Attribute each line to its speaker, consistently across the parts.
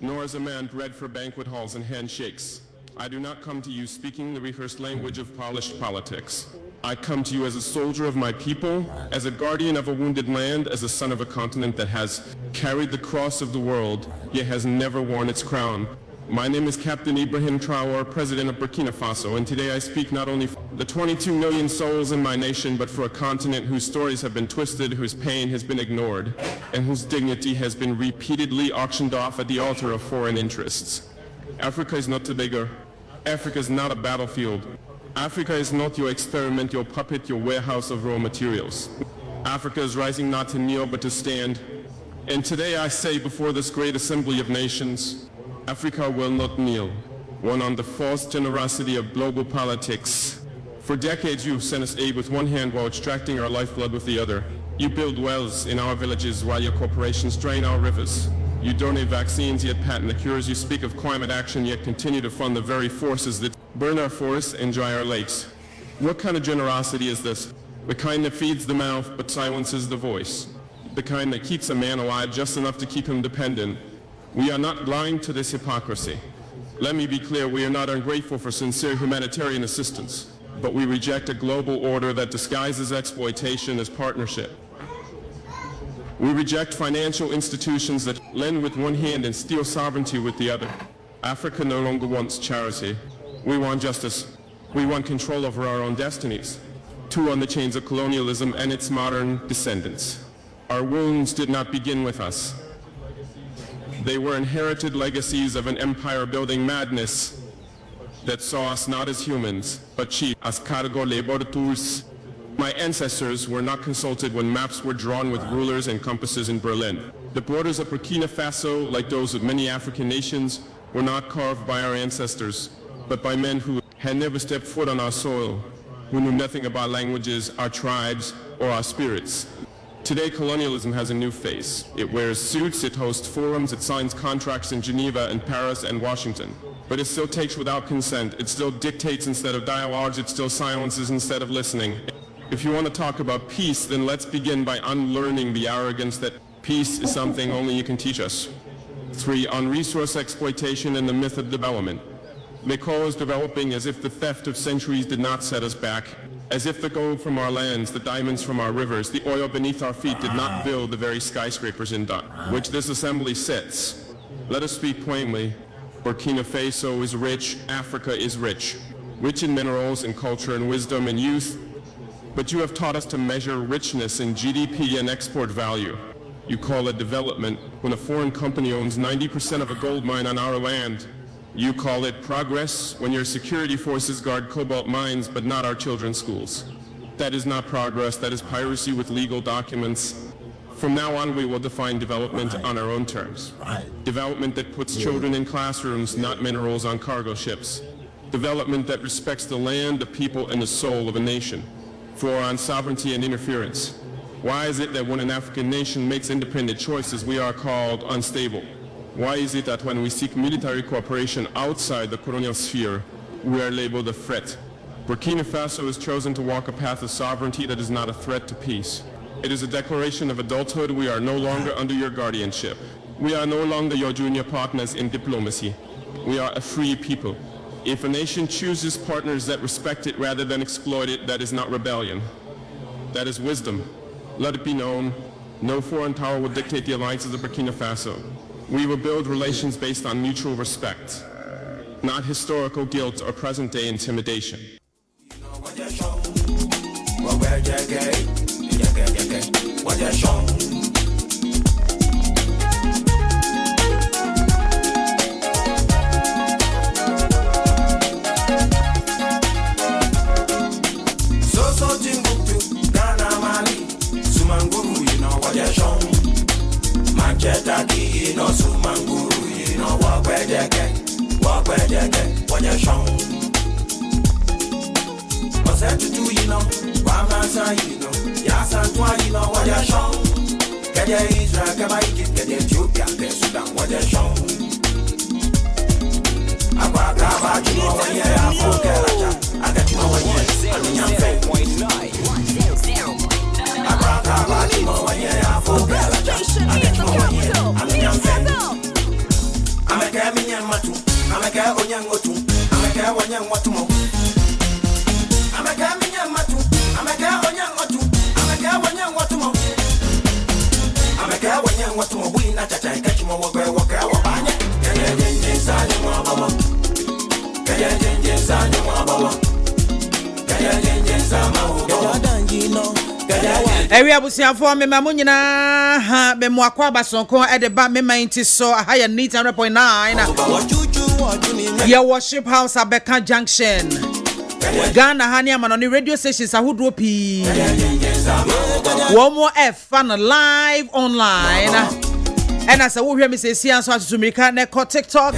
Speaker 1: nor as a man bred for banquet halls and handshakes. I do not come to you speaking the rehearsed language of polished politics. I come to you as a soldier of my people, as a guardian of a wounded land, as a son of a continent that has carried the cross of the world, yet has never worn its crown. My name is Captain Ibrahim Traore, President of Burkina Faso, and today I speak not only for the 22 million souls in my nation, but for a continent whose stories have been twisted, whose pain has been ignored, and whose dignity has been repeatedly auctioned off at the altar of foreign interests. Africa is not Tobago. Africa is not a battlefield. Africa is not your experiment, your puppet, your warehouse of raw materials. Africa is rising not to kneel, but to stand. And today I say before this great assembly of nations, Africa will not kneel, one on the false generosity of global politics. For decades you've sent us aid with one hand while extracting our lifeblood with the other. You build wells in our villages while your corporations drain our rivers. You donate vaccines yet patent the cures. You speak of climate action yet continue to fund the very forces that burn our forests and dry our lakes. What kind of generosity is this? The kind that feeds the mouth but silences the voice. The kind that keeps a man alive just enough to keep him dependent. We are not blind to this hypocrisy. Let me be clear, we are not ungrateful for sincere humanitarian assistance, but we reject a global order that disguises exploitation as partnership. We reject financial institutions that lend with one hand and steal sovereignty with the other. Africa no longer wants charity. We want justice. We want control over our own destinies. Too on the chains of colonialism and its modern descendants. Our wounds did not begin with us. They were inherited legacies of an empire-building madness that saw us not as humans, but chiefs as cargo laborators. My ancestors were not consulted when maps were drawn with rulers and compasses in Berlin. The borders of Burkina Faso, like those of many African nations, were not carved by our ancestors, but by men who had never stepped foot on our soil, who knew nothing about languages, our tribes, or our spirits. Today, colonialism has a new face. It wears suits, it hosts forums, it signs contracts in Geneva and Paris and Washington. But it still takes without consent, it still dictates instead of dialogues, it still silences instead of listening. If you want to talk about peace, then let's begin by unlearning the arrogance that peace is something only you can teach us. 3. On resource exploitation and the myth of development. They call us developing as if the theft of centuries did not set us back, as if the gold from our lands, the diamonds from our rivers, the oil beneath our feet did not build the very skyscrapers in which this assembly sits. Let us speak plainly. Burkina Faso is rich, Africa is rich. Rich in minerals and culture and wisdom and youth. But you have taught us to measure richness in GDP and export value. You call it development when a foreign company owns 90% of a gold mine on our land. You call it progress when your security forces guard cobalt mines but not our children's schools. That is not progress, that is piracy with legal documents. From now on, we will define development on our own terms. Development that puts children in classrooms, not minerals on cargo ships. Development that respects the land, the people, and the soul of a nation. For on sovereignty and interference. Why is it that when an African nation makes independent choices, we are called unstable? Why is it that when we seek military cooperation outside the colonial sphere, we are labeled a threat? Burkina Faso has chosen to walk a path of sovereignty that is not a threat to peace. It is a declaration of adulthood. We are no longer under your guardianship. We are no longer your junior partners in diplomacy. We are a free people. If a nation chooses partners that respect it rather than exploit it, that is not rebellion. That is wisdom. Let it be known, no foreign power will dictate the alliances of Burkina Faso. We will build relations based on mutual respect, not historical guilt or present-day intimidation.
Speaker 2: Manjetaki, no sumanguru, you know, walk where they get, what you show. What's that to do, you know? Wamasa, you know, Yasan, you know, what you show. Get your Israel, get my Egypt, get your Ethiopia, get Sudan, what you show. Akwakaba, you know, what you have, I got you know what you have, I'm your favorite. ameka minyamatu ameka onyangotu ameka wanyangwatumo ameka minyamatu ameka onyangotu ameka wanyangwatumo ameka wanyangwatumo buina chacha kachimo waka wabanya kaya sanya mwabawa kaya sanya mwabawa kaya sama kaya danjino
Speaker 3: Ewi abusiafo me mamunyina ha be moakwa basonko e de ba me mainti so higher neat 100.9 your worship house Abeka Junction Ghana hani amanoni radio stations ahodo pi womo F fan live online and as wo hwe me say sia so atutumika na TikTok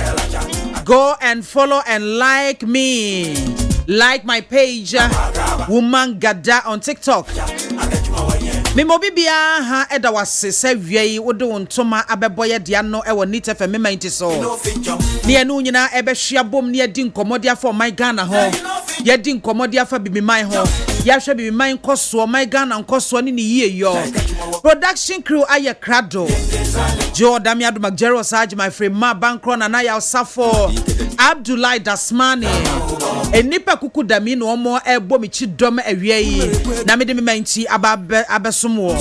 Speaker 3: go and follow and like me. Like my page, Woman Gada on TikTok. Me mobibia ha eda wase se wiei wode wontoma abeboye dia no e woni tefe me mainti so. Ne anu nyina ebe hwea bom ne adi nkomodia for my Ghana ho. Ye di nkomodia fa bibi man ho. Ya hwe bibi man koso my Ghana nkoso ne yie yo. Production crew aye krado. Jordan Miadu Magjero Saj my friend Ma Bankron and I Safo Abdullah Dasmani enipa kuku dami no omo ebo mi chidom awie na me de me manchi abesomo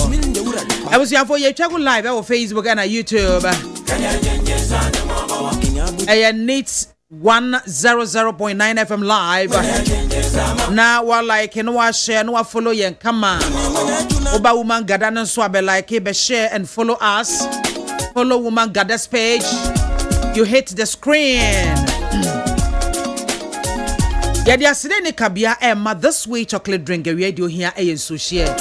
Speaker 3: I was here for ye check live on Facebook and YouTube NIT 100.9 FM live na wa like no wa share no wa follow yen kama oba woman gada no so abe like be share and follow us. Follow Woman Gada's page. You hit the screen. Yadi aside ne kabia Emma this way chocolate drink radio here e so share.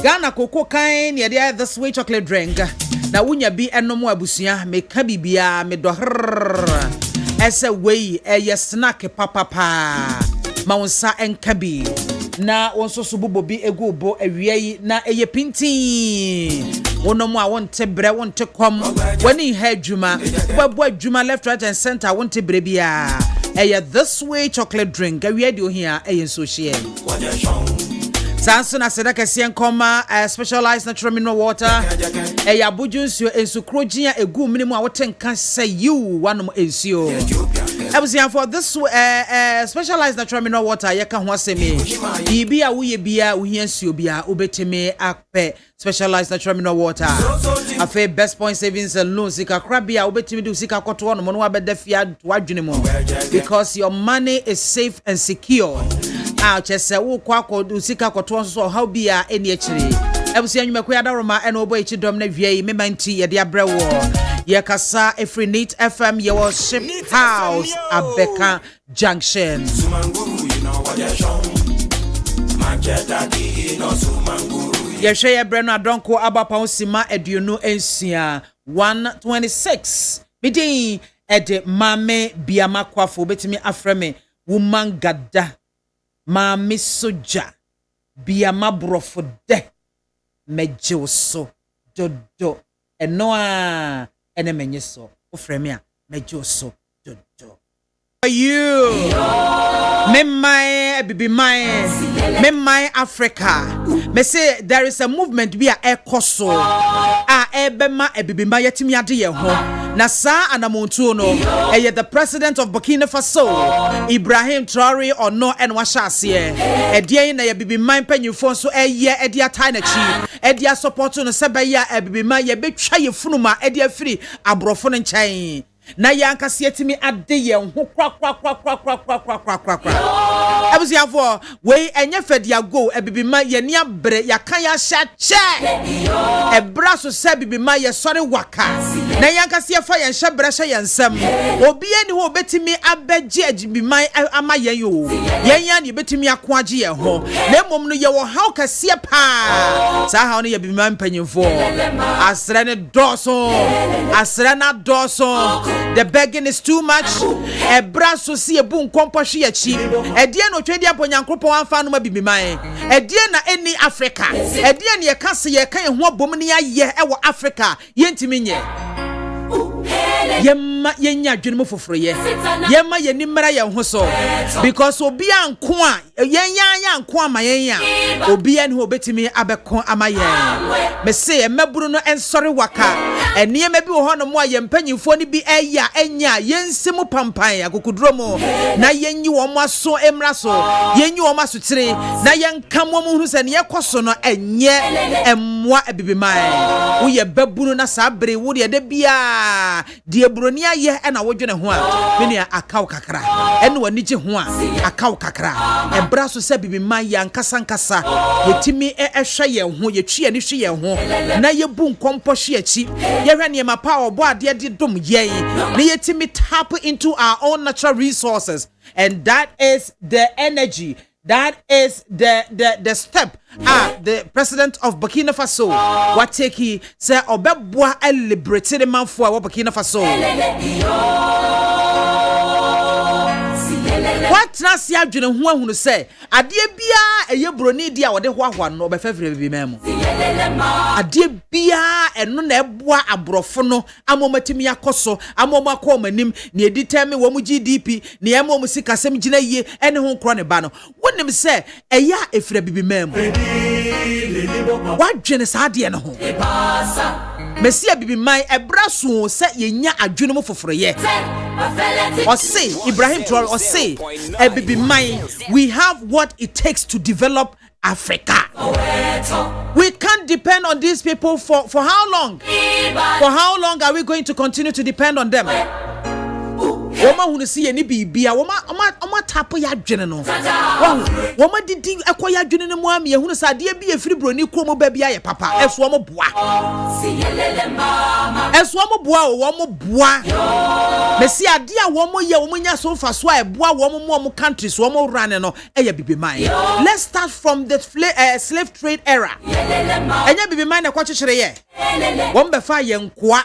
Speaker 3: Ghana koko kan yadi this way chocolate drink. Na wunya bi enomo abusua me ka bibia me do ese way e snack papa ma wonsa enka bi na wonso so bobo egu bo awie na eye pinti wonomo a wonte bre wonte kom wani ha adwuma babo adwuma left right and center wonte bre bia eye this way chocolate drink awie de ohia eye so share sanso na sedaka sien koma specialized natural mineral water eye abujunsuo ensukrogia egu minimu a wotenka say you wanom ensio for this specialized natural mineral water yeka ho asemi bibia wo bia wo hiansuo bia obeteme akpe specialized natural mineral water afa best point savings and loans sika krabia obeteme do sika koto no no abedafia wadwene mo because your money is safe and secure chese wo kwako sika koto so how bia eni akire ebusia nwumako yadaroma ena obo echidom na wiei memanti ye de abrewo Yakasa every NIT FM your worship house Abeka Junction. Yeshaya Breno Adonko Abapa Osima Eduno Ensia 126. Bidi ede MAAME BIAMAH AKWAFO betimi afreme Woman Gada MAAME Soja BIAMAH Brofo de mejoso dodo enoa enemenye so ofremia mejoso dodo you me my bibi my Africa me say there is a movement be a ekoso ebema bibi my yetimi ade ye ho na sa anamontu no the president of Burkina Faso Ibrahim Traore ono enwa hyase edien na ye bibi man panyufo so eye edi atai na chi edi support no se be ya bibi man ye betwa ye funuma edi afiri abrofo no nkyɛn na yankase yetimi ade ye ho kwa abusiafo we enye fedia go ebibima ye ni abre yakan ya hyache ebra so se bibima ye sori waka na yankase fa ye hyebre hye ye nsam obi ani ho betimi abeje ajibima ama ye yo ye ya ni betimi akoaje ye ho na mom no ye wo haw kase pa sa haw no ye bibima mpanyimfo asre ne doso asre na doso the begging is too much ebra so se ebu nkompo hwe ya chi edie no twedi aponyankopon anfa no mabibiman edie na eni Africa edie ne ye kase ye kan ho bom ne ye e wo Africa ye ntimi nye ye yemma yenya adwene mu foforo ye yemma yenimra ye ho so because obi anko a yenya anko ama yenya obi ani obetimi abeko ama ye me say emaburu no ensori waka eniema bi wo ho no mo a yempanyimfo ni bi eya enya yensimu pampan akokuduro mo na yenyi wo mo aso emra so yenyi wo mo asotire na yenka mo hunu se ne yekoso no enye emmoa abibiman wo ye baburu na sabre wo de bia de broni aye na wodwene ho a me ne akaw kakra ene wani gye ho a akaw kakra ebra so se bibiman ya nkasa nkasa yetimi ehwe ye ho yetwe ani hwe ye ho na yebu nkompo hwe achi yehwe ne ma pa obo ade de dom yen ne yetimi tap into our own natural resources, and that is the energy. That is the step the president of Burkina Faso what take he say obeboa a liberated man for Burkina Faso. What na si adwene ho ahunu say ade bia eye broni dia wode ho ahwa no obefefre bi memo ade bia eno na eboa abrofo no amomatimi yakoso amomako manim ne editame wo mu GDP ne emo mu sikasem gina yie ene ho nkro ne ba no wonim say eya efre bi memo wadwene sa ade ne ho Mesia bibi mai ebraso se yenya adwene mo foforo ye or say Ibrahim Traore or say bibi mai we have what it takes to develop Africa. We can't depend on these people for how long? For how long are we going to continue to depend on them? Woma hunu si ni bibia woma tapo ya dwene no woma didi ekoya dwene no mu am ye hunu sa de bi efiri broni krom ba bia ye papa eso mo boa wo mo boa mesi ade a wo mo ye wo nya so fa so a boa wo mo countries wo mo run no eye bibi man. Let's start from the slave trade era. Enya bibi man na kwa chichire ye wo mbe fa ye nkoa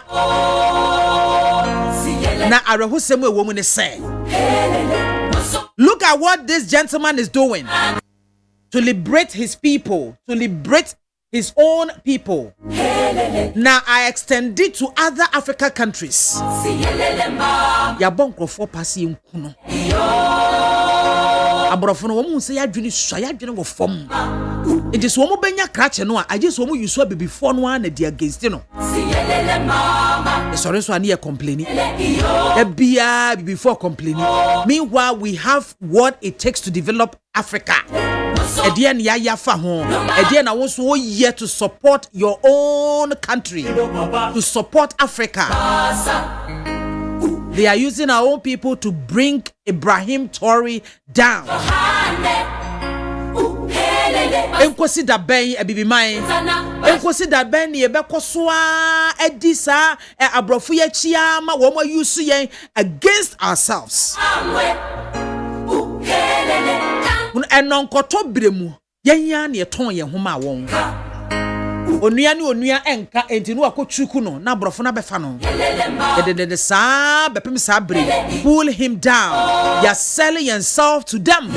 Speaker 3: na arehusem e woman say. Look at what this gentleman is doing to liberate his people, to liberate his own people. Now I extend it to other African countries. Ya bonko for pasi nkuno. Abrofono wo mu se ya dwene swa ya dwene wo fom. It is wo mu benya krache no a just wo mu yusu before no na dia against no. Sorry so ani e complaining. Bia before complaining. Meanwhile we have what it takes to develop Africa. Edian ya fa ho. Edian na won so here to support your own country, to support Africa. They are using our own people to bring Ibrahim Traore down. Enkosi da ben abibi man enkosi da ben ne yebekoso a edisa abrofo ya chia ma wo ma use yen against ourselves. Un enonkoto bremu yenya ne ton ye homa won onua ne onua enka entinu akotruku no na abrofo na befa no de sa bepem sa bre pull him down. You're selling yourself to them.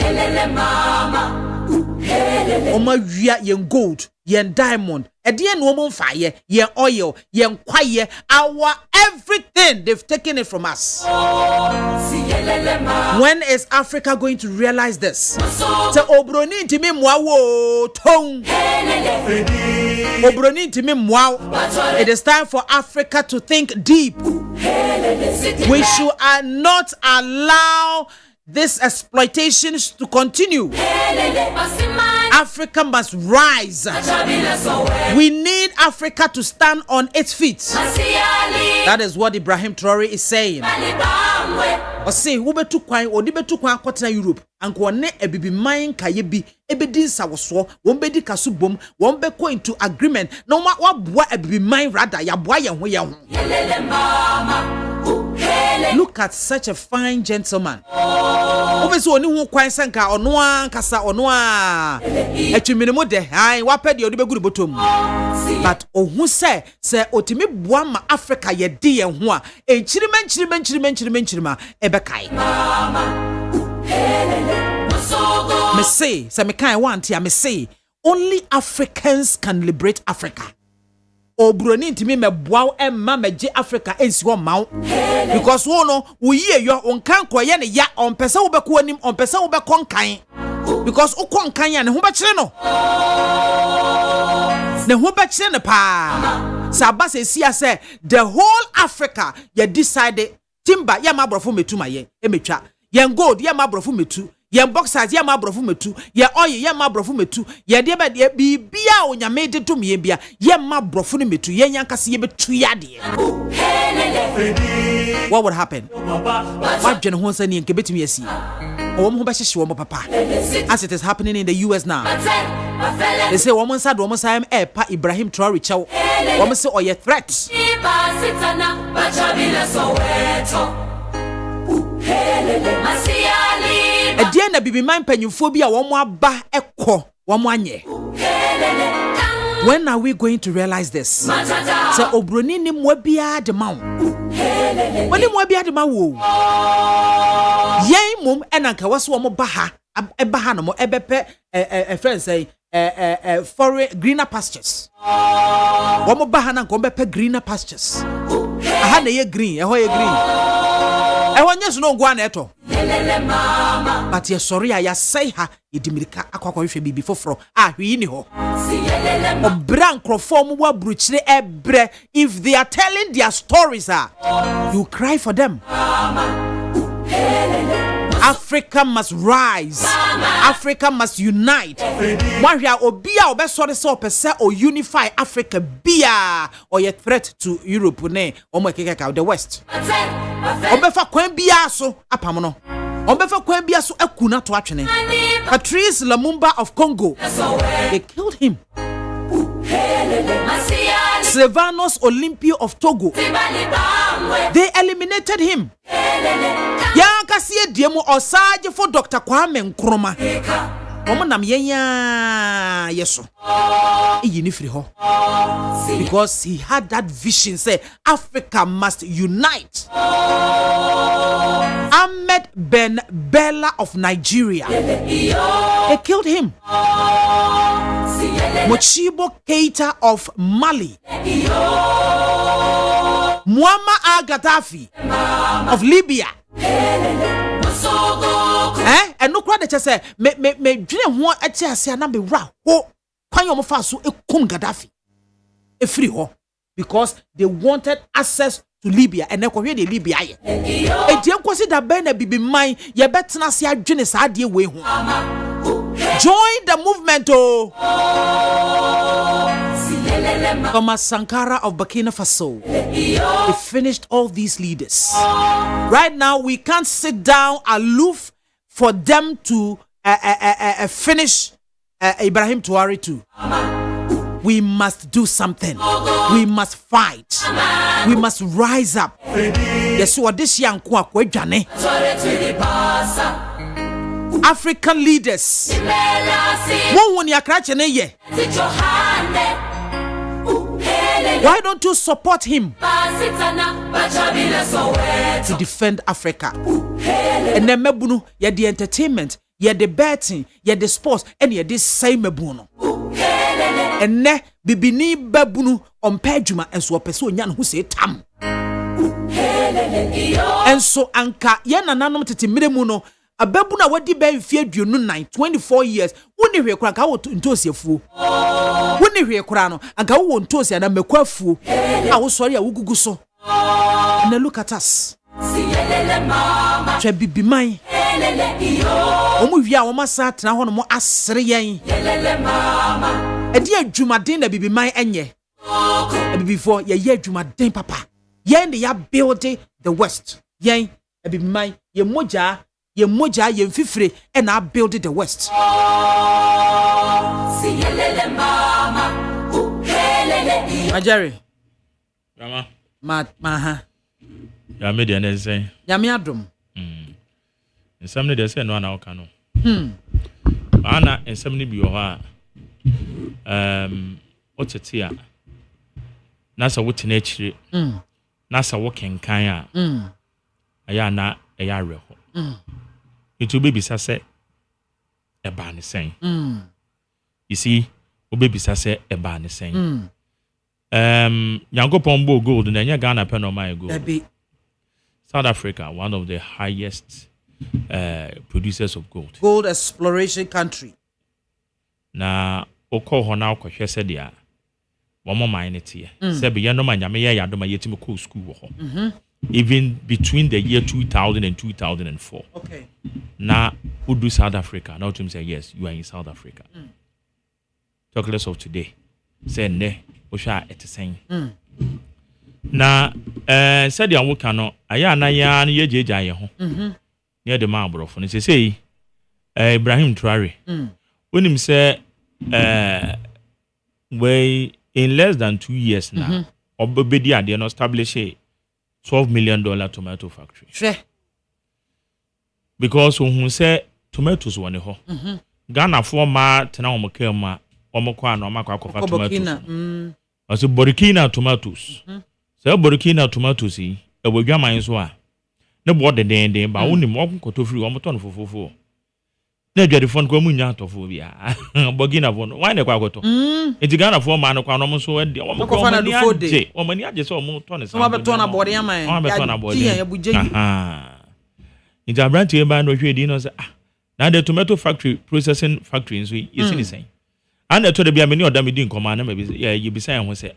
Speaker 3: Oma wia yen gold, yen diamond, edie no mo mfaye, yen oil, yen kwaye, our everything they've taken it from us. When is Africa going to realize this? So obroni ntimi mwa wo tong. Obroni ntimi mwa. It is time for Africa to think deep. We should not allow this exploitation to continue. Africa must rise. We need Africa to stand on its feet. That is what Ibrahim Traore is saying. Or say, who betu kwan, or betu kwan kwatena Europe, and kwane ebibi main kayebi, ebedin sawoso, wombedi kasubom, wombe ko into agreement. No ma wabwa ebibi main rather, ya bwa ya ho ya ho. Look at such a fine gentleman. Obviously, only who quite sanka or noa kasa or noa. Etuminimo de hai waped your good bottom. But oh, who say otimi buama Africa ye dear hua a chiriman ebekai. Me say me kind want ya me say only Africans can liberate Africa. obroni ntimi meboa emma meje Africa ensi ho mawo because wo no wo yie yo onkan koye ne ya onpese wo beko anim onpese wo beko nkan because ukonkan ya ne ho bekire no ne ho bekire ne pa sabase sia say the whole Africa ya decide timber ya mabrofo metu maye emetwa yen gold ya mabrofo metu yen boxers ya mabrofo metu ye oil ya mabrofo metu ye de be bibia onyame de to me bia ye mabrofo ne metu ye nyankase ye betu ya de what would happen what dwene ho nsa ni nke betumi asi Omo ho behye wo papa as it is happening in the US now. They say woman sad woman say pa Ibrahim Traore Chow. Woman say oye threat. Ade na bibi man panyufo bi a womo aba ekọ womo anye. When are we going to realize this? Say obroni ni mo bia de ma wo. Woni mo bia de ma wo. Yen mum enanka waso mo baha ebaha no mo ebepe friends say foreign greener pastures. Wo mo baha na ko bepe greener pastures. Aha na ye green, e ho ye green. E ho nyeso no ngwa na eto. But ye sorry ya say ha idimirika akwakwa hwe bibi foforo hwi ni ho. Obra nkrofo mo wa bruchire ebre if they are telling their stories you cry for them. Africa must rise. Africa must unite. Wahia obia obesore se opese o unify Africa bia or a threat to Europe ne omekeka the West. Obefa kwan bia so apamono. Obefa kwan bia so akuna to atwene. Patrice Lumumba of Congo. They killed him. Sylvanus Olympio of Togo. They eliminated him. Yankasiye diemu osaje for Dr. Kwame Nkrumah. Omo nam yenya yeso. Iyi ni firi ho. Because he had that vision say Africa must unite. Ahmed Ben Bella of Nigeria. They killed him. Mochibo Keita of Mali. Muammar Gaddafi of Libya. And no crowd that say me dream one at say na be ra ho kwan yo mo fa so ekum Gaddafi e free ho because they wanted access to Libya and ekwohwe de Libya ye e die kwose da ben na bibi man ye betena se adwene sa de we ho join the movement Thomas Sankara of Burkina Faso. They finished all these leaders. Right now, we can't sit down aloof for them to finish Ibrahim Traore too. We must do something. We must fight. We must rise up. Yes, what this young African leaders. Why don't you support him to defend Africa? And then mebunu ye the entertainment, ye the betting, ye the sports, and ye this same mebuno. And ne bibini babunu on pejuma and so person yan who say tam. And so anka yen ananum tete miremuno. A babuna wadi be fie duonu 24 years woni hwe kura ka wo ntosi afuo woni hwe kura no anka wo ntosi na mekwafuo a wo sori a wugugu so na look at us twa bibiman omu wi a wo masa tena ho no mo asere yen edi adwumaden na bibiman enye bibifo ye adwumaden papa yen de ya build the West yen bibiman ye moja ye mfifre and I build the West. Jerry.
Speaker 4: Yama.
Speaker 3: Ma.
Speaker 4: Ya me de na say.
Speaker 3: Ya me adom.
Speaker 4: Nsam ne de say no ana oka no. Ana nsam ne bi wo ha. Otete a. Na sa wote na akire. Na sa wo kenkan a. Aya na eya reho. It will be say a ban saying. You see, baby say a ban saying. Yango Pombo gold and then Ghana Penoma gold.
Speaker 3: Baby.
Speaker 4: South Africa, one of the highest producers of gold.
Speaker 3: Gold exploration country.
Speaker 4: Na oko hona ko hwese dia. One more mine it here. Say be no man nyame ya yadoma yetimi ko school wo ho. Even between the year 2000 and 2004.
Speaker 3: Okay.
Speaker 4: Na udu South Africa. Now to say yes, you are in South Africa. Talk less of today. Say ne, osha etesen. Na said ya woka no aya na ya na yejeja ye ho. Near the man brofo. Ne say Ibrahim Traore. Unim say way in less than 2 years now. Obedi ade no establish $12 million tomato factory.
Speaker 3: Sure.
Speaker 4: Because who say tomatoes one ho. Ghana for ma tena omoke ma omokwa na omakwa kofa tomatoes. Ase Burkina tomatoes. Say Burkina tomatoes yi e bodwaman so a. Ne bo de den ba wonim okoto free omoto no fofofo. Na dwade fon ko munya atofo bia. Burkina fon why ne kwa koto. Enti Ghana for ma no kwa no so e de omokwa na du fode. Omani age so omoto ne sa.
Speaker 3: Omobeto na bode yaman.
Speaker 4: Omobeto na bode.
Speaker 3: Ya buje.
Speaker 4: Enti abranti e ba no hwe di no say na the tomato factory processing factory so is the same. And the to the bia many other me din koma na me be yeah you be saying ho say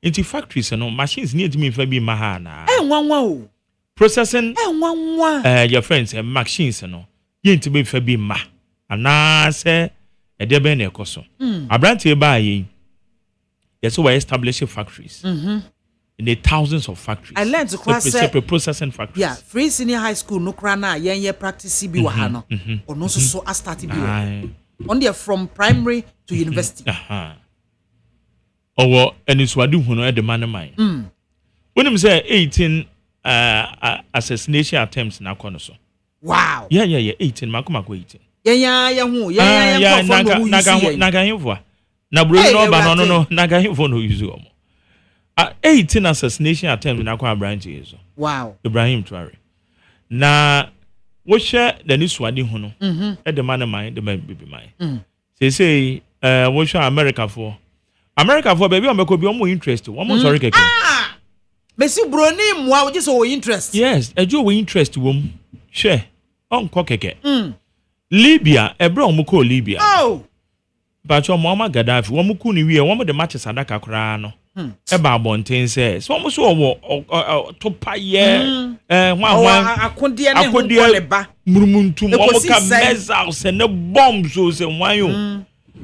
Speaker 4: enti factories no machines need me fa bi ma ha na.
Speaker 3: Nwanwa o.
Speaker 4: Processing
Speaker 3: nwanwa.
Speaker 4: Your friends machines no ye enti be fa bi ma. Ana say e de be na ekoso. Abranti e ba yi. Yes, we establish factories. In the thousands of factories.
Speaker 3: I learned to cross
Speaker 4: separate processing factories.
Speaker 3: Yeah, free senior high school no krana yen practice bi wa ha no. Ono so start bi wa. On there from primary to university.
Speaker 4: Owo eniswadu hu no e de man man. When say 18 assassination attempts na kono so.
Speaker 3: Wow.
Speaker 4: Yeah 18 makoma ko 18.
Speaker 3: Yen hu yen
Speaker 4: naga himfo. Na bro no ba no naga himfo no use omo. 18 assassination attempts na kwa branch yeso.
Speaker 3: Wow.
Speaker 4: Ibrahim Traore. Na wo share the niswadi hu no. E de man man de man bibi man. Say wo share America for baby o meko bi o mo interest. Wo mo sorry keke.
Speaker 3: Mesi broni mwa wo just o interest.
Speaker 4: Yes, ejo wo interest wo m. Share. On ko keke. Libya, ebra o mo ko Libya.
Speaker 3: Oh.
Speaker 4: But your mama Gaddafi, wo mo ku ni wi e wo mo de match sadaka kra no. Eba abonten say so mo so wo to paye
Speaker 3: akonde ne ho le ba
Speaker 4: murumuntu mo ka missiles and bombs so say wan yo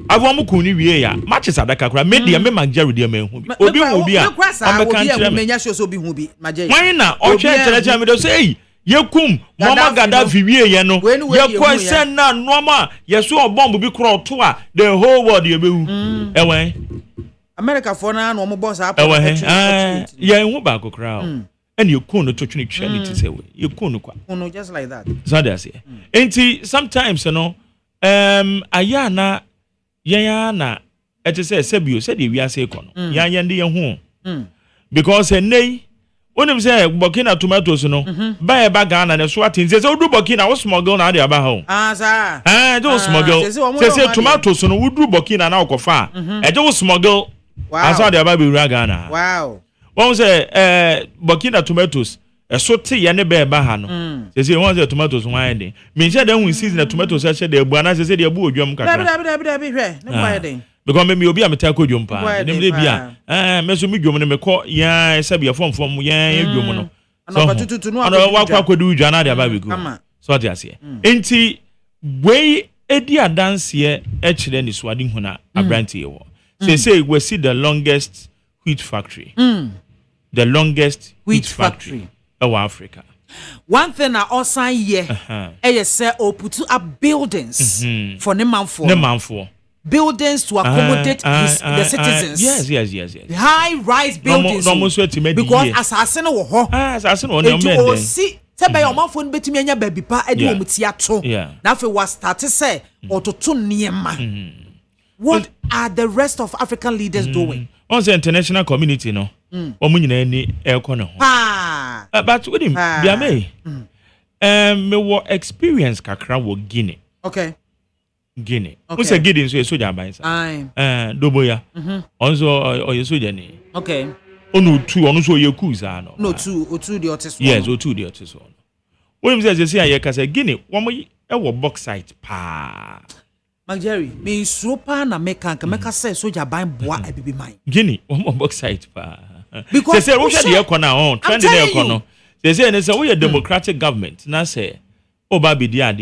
Speaker 4: avo mo ku ni wie ya match sadaka kra media me Nigeria de me hu bi obi hu bi a
Speaker 3: obi a menya so obi hu bi maje
Speaker 4: wan na o twa tere me do say yekum mama Gaddafi wie ye no ye ko sen na noma ye so bomb bi kro to a the whole world ye be hu ewen
Speaker 3: America for na no mo boss up.
Speaker 4: Yeah, hu ba kokra o. And you kunu to twini twa ni ti say we. You kunu kwa.
Speaker 3: Kunu just like that.
Speaker 4: So that's it. Enti sometimes you know aya na na it say sebio say the wi ase ko no. Ya ye ndi ye hu. Because enei onim say Burkina tomatoes no ba e ba Ghana na so atin say odu Burkina wo smuggle na dey aba ho.
Speaker 3: Sir.
Speaker 4: Do smuggle. Say tomatoes no wodu Burkina na okofa. E do smuggle. Wow. As they about be Ghana.
Speaker 3: Wow.
Speaker 4: One say Burkina tomatoes. So te ye ne be ba ha no. Say one say tomatoes wan dey. Me say dem win season tomatoes say dey bu ana say dey bu odwam kakra.
Speaker 3: Dabi hwe. Ne buy dey.
Speaker 4: Because me obi am ta ko dwom pa. Dem dey bia. Me so me dwom ne me ko ya say bia fom ya dwom no.
Speaker 3: Ana patutu no
Speaker 4: ana wa kwa kodu dwa na dey aba be go. So dey ase. Enti we edi adanse e kire ni swadi hu na abrantie wo. Say we see the longest wheat factory. The longest wheat factory of Africa.
Speaker 3: One thing I also hear is say put up buildings for the manfo. Buildings to accommodate the citizens.
Speaker 4: Yes.
Speaker 3: High-rise buildings. Because assassin wo ho.
Speaker 4: Assassin wo
Speaker 3: no see say your manfo betimi anya baby pa e de omuti ato. Na fe was start say ototo niema. What are the rest of African leaders doing?
Speaker 4: On the international community, no. Omunyina ni ekono ho. But with him, biame. Me wo experience kakra wo Guinea.
Speaker 3: Okay.
Speaker 4: Guinea. Who say Guinea so soja ban sa. Doboya. Also o soja ni.
Speaker 3: Okay.
Speaker 4: Onu two onu so ye coup za no.
Speaker 3: No two the otis.
Speaker 4: Yes, o two the otis one. When you say ye ka say Guinea, wo mo e wo bauxite pa.
Speaker 3: Jerry, me sopa na meka say soja ban boa ebibi man.
Speaker 4: Guinea, wo mo bauxite pa.
Speaker 3: Because
Speaker 4: say we share the economy on trend the economy. They say we a democratic government. Na say oba be dia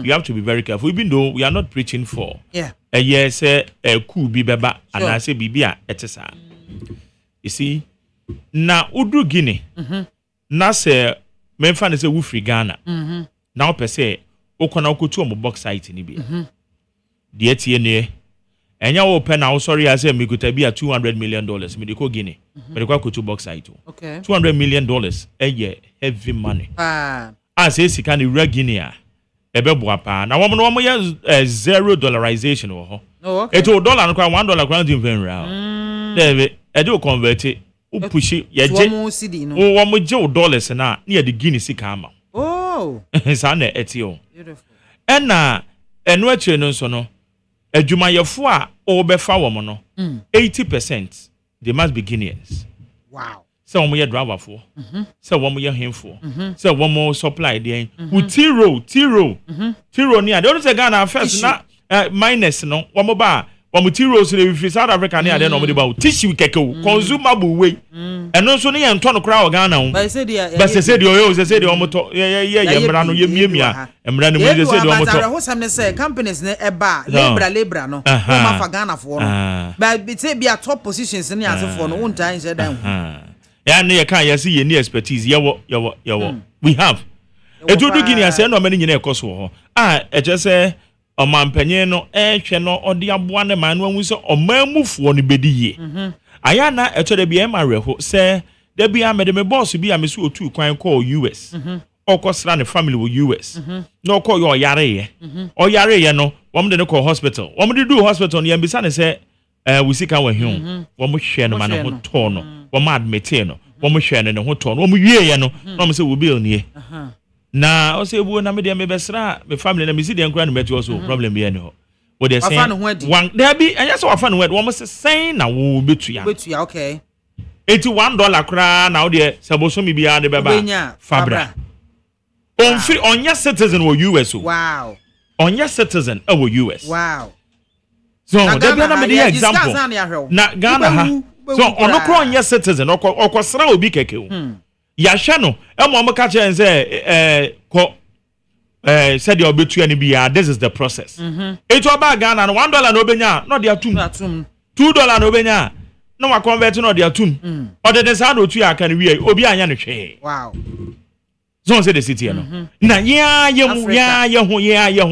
Speaker 4: you have to be very careful even though we are not preaching for.
Speaker 3: Yeah.
Speaker 4: Yes, coup bi beba and I say bibia etesa. You see, na Udu Guinea, na se memfa ne se wo free Ghana. Na pe se okona okotu omo bauxite ni bi. De etie ne enya wo pe na wo sorry ase me kuta bi $200 million me de ko Guinea. Me de kwa kotu bauxite.
Speaker 3: Okay.
Speaker 4: $200 million heavy money. Say sika ni ra Guinea ebe boa pa na wo no ye $0 wo ho.
Speaker 3: Oh, okay.
Speaker 4: Eto dollar no kwa $1 kwa din ven ra. Debe e do convert u push ye je wo mo je dollars na ye de Guinea sika ama.
Speaker 3: Oh.
Speaker 4: Sa na etio.
Speaker 3: Beautiful.
Speaker 4: Ena eno achi no so no adwumayefo a o be fa wo mo no 80% they must be Guineans.
Speaker 3: Wow.
Speaker 4: So wo mo ye driver for. So wo mo ye hemfo. So wo mo supply dey. With Tiro ni ade. Don't say Ghana first na minus no wo mo ba wo mo Tiro so dey free South Africa ni ade no mo dey ba tissue keke o consumable way. Eno so ne ye nto no kra o Ghana o. But say dey o say dey o mo to ye mra no ye miamia. Mra no mo dey say dey o mo to.
Speaker 3: But some say companies ne eba labor no. Wo ma fa Ghana for no. But say be a top positions ni asefo no won tan say dan.
Speaker 4: Yeah, ne kan ya see ye expertise yawo. We have. Etudu Guinea say no many nyina ekoso ho. Eche say omampanyen no hwe no ode aboa ne man no hu say omamufo no bedi ye. Aya na eto de bia ma reho say de bia me de me boss bia me so otu kwan call US. Okosra ne family wo US. No call yo yare ye. O yare ye no, wom de ne call hospital. Wom de do hospital no yambisa ne say we sika wa hwe. Wom hwe no man ho to no. Wom admit no. Wom hwe ne ho to no. Wom wie ye no. No me say we bill nie. Na o say bu na me de me besra me family na me si de nkra no meti also problem be any ho. What they say one there be and yes wafa no word one must say na wo betua
Speaker 3: okay
Speaker 4: $81 kra na wo de saboso mi bia de beba fabra on free on your citizen wo US.
Speaker 3: Wow.
Speaker 4: On your citizen wo US.
Speaker 3: Wow.
Speaker 4: So there be na me the example na Ghana ha so ono kro on your citizen okosra obi keke o ya hwe no e mo ka che nse ko said your betua ni bia this is the process. It oba Ghana no $1 no benya no de atum $2 no benya no wa convert no de atum o de sa no tu aka ni wi obi anya no hwe.
Speaker 3: Wow.
Speaker 4: So say the city no na ye ho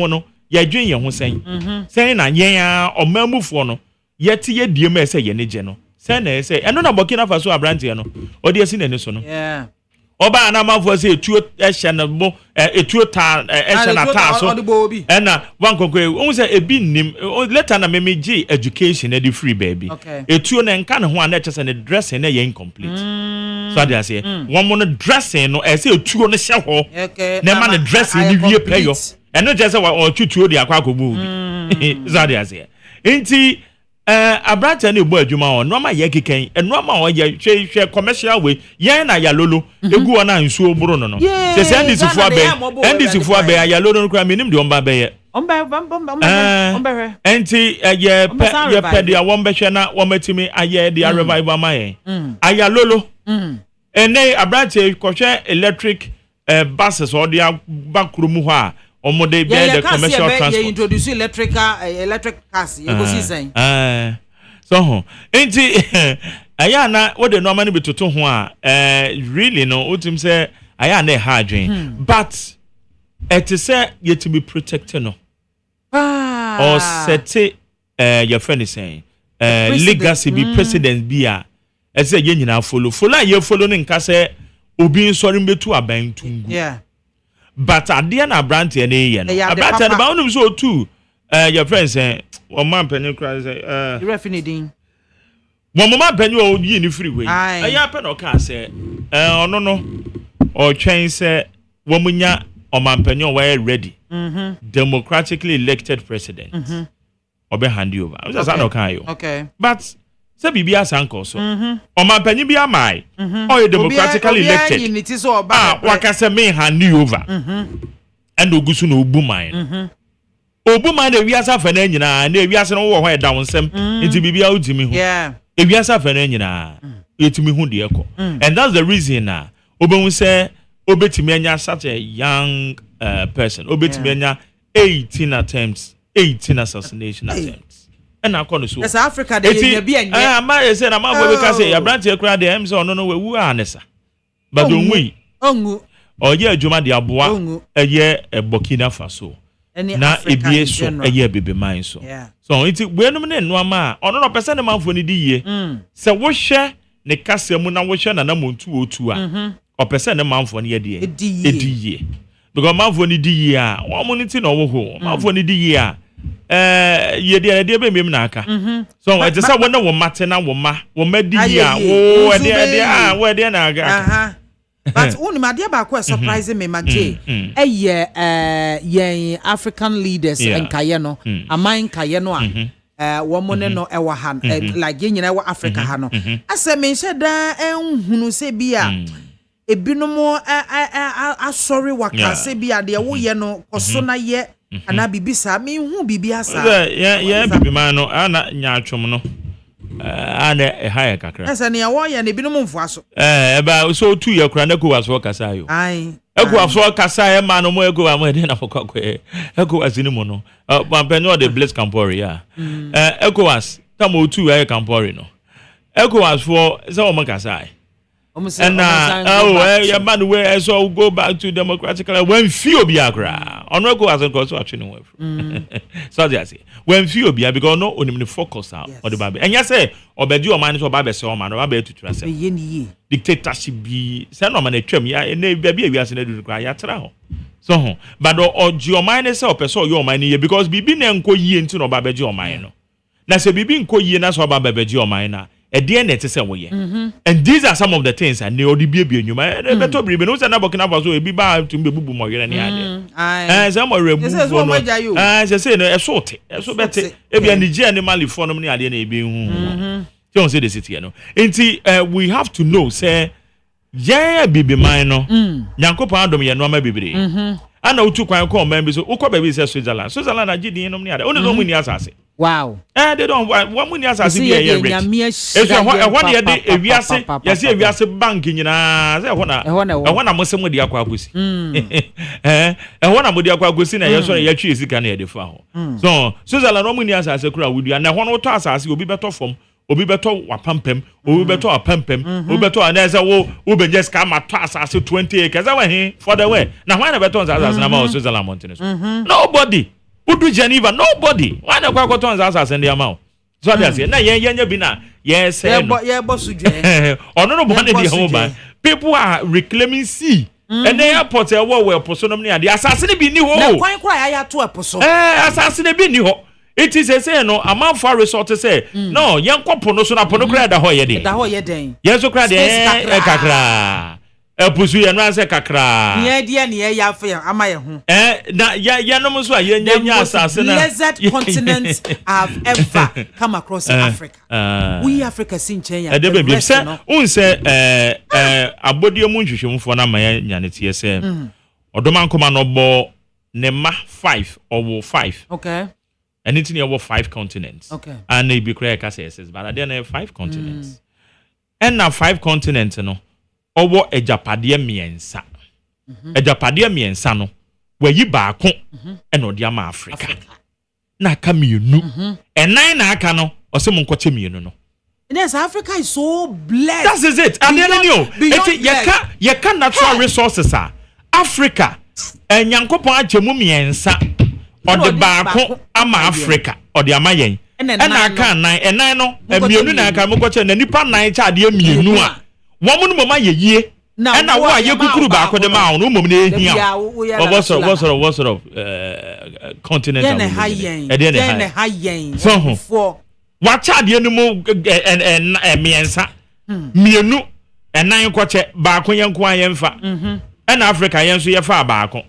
Speaker 4: no ye dwen ye ho sen na ye omamufo no ye te ye die ma say ye ne je no sen na say eno na Burkina Faso abrante no o de asi na ne so no.
Speaker 3: Yeah.
Speaker 4: Oba na manfo say etuo ehye na bo etuo ta ehye na ta so na wan kokwe won say ebi nim later na memeji education na the free baby etuo na nka ne ho na eche say ne dressing na ye incomplete so dey say won mo no dressing no say etuo no hye ho na ma ne dressing ni wie peyo eno je say wa tutuo de akwa akobu obi so dey say enti abrata na egbo adwuma on no ma ye keken eno ma o ye hwe commercial way ye na ya lolo egu ona nsuo buru no se se ndisi fu abe ya lolo no kra menim de omba be ye enti ye pe de awon be hwe na wo matimi aye de revival ma ye aya lolo ene abrata ko hwe electric buses or de bakrumu ho a omode be the commercial transport
Speaker 3: you introduce electric cars you go see saying
Speaker 4: so enti aya na what the normal be toto ho a really no utim say aya na ha adwen but it is say you to be protected no or set your friend is saying legacy be president be a say ye nyina follow ye follow ne nka say obi nsori mbetu aban tungu
Speaker 3: yeah.
Speaker 4: But ade na brand ye ne ye no brand na ba onum so too your friends say one man penny cry say
Speaker 3: you refinidin
Speaker 4: one man penny o yi ni free way aya pe no ka say ono no o twen say wo munya o man penny o we ready democratically elected president obe hand you over I say no kan you
Speaker 3: okay
Speaker 4: but se bibia sanko so omanpanyi bi amai o democratically elected wakase me hand over and ogusu no obuman obuman na wiasa fa na nyina na wiasa no wo ho eda wonsem nti bibia utimi hu wiasa fa na nyina yetimi hu de ekọ and that's the reason na obehun se obetimi anya such a young person obetimi anya 18 assassination attempts and akọ so
Speaker 3: South Africa dey be anya
Speaker 4: am say na mabo be ka say ya branch e kura de em say ono no we wu anesa but onwi oye adwuma de aboa eye Burkina Faso na ebie so eye bebeman so so iti gbenum ne noama ono no pese ne manfo ne di ye se wo hwe ne kasem na wo hwe na na montu otu a o pese ne manfo ne ye de edi ye because manfo ne di ye a wo mo ne ti na wo ho manfo ne di ye a ye de be mem na aka so e say wo na wo mate na wo ma di ye a wo e de na aka
Speaker 3: but one my dear back was surprising me maje yen African leaders and kayeno amine kayeno woman no ewa han like nyina ewa Africa ha no ase me hye da enhunu se bia ebinom asori wakase bia de wo ye no koso na ye ana bibisa me hu bibia sa
Speaker 4: ya bibima no ana nya atwom no ana haya kakra
Speaker 3: ese ne wo ye ne binom mfu aso
Speaker 4: ba so tu ye kura na ko waso kasa yo
Speaker 3: ai
Speaker 4: eko waso kasa e ma no mo eko am de na fokwa eko wasini mo no pampenyo de Blaise Compaoré ya eko was tam o tu ye Compaoré no eko was for se o mo kasa ai and yeah man we so go back to democratically when few obi akra ono eko was nko so atwe no so they say when few obi because no onim ne focus out or the baby and you say obedi o man so ba be se o man o ba tutura se dictatorship bi se no man atwam ya na bia wi ase na du kra ya tra ho so ho but oji o man se o pese o yo man ye because bibi na nko yie nti no ba beji o man no na se bibi nko yie na so ba beji o man na net say we and these are some of the things and they odi bie nyuma beto bribe no say na Burkina Faso e bi ba tum be bubu mo yere ne ade say mo rebu no say no eso bete e bia Nigeria ne Mali for no ne ade na e bi hu don't say the city no enti we have to know say yeah bibi man no Nyankopon adom ye no ma bibire ana utu kwan ko man bi so ukọ ba bi say Switzerland agidi no ne ade oni no mu ni asase.
Speaker 3: Wow.
Speaker 4: They don't want money as I see a rich. It's one year day if you say, yes, if you say banking in a one of Muslim with the aquabusi. And one of the aquabusi, and you're sorry, your cheese can hear the foul. So, Switzerland, no money as I say, crowd, and I want to toss us, you'll be better from. Obi beto wa pampem, obi beto wa pampem, obi beto aneza wo be just come at toss us 20 acres away for the way. Now why beto as na Switzerland mountains? Nobody. Udu Geneva nobody why na kwa koton za send their mouth so that say na yen bi na yes
Speaker 3: yeah boss uje
Speaker 4: ono no bone dey home ba people are reclaiming sea and the airport e wo we posonom ne ade asase bi ni ho
Speaker 3: na kwan kra ya to eposo
Speaker 4: asase bi ni ho it is say no amount for resort say no yen kopo no so na pono kra da ho ye den yen so kra de kakra epusu ye no anse kakra
Speaker 3: ye de ne ye afa ama ye ho
Speaker 4: na ya no so ye nya asase na
Speaker 3: desert continents have ever come across Africa we Africa sinchen ya
Speaker 4: de be say un say abodie mu nhwehwemfo na ma ya nyane tie say odoman koma no bo ne ma 5 or 5
Speaker 3: okay
Speaker 4: anything over 5 continents
Speaker 3: okay
Speaker 4: and e be clear ka say but there are 5 continents and na 5 continents no owo ejapade miensa ejapade miensa no wayi baako eno de ama Africa na aka mienu enan na aka no osem nkoche mienu no.
Speaker 3: Yes, Africa is so blessed.
Speaker 4: That is it. And then you can natural resources Africa nyankopon achemu miensa or the baako ama Africa or the ama yen na aka nan enan no mienu na aka mokoche na nipa nan cha de mienu a womu no mama yeye na wo aye kukuru ba ko de ma no mom na ehia what sort of continent
Speaker 3: are we
Speaker 4: so what child you no miensa mienu enan koche ba ko yen ko ayemfa na Africa yen so ye fa ba ko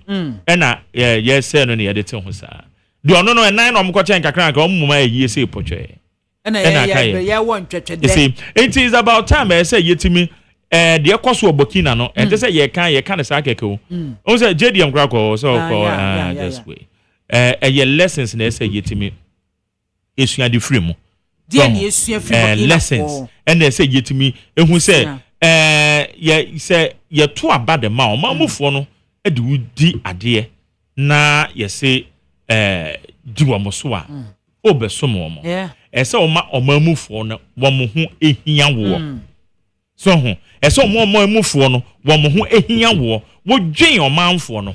Speaker 4: na ye say no na ye de te ho sa de ono no enan no mkoche nkakran ka mom ma yeye say poche
Speaker 3: And I want to
Speaker 4: see. It is about time I say yetimi the cost of Burkina no and they say you can sakeko. Also JDM Krakow so just way. Your lessons na say yetimi esua di free mu. Lessons and they say yetimi ehun say ye to aba de ma o ma mufo no e de wudi ade na ye say diwa mo so a obeso mo mo ese o ma omamufo no wo mo ho ehia wo so ho ese o mo omamufo no wo mo ho ehia wo wo dwen o manfo no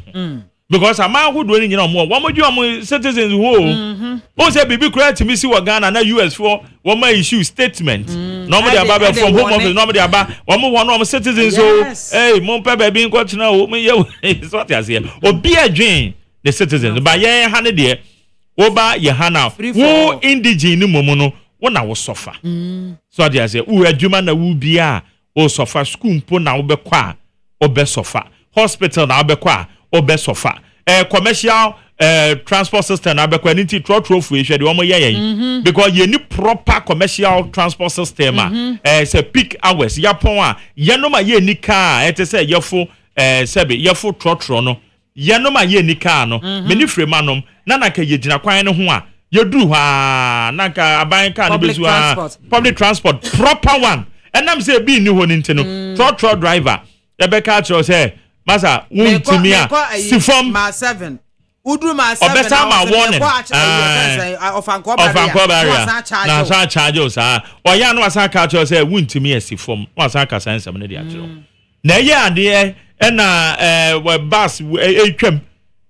Speaker 4: because ama hodo ni nyina mo wo mo dwen o citizens ho o say bibi kura timi si wo Ghana na US for wo ma issue statement no mo dey aba from home office no mo dey aba wo mo ho no citizens hey mo pe ba bi nko tena o mo ye so what you obi adwen the citizens ba ye ha ne de oba ye ha now wo indigene momo no wo na wo suffer so they say wo adwuma na wo bia o suffer school mpo na wo be kwa o be suffer hospital na wo be kwa o be suffer commercial transport system na be kwa nti trotro fu ehwe de wo mo ye because ye ni proper commercial transport system say peak hours ya pon a ye no ma ye ni car ete say ye fo sebe ye fo trotro no ye no ma ye ni car no me ni fremanom na ka ye gina kwan ne ho a ye duru ha na ka aban car no bezu public transport proper one enam say bi ni ho ni nti no trotro driver e be ka cho say masa wuntimi a sifom
Speaker 3: ma 7 udru ma 7
Speaker 4: obesa ma warning ofanko barrier na sa charge us oya no asa ka cho say wuntimi a sifom no asa ka sansam ne dia chiro na ye ade na bus etwam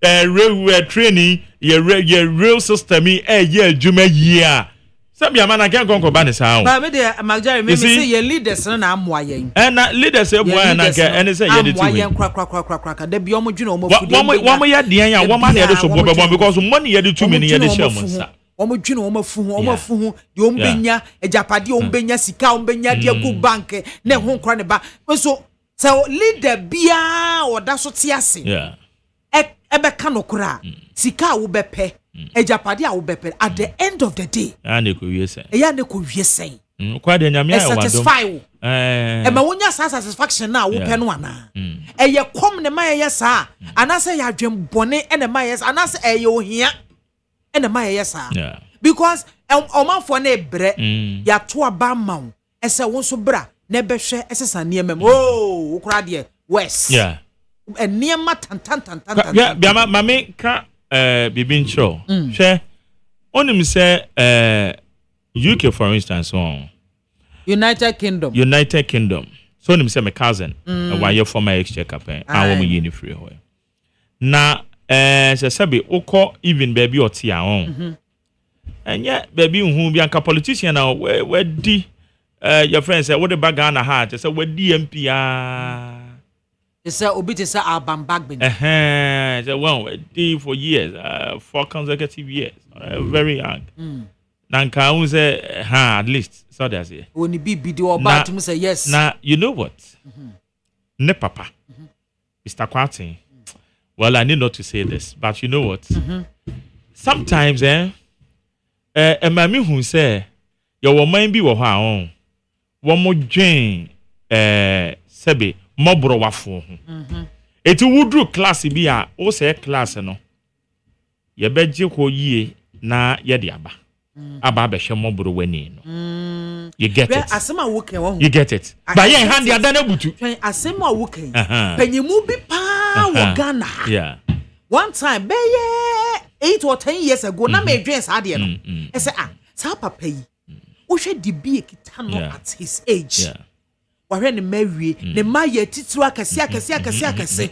Speaker 4: railway training ye rail system ye adwuma yi a sabia mana kan konko ba ne saa o
Speaker 3: ba me de magari me say ye leaders na amoa yen
Speaker 4: na leaders e boa na ka ene say ye de tu
Speaker 3: yen kra da bi omo dwene omo fudi
Speaker 4: omo ye de yan wo ma na ye de so bobo because money ye de tu me ye de share mo sa
Speaker 3: omo dwene omo fu hu de omo benya ejapade omo benya sika omo benya de go bank na ho nkra ne ba so leader bia oda so te ase ebe ka no kra sika wo bepe ejapade a wo bepe at the end of the day
Speaker 4: ne ko wiese
Speaker 3: ne ko wiese
Speaker 4: kwa de nyame ya wado
Speaker 3: satisfy wo ma wonya satisfaction na wo pe no ana ye kom ne ma ye sa anase ya dwem bone ene ma ye sa anase ye ohia ene ma ye sa because omanfo na ebre ya to aba ma wo ese wo so bra na behwe esesa niemem wo kra de west niema tan
Speaker 4: bia mame ka bibi ncho hwe onim say UK for instance
Speaker 3: United Kingdom so onim say my cousin one year former exchange campaign awon mo yini free ho na se sabe ukọ even baby oti a enye baby hu bi anka politician na we di your friend say what the bag na heart say we di MP say obi te say album bag ben
Speaker 4: say well we for years 4 consecutive years very young nanka hu say at least so they say
Speaker 3: oni bi di oba to say yes
Speaker 4: na you know what ne papa Mr. Kwatin well I need not to say this but you know what sometimes mami hu say your woman bi wo ho a wo mo dwen sebe mobro wafo eti wudru class bi a o say class no ye beje ko yie na ye de aba be hwe mobro wani no you get it
Speaker 3: asema wo kan wo
Speaker 4: you get it ba ye hand ya dana butu
Speaker 3: asema wo kan panyimu bi pa wo Ghana one time be 8 or 10 years ago na me dwen sa de no e say sa papa yi wo hwe di bi ekita no at his age wahwe ne mawie ne maye titru akase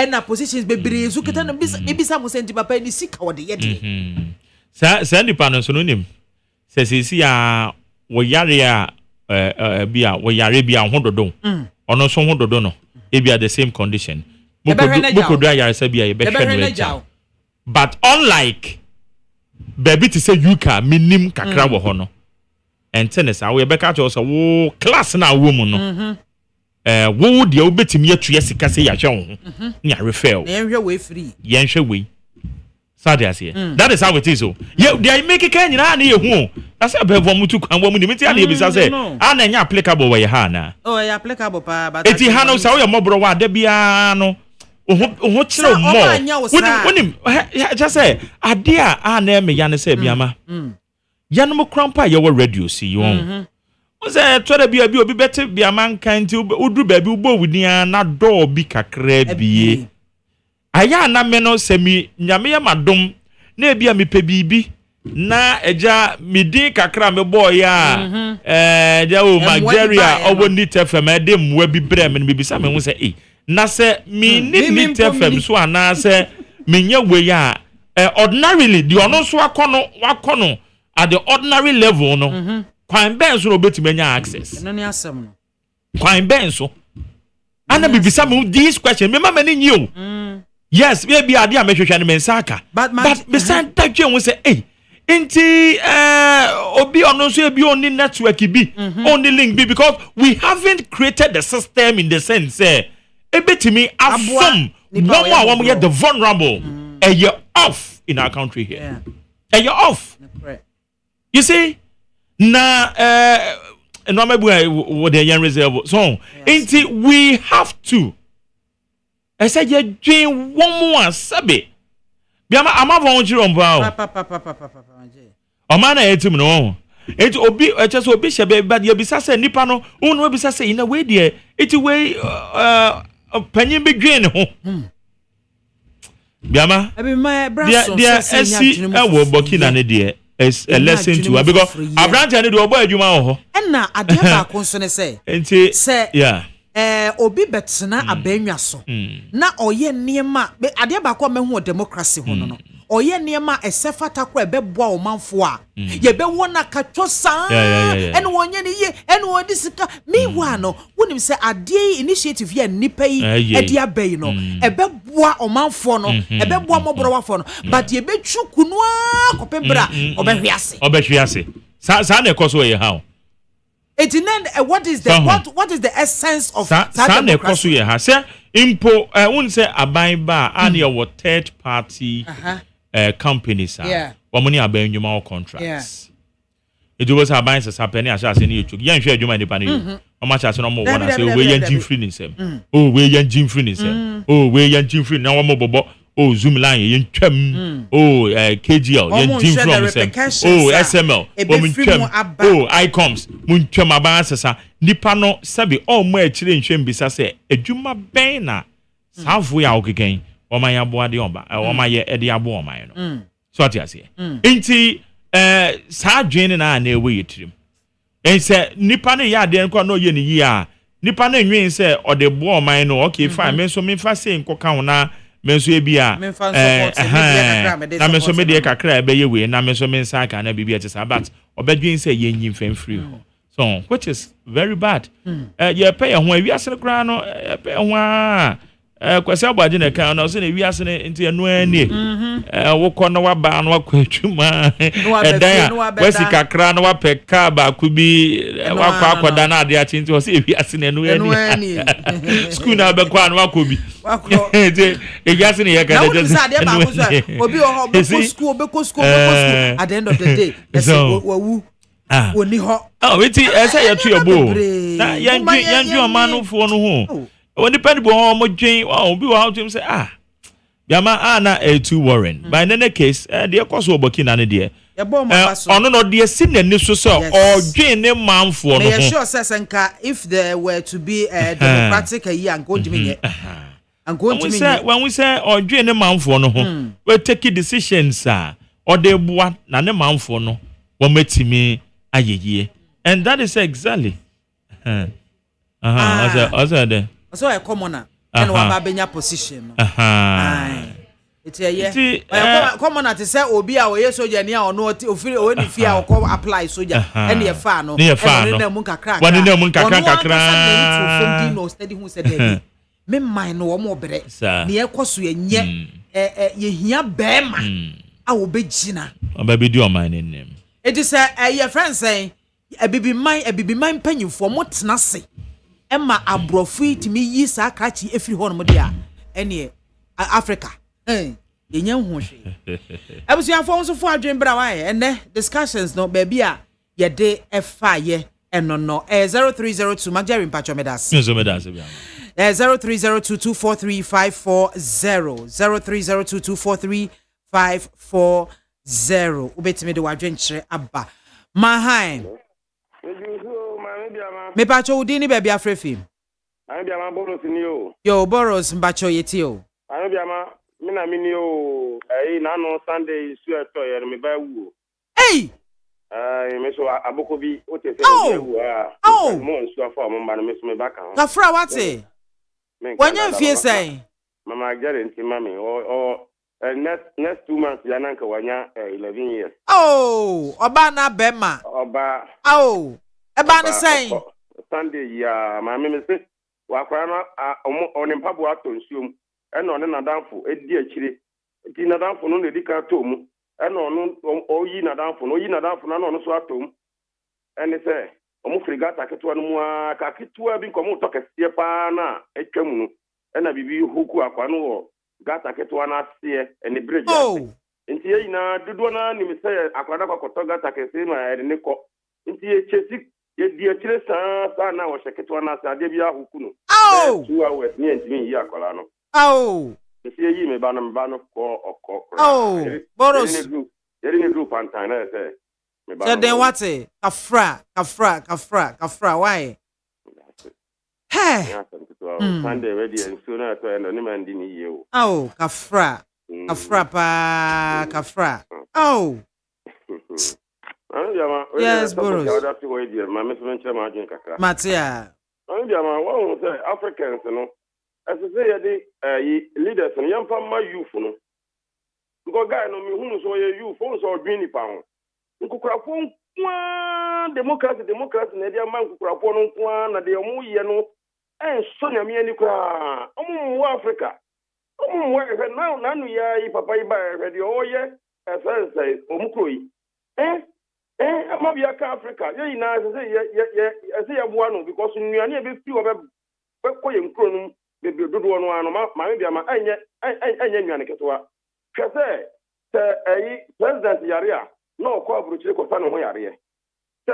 Speaker 3: na positions bebre zu kita no bisa mo senti papa ni sika wo de ye de
Speaker 4: sa ndi pa no so no nim se ya wo yare a bia wo yare bia ho dodo ono so ho dodo no e bia the same condition boko do yare sa bia ye be hwe no but unlike baby to say you can minim kakra wo ho no tennis we be catch us wo class na wo mu no wo de obetimi atu yesika se ya hwe ho nya refer
Speaker 3: yen hwe we free
Speaker 4: yen hwe we That is how it is. Oh, yeah, they make it kind of near who. I said, Bevomutu and woman, Dimity, and Ibis, I say, and applicable where you hana.
Speaker 3: Oh, applicable, but
Speaker 4: it's Hano, so your mobile, Debiano. What's no more? When him, just say, a dear, I name me Yana say, Biama. Yanamo Crampa, you were ready, see you on. Was there try to be a better be a man kind to Udru baby bo with near not door be cacrebi. Aya na meno semi nyame madom na ebia me pebibi na eja me din kakra me boy ya ja o Nigeria obo ni tfm e de mwa bi bre me bi bisa me hu se na se me ni tfm so ana se me nya we ya ordinarily the ono so wakono at the ordinary level no kwan ben so obetime nya access
Speaker 3: no ni asem no
Speaker 4: kwan ben so ana bi bisa me this question me mama ni nyi o. Yes, maybe I did make sure and mensaka. But beside that, you will say, hey, inti obi ono so be only network be only link be because we haven't created the system in the sense a bit to me one more get the vulnerable and you're off in our country here. And you're off. You see? Na no maybe what the young reserve so inti we have to. I said, you're doing one more sabi. Biama, I'm a volunteer on bow. A man, I ate him no. It will be a just bishop, but you'll be such a nipano, who will be such in a way, dear. It's a way of penny begin. Biama,
Speaker 3: I mean, my brother,
Speaker 4: dear, SC, I will Burkina an idea as a lesson to her because I branch and do a boy, you know. And now, I never concern say, yeah.
Speaker 3: Obi betsena abenwa so na oye niema ade ba kwa mehu democracy ho no oye niema esefata kwa ebeboa omanfo a ye be wona katwo san ene wonye ne ye ene wodi sika mewa no wonim se ade initiative ye nipa yi ade abai no ebeboa omanfo no ebeboa moborowafo no but ye betwu kunu a kopebra obehwiase
Speaker 4: sa na ekoso ye how.
Speaker 3: What is the essence of that democracy?
Speaker 4: Say impo won say aban ba and your third party companies money aban nyuma contracts. It was aban say sapeni asha say ni echu yan hwe adwuma ni pa ni o ma cha say no mo wona say we yan jim free ni sem we yan jim free ni sem we yan jim free na wo mo bobo zoom line yen twam KGL yen jim from sem SML mun twam ICOMS mun twam abansesa nipa no sabi mo akire nhwem bisa se adwuma ben na safo ya okeken o man ya boade oba o man ye ede abo o man no so atiase enti sa dwen na na ewe yetirim ense nipa ne ya de nko na oye ni yi a nipa na nwen se o de bo o man no okay fine me so me fa se nko kan na menso ebia na menso me de kakra ebe ye we na menso me nsa aka na bibia tesa but obedwen say ye nyim free so which is very bad ye pay ye ho awiase kra no pay ho a kwase abade na kan no so na awiase ne nti eno ani wo kɔ no wa ba no wa kɔ atwuma edan wasi kakra no wa pɛ ka ba ku bi wa kɔ akɔda na ade achi nti wo se awiase ne eno ani school na be kɔ no wa kɔ bi awiase ne ye ka de just
Speaker 3: obi o be school at the end of the day wawu woni ho
Speaker 4: weti ese ye to your bo na yanju omanofo no ho when depend on mo dwen obi wo how to say biama na too worrying but in any case the course wo Burkina ne de ono no de si nani so so odwen ne manfo no
Speaker 3: ho sure senka if there were to be a democratic year and go to
Speaker 4: when we say odwen ne manfo no ho we take decisions or de boa na ne manfo no wo metimi ayeye and that is exactly also there
Speaker 3: so a commoner and one babenya position it's a commoner to say obi a oye soja ni a ono ofiri o ni fia o apply soja and ye fa no na mun kakra no steady hu said dey me mind no mo bere ni ekoso yenye ye hia bema a obegina
Speaker 4: obabedi o man nim
Speaker 3: it is your friend saying abibi man panyimfo mo tena se Emma abrofi timi yi sa krachi efiri ho no mo dia ene Africa yenya hu hwe abusuafo nso fo adwen bra wa ene discussions no baby a ye de efa ye eno no 0302 Magdari mpacho medas
Speaker 4: Nzo medas bia
Speaker 3: 0302243540 0302243540 ubetime de wadwen kire aba mahan me pacho udini baby afrefi
Speaker 5: Ani biama boros ni o.
Speaker 3: yo boros mbacho yeti o
Speaker 5: Ani biama mina mini o. Na no Sunday su eto ye me ba wu.
Speaker 3: hey
Speaker 5: Me so aboko bi o te se
Speaker 3: Oh!
Speaker 5: me wu a.
Speaker 3: Oh!
Speaker 5: Mo nsu afa mo ba no me so me ba kan.
Speaker 3: kafra wate wanya mfie sai
Speaker 5: Mama gere nti mami o next 2 months ya nanka wanya 11 years.
Speaker 3: oh oba na bema
Speaker 5: Oba
Speaker 3: oh eba ne sai
Speaker 5: Sunday ya mama me se wa kwara no oni mpabo ato nsuom e no ne nadanfo edi akire ti nadanfo no ne dika to mu e no no oyi nadanfo na no so ato mu ene se omu frigata ketewa no mu aka ketewa bi nkomo to kese pa na etwa mu no e na bibi hoku akwa no wo gata ketewa na ase ene bridge ase nti yi na dodo na ni me se akwada kwakoto gata kese ma ene ne ko nti e chesi ye di akire sa na wo sheketewa na ase ade bi ahoku no 2 hours ni ntimi yi akwala no nti yi me ba no ko okko
Speaker 3: boros
Speaker 5: yeri ni group antan na se me ba
Speaker 3: so then what kafra why hey
Speaker 5: Sunday ready and soon to no man di ni ye o
Speaker 3: kafra pa kafra yes boros matia
Speaker 5: well, Africans, as I say, leaders and young farmer youth, go guy no me who so youth, so green pound. Kukurapon, democracy, na dia man kukurapon na de omu ye no, so nya me ani kwa. Omu Africa. Omu now nanu ya papa iba ready oye, as I say, omu kroi. Amabia ka Africa ye na say ya buano because nnuane be fi obe koye nkro no be dodo no ano ma bia ma enye nnuane ketewa hwese te president yare a na okọ abrochire ko fa no ho yare te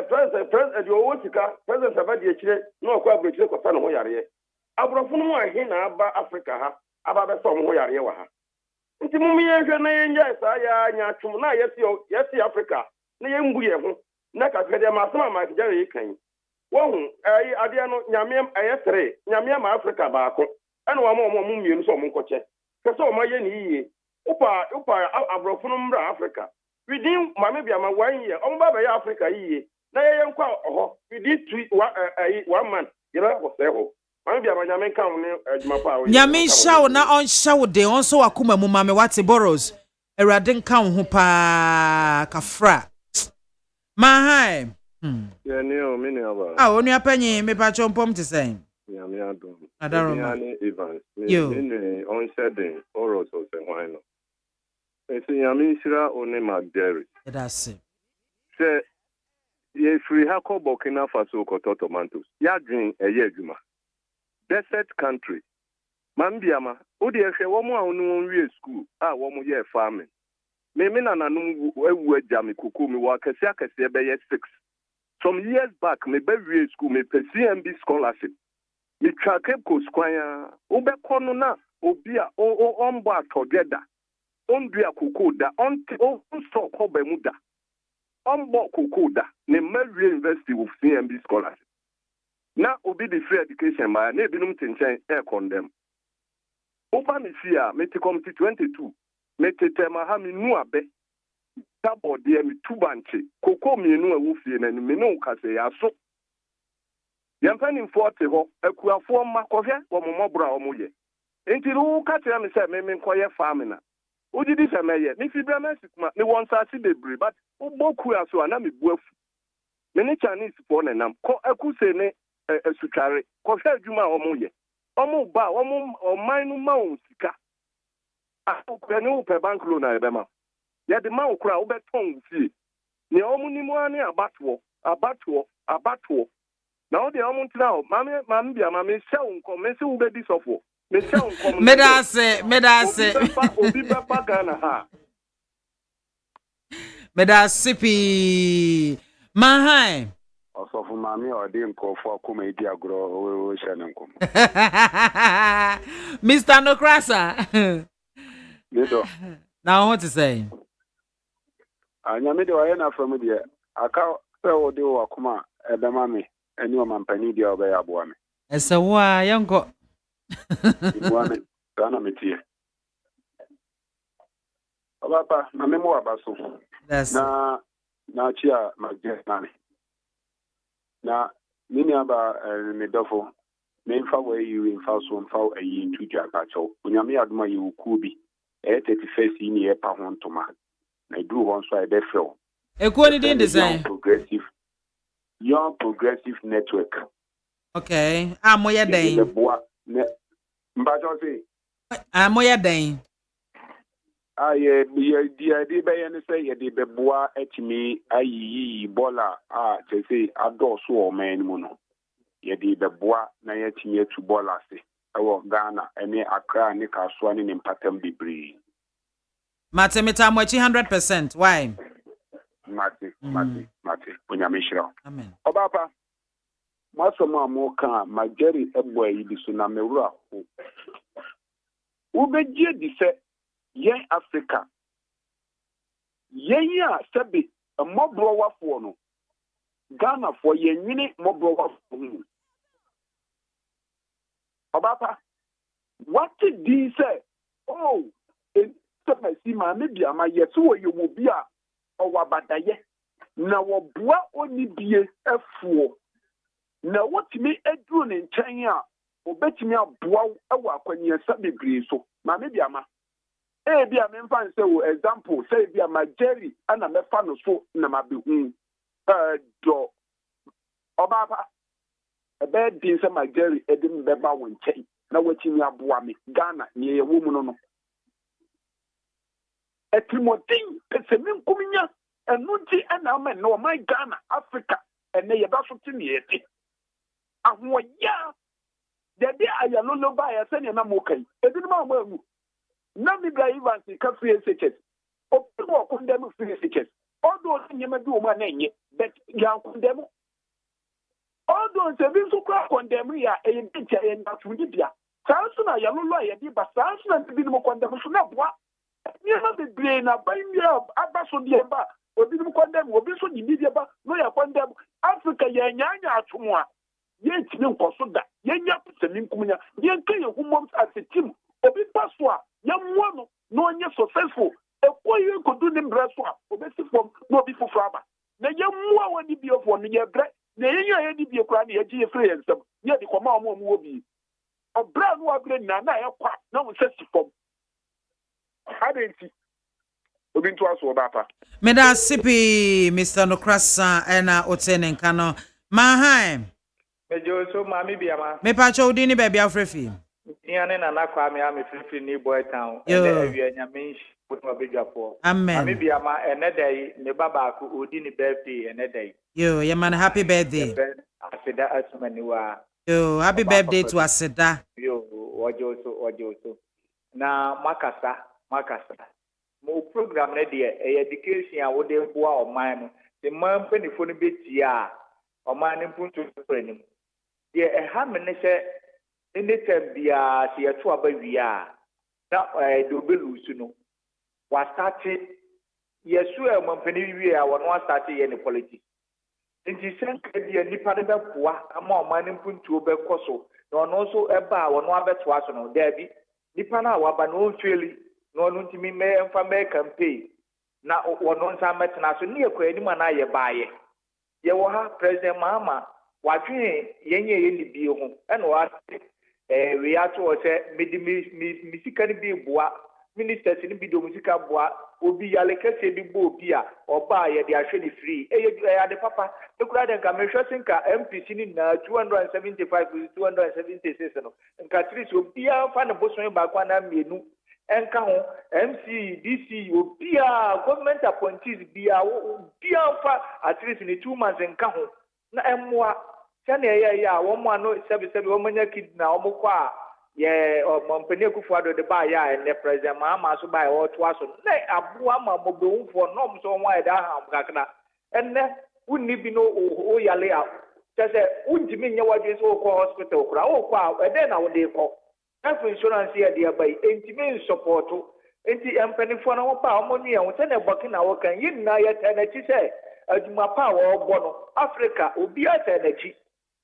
Speaker 5: president di owo sika president abadi akire na okọ abrochire ko fa no ho yare abrofo no mu ahe na aba Africa ha aba be so mo ho yare wa ha nti mu ye hwe na ye nya sa ya nya twum na yesi Africa na ye mbu ye ho na ka kede ma asema ma kjare yi kan wo hu ade no nyame ayetre nyame ma Africa ba ko ene wa mo mienu so mo nkoche kese o ma ye ni yiye upa abrofo no mbra Africa within mame bia ma 1 year o mba ba ya Africa yiye na ye nkwa oho within 1 month ye ba ko se ho mame bia ma nyame kan ne adwuma pa wo
Speaker 3: nyame shaw na on shaw de on so akoma mu mame wate boros erade nka ho pa kafra mahai
Speaker 5: ye ni o mi ni aba
Speaker 3: onu apanyi me pa chompom te sen
Speaker 5: nyame adom
Speaker 3: adaroma
Speaker 5: ni Evans
Speaker 3: yo
Speaker 5: ni on shedding oros o se hwan no esi nyame nshira one Magdari
Speaker 3: that's it
Speaker 5: se ye free ha ko Burkina Faso ko tomatoes ya dwen eye adwuma desert country mambiama odi ehwe wo mu a onu wie school a wo mu ye farming me na nanum ewu agya me kuku me wa kase akase be ye 6 some years back me be wie school me PCMB scholarship me twa Cape Coast kwanya wo be kono na obi a ombo atogeda ondua kuku da on so ko ba mu da ombo kuku da ne Marie University of CMB scholarship na obi the free education ma na ebinum tenchen condemn over me fear me te come 22 me te tema ha me nu abe tabo de me tubanche koko me nu awu fie na me no kase ya so yamfani 40 ho akuafo ma kohwe wo momobra wo moye enti ru ka tere me se me nkoye farming ojidi se meye me fibra mesikuma me won sase bebre but oboku aso ana me buafu me ni Chinese for na nam ko akuse ne asutware kohwe adwuma wo moye omo ba oman no ma on sika akukura ne upe bank loan na ebema ya de ma ukura ubeton fie ne omu ni mu ani abatoɔ na o de omu ntina o mame bia mame hyɛ nkom me se ubedi sofo
Speaker 3: Medase.
Speaker 5: Obi beba Ghana ha.
Speaker 3: Medase pi. Mahai.
Speaker 5: Also for mommy or the nkofo akoma edi agro o hye ne nkom.
Speaker 3: Mr. Nokrasa.
Speaker 5: Medo.
Speaker 3: Now what to say?
Speaker 5: Anya me de wa na from de aka se o de o akoma ebema me ani o mampani de o be ya boa me.
Speaker 3: Esa wa yanko.
Speaker 5: Boa me sana metie. Papa na me mo abaso.
Speaker 3: That's
Speaker 5: Na chia magje na me. Na mini aba me dofo me mfa we you mfa so mfa ayi ntudwa ka chaw. Onyame adoma yi ku bi 31st ni e pa ho ntoma. Na do one so I be feel.
Speaker 3: Ekuoni din design.
Speaker 5: Young Progressive Network.
Speaker 3: Okay. Moya den.
Speaker 5: Mbajo say.
Speaker 3: Moya den.
Speaker 5: Ye di be yen say ye di be boa etimi ayi bola te say adoso o man mu no. Ye di be boa na ye timi etu bola se. Ewo Ghana ene Accra ne Kasoa ne mpatam bibri.
Speaker 3: Matemeta mochi 100%. Why?
Speaker 5: Mate. Onyame hira.
Speaker 3: Amen.
Speaker 5: Obapa. Masomo amoka Mageri ebo yi bi so na mewura ho. Ubegie di se yen Africa. Yen ya sebe mobro wafo no. Ghana for yen nyini mobro wafo. Obapa. What did he say? Oh, si MAAME BIAMAH yeso wo yomobi a owabadaye na wo boa oni bie afuo na wotimi aduru ne nkyɛn a obetimi aboa ɛwɔ akwanyesa bebree so MAAME BIAMAH bi a memfa nse wo example say bi a Mageri ana mefa no so na mabehu do obaba ebe din se Mageri edim beba wo nkyɛn na watimi aboa me Ghana ne ye wo mu no Etimotin pesemin kuminya enunti ena me no my Ghana Africa ene ye ba so tini yete ahoya de ayalolo ba ya se ne na mokai edinu ma amu na mi bra Evans ka free SHS open wo condemn free SHS odo nyema bi o ma na enye but ya condemn odo se bi so kwa condemn ya e ntia e na tundi bia sanso na ayalolo ya di ba sanso na bi no condemn so na boa nyema be brain na banya abaso di eba obi no condemn obi so di bi eba no ya condemn Africa ya nyanya atomo a ye timi nkoso da ye nya pesemin kumnya ye nka ye humom as a team obi paso a ye mo no no onye successful ekoye kodu ne breso a obesi fom no obi fofo aba na ye mo a woni bi ofo no ye bre na ye nya ye di bi ekura na ye gi ye free ensem ye di koma mo mo obi obra no abre na na ye kwa na wo sesi fom adenti obi nto aso obapa
Speaker 3: Meda sipi Mr. Nokrasa ena otene nkano Mahai
Speaker 6: Mejo so MAAME BIAMAH
Speaker 3: me pacho udi ni baby afrefi
Speaker 6: Iane na nakwa me amefrifri ni boy town
Speaker 3: Yo.
Speaker 6: ene awia nyame nshi obedwafo
Speaker 3: Amen.
Speaker 6: MAAME BIAMAH ene dai me baba ko odi ni birthday ene dai
Speaker 3: Yo yeah man happy birthday
Speaker 6: afida asumaniwa
Speaker 3: Yo happy birthday to Aseda
Speaker 6: yo ojo so na makasa mo program na de education a wo de boa oman no the man penifo no betia oman no puntu pranim de ha me ne se anytime bia se yeto aba wia na do belusu no wa start yesu e man peni wia wo no start ye ne politics nti senka dia nipa de bepoa ama oman no puntu be koso na ono so eba wo no abeto aso no dabi nipa na waba no onfeli no no ntimi me mfa me campaign na wono nsa metena so ne ekwa ni ma na ye baaye ye wo ha president Mahama wadwe yenye ye ni bi ho e no wa we ato se mi sika ni bi boa ministers ni bi do musika boa obi yale kese bi bo obi a oba ye de ahwe ni free ye ade papa ekura de nka mehwe sinka MPC ni na 275 276 no nka tris obi a fa ne boson ba kwa na mienu enka ho MC DC obi a government appointees bia fa at least ni 2 months enka ho na emmoa sene ya wo mo ano sebi wo manya kid na wo kwa ye Mompany Kufuado the Baya and the President Mama so by all twice. Nay, Abuama Mobu for norms on why that and then wouldn't be no Oyale out. Just a wouldn't mean your wages or hospital, and then I would call. Health insurance here, dear by intimate support. Enti empany for no power money and send a bucking our can you na yet energy say my power or bono Africa will be at energy.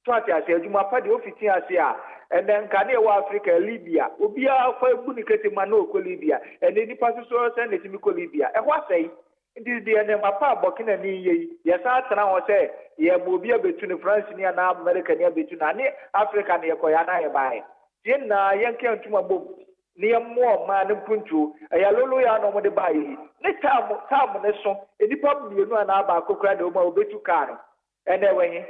Speaker 6: Try to say my party office here and then Kanewa Africa Libya will be our for Bunicate Manoko Libya and any passes send it to Libya. And what say it is the name of power bucking and yes, I now say yeah will be between France near now America near between Africa near Koyana by. Jenna Yankee to my book. Near more man and puntu, a yellow no more the buy. Next time, the song, any problem you know an about Cocrado will be to car. And away,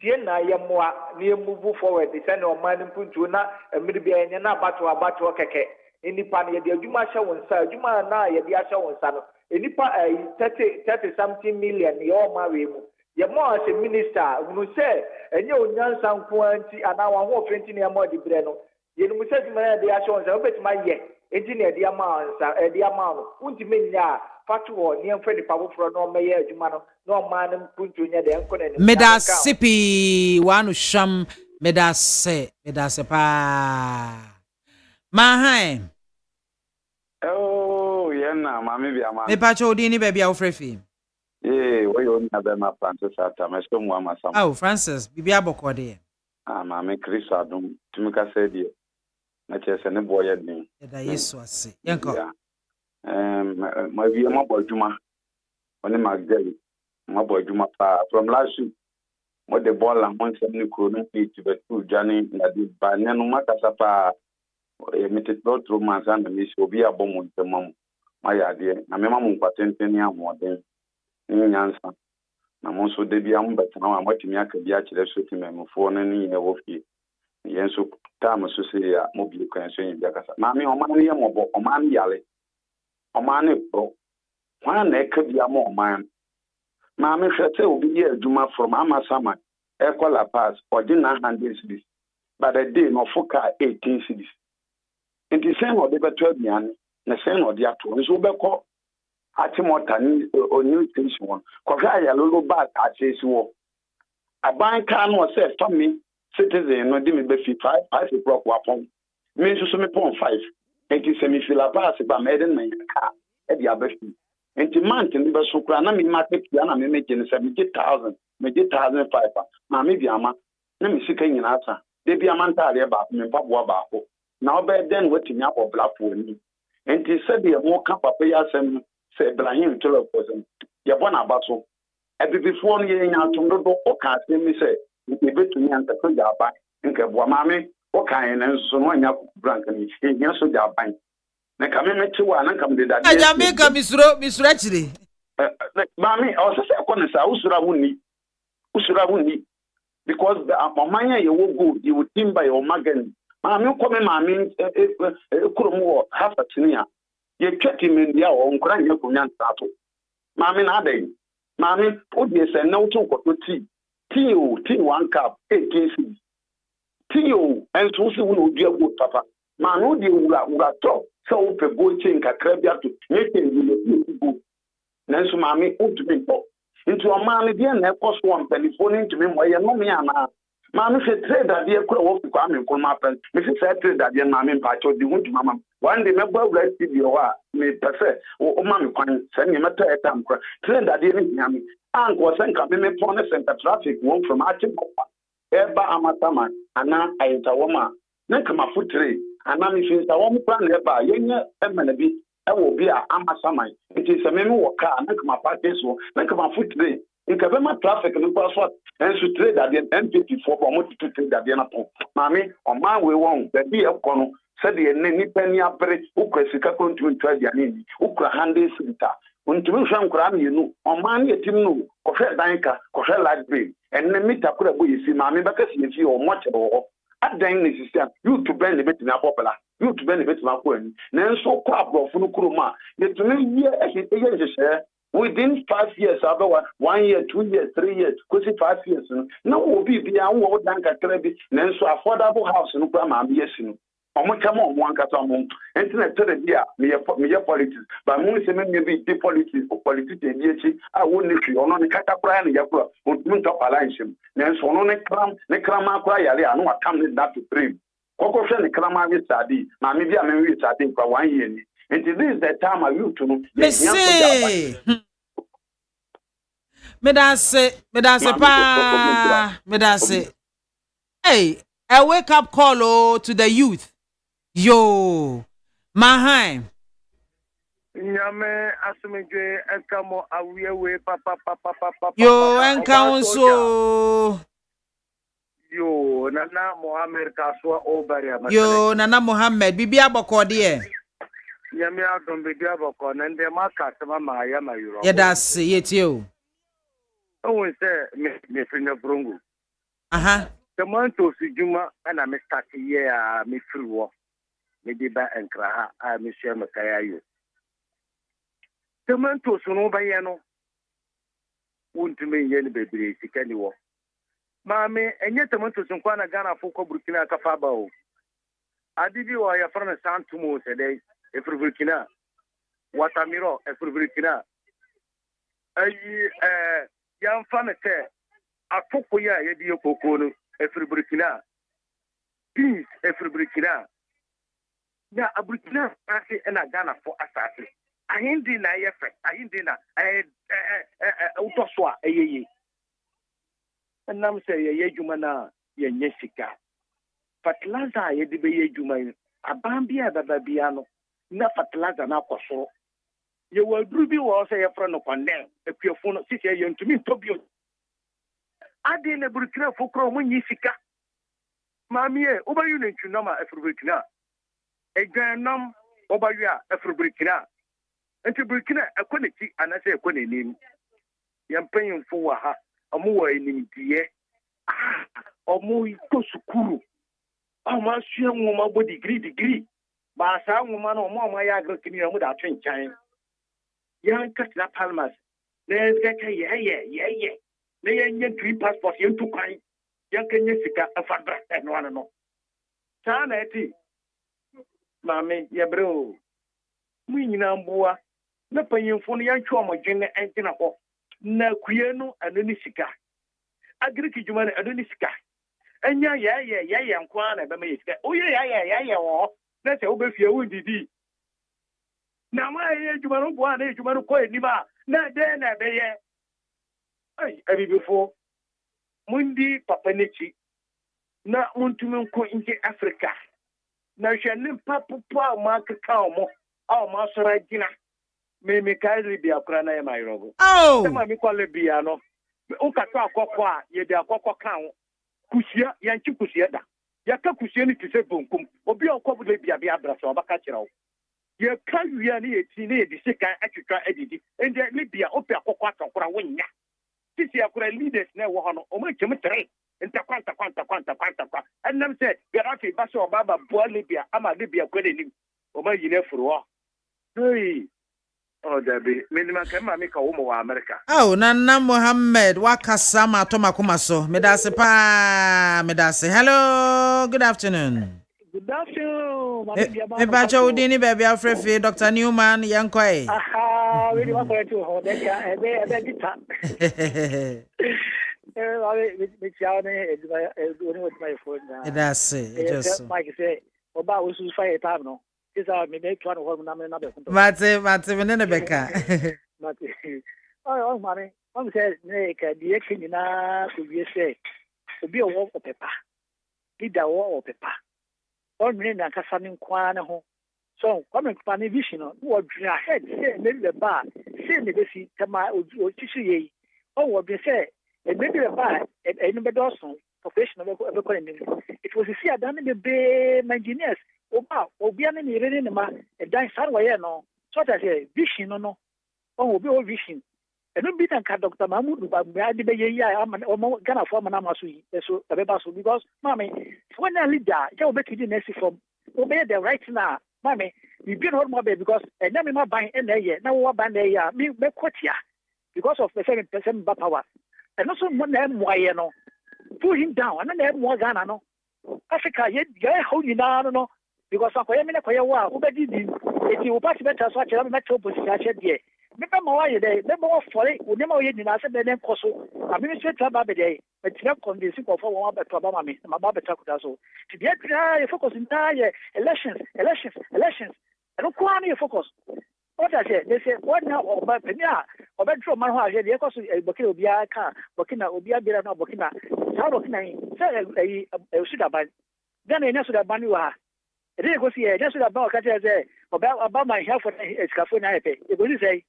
Speaker 6: Jenna Yamwa, near move forward, the send of man and puntu, and maybe a battle keke. Any pan, the Juma show and sir, Juma and I, the Asha and son, any part 30 something million, the all marry. Yamwa as a minister, who say, and you Nansan Quanti, and our whole 20 near more the Breno. You said the assurance of it, my year, engineer the amount, Untimina, Fatu, near Freddy Pavo for no mayor, Jumano, no man and Puntu near the uncle.
Speaker 3: Medasipi, one sham, Medasepa. Mahai.
Speaker 7: Oh, Yana, Mammy Biamah.
Speaker 3: The Pacho Dini baby of Frefi.
Speaker 7: Yeah, we only have them up Francis at my stone one.
Speaker 3: Oh, Francis, Bibiabo Cordia.
Speaker 7: Mammy Chris Adam, Tumika said, Matches and a boy at me.
Speaker 3: That is what I say. Yanko.
Speaker 7: My dear, my boy Juma, only my day, my boy Juma from last week. What the ball and once a new couldn't eat to the two Johnny, that is by Nanomacasapa, emitted not romance and the miss will be a bomb with the mom. My idea, I remember patentenia more than any answer. I'm also debian, but now I'm watching Yaka shooting them for any in a wolf. Yes, so time associate mobile concern Yakasa. Mammy or Mammy or Mammy Yale. Or Mammy, one neck could be a more man. Mammy Fete will be here, Juma from Amasama, Equala Pass, or dinner 100 cities. But a day no foca 18 cities. In the same or the 12 yan, the same or the actual is Ubeko. Atimotani or new station one. Kovaya Lulu Bat at Chase. A bank can was said from me. Citizen, no dimmy befi 5, I say broke wapon. Means to me pon 5. And to semi fill a pass by maiden my car at the abbey. And to mountain the Sukrana, me market piano, me making 70,000, make it 1,005. Mammy Biamah, let me see in answer. They be a man about me, Papa Bako. Now, bed then waiting up or black for me. And he said, the more cup of payers and said, Brahim to a person. Yabona battle. And before you out to the book, me say. To me and the Jaba, and Kabwamami, or kind and so one up Brankany, in your soldier bank. Then come in to one and come to that.
Speaker 3: I make a Miss Ratchley.
Speaker 7: Mammy, also say, Usurawuni, because the Amaya you will go, you would team by your magan. Mammy, come in, Mammy, Kurumo, half a senior. You check him in the own crying your Kunyan Sato. Mammy, Nade, Mammy, put yes and no talk of tea. T1 cup, 18 cedis. T.O. and Susie will be a good papa. Manu, you will talk. So, the boy chain can crab to making you go. Nancy, mammy, ought to be talk. Into a man again, that cost one telephone to me, why you know me, Anna. Mammy said, trade that dear crow of the coming from my friend. Mrs. said, that dear mammy, Pacho, the wound to mamma. One day, member of Red City, may prefer, or mammy, send him a time. Trade that dear mammy. And was sent coming upon a center traffic one from Archibald. Eba Amatama, and now I enter Woma. Nakama foot tree, and I'm if a woman plan eba, young Emanabi, I will be a Amasama. It is a memo car, Nakama Patis, Nakama foot tree. In Kavema traffic and password, and should trade at the M54 for motor to trade at the Anapo. Mammy, on my way won't, the dear Cono, said the Nenny Penny Apre, Ukresica to try the Anini, Ukra Hande Sita. Until some crime, you know, on money at him, Coffee Danka, Coffee Light Green, and then meet up with you see, Mammy, because if you are much or at the end, you to benefit in a popular, you to benefit my queen. Then so crap of Funukuruma, yet to me, yes, within 5 years, about 1 year, 2 years, 3 years, because 5 years, no will be beyond what Danka Trebi, and so affordable house in Grandma, yes, come on, one cat on internet to the year, me politics, but most of them be the politics or politics, I wouldn't if you on the Catapran, Yapra, would not up alliance him. Then so on a cram, Necrama cry, I know what comes that to dream. Coco the Crama with Sadi, Mammy, I mean, with Sadi for 1 year. And this is the time I used to know.
Speaker 3: Medase pa, medase. Hey, a wake up call to the youth. Yo, Mahaim.
Speaker 5: Nyame asumedwe enkamo awiyewe papa.
Speaker 3: Yo, enkanso.
Speaker 5: Yo, Nana Mohammed Kaswa Obaria.
Speaker 3: Yo, Nana Mohammed, bibi abokode.
Speaker 5: Nyame adom bibi aboko na ndem aka sama ma ya ma yuro.
Speaker 3: Yedase yetio.
Speaker 5: Onwe se me frina brongo.
Speaker 3: Aha.
Speaker 5: Tomato sujuma ana me start ye a me free wo. Me di ba enkra ha a me hye me kaya yo. Tomato no ba ye no. Wontume ye ne bebre sika ni wo. Maame enye tomato nkwa na Ghana foko Burkina kafa ba o. Adibi wo ya frana santumo se dai e Burkina. Watamiro e Burkina. Ayi yan fana te akoko ya yedi yokoko no e Burkina. Peace e Burkina. Ya Burkina ase na Ghana fo asase. Ahindi na yefe, ahindi na utoswa eyeye. Nam se ye juma na ye nyesika. Fatlaza ye dibe ye juma abambia bababia no na fatlaza na kwosoro. Ye wadru bi wo se ye fra no kwanden epiofo no sisi ye ntumi ntobio. Ade na Burkina fokro mo nyisika. Mamie obayu ne ntwunama Burkina. Egwanam obayu a Burkina. Enti Burkina ekoneti anase ekonenim. Yempanyimfo wa ha omo wa enimdie omo iko sukuru omo asua nwoma bo degree ba sa nwoma na omo ya agrokini omo da twenchan yan kasna palmas na ezeka ye na yenye green passport yentu kwan yan kanye sika afadra no ano no ta na eti mame yebreo mu nyina mboa na panyimfo no yan twa omo dwene entina ho na kuyenu anoni sika agriki juma na anoni sika enya ye nkwa na be me sika oye ye wo na se obefie wundidi na ma ye juma no bo na juma no ko enima na de na be ye ai abibefo mundi papa nechi na muntumi nko inje Africa na hwene papupa ma keka omo a ma sora gina me kai Libya kura na ye mayirogo tema mi kwa Libya no ukato akokko a ye de akokko kan kusia yanchi kusia da yaka kusia ni tise bonkum obi akokko Libya bia brasa obaka kirawo ye ka wia ni eti ni edi sika atwitwa edidi ende Libya opi akokko atokora wonya tisi akora leaders na wo hono o ma chem tere enta kwanta kwa annam se garafi baso baba bo Libya ama Libya kwedeni o ma yine furo hey. Oh, Debbie, minimum kema mika umo wa America.
Speaker 3: Oh, Nana Mohammed, wakasa matoma kumaso. Medase pa, medase. Hello, good afternoon.
Speaker 8: Good afternoon.
Speaker 3: Me bacha udini baby Alfrefe, Dr. Newman, yankoi.
Speaker 8: Aha, really want to hold that guy. With my phone.
Speaker 3: That's it. Just
Speaker 8: like I say, about we should fight time no. Is me make one of them another.
Speaker 3: Mate, venene beka.
Speaker 8: Mate. Oh, mommy. Mom said, "Make the action na to be say. To be a walk of paper. Did the wall of paper. All men na kasanin kwana ho. So, come and vision what ahead say maybe the bar. Say the see tama o tisi oh what be say and maybe the bar and anybody also professional it was see done the bay engineers. Obiane ni rene ma e dan sarwa ye no so that vision no obi o vision e no bi na ka Dr. Mahmoud ba ade be ye ya o Ghana for na maso yi so e be ba so because mama when a leader you be to the next from obey the right now mama be no more because and then me buy and now what ban there me quotia because of the 7% power. And also one name why no pull him down and then more Ghana no Africa yet hold you down no because I am in a quiet while who did if you pass better such a metro position there. Remember why they more for it, we never yet in us and then Koso. I mean, it's a baby day, but you have convincing of one better Obama, my Baba Takudazo. To get focus entire elections. I don't want to focus. What I said, they say, what now or Pena or Betro Manha, the Ecos Burkina Obia car, Burkina Obia Birana Burkina, Burkina, say a Sudaban. Then I know that Banua. It didn't go see a just about about my health for a scaffolding. It will say,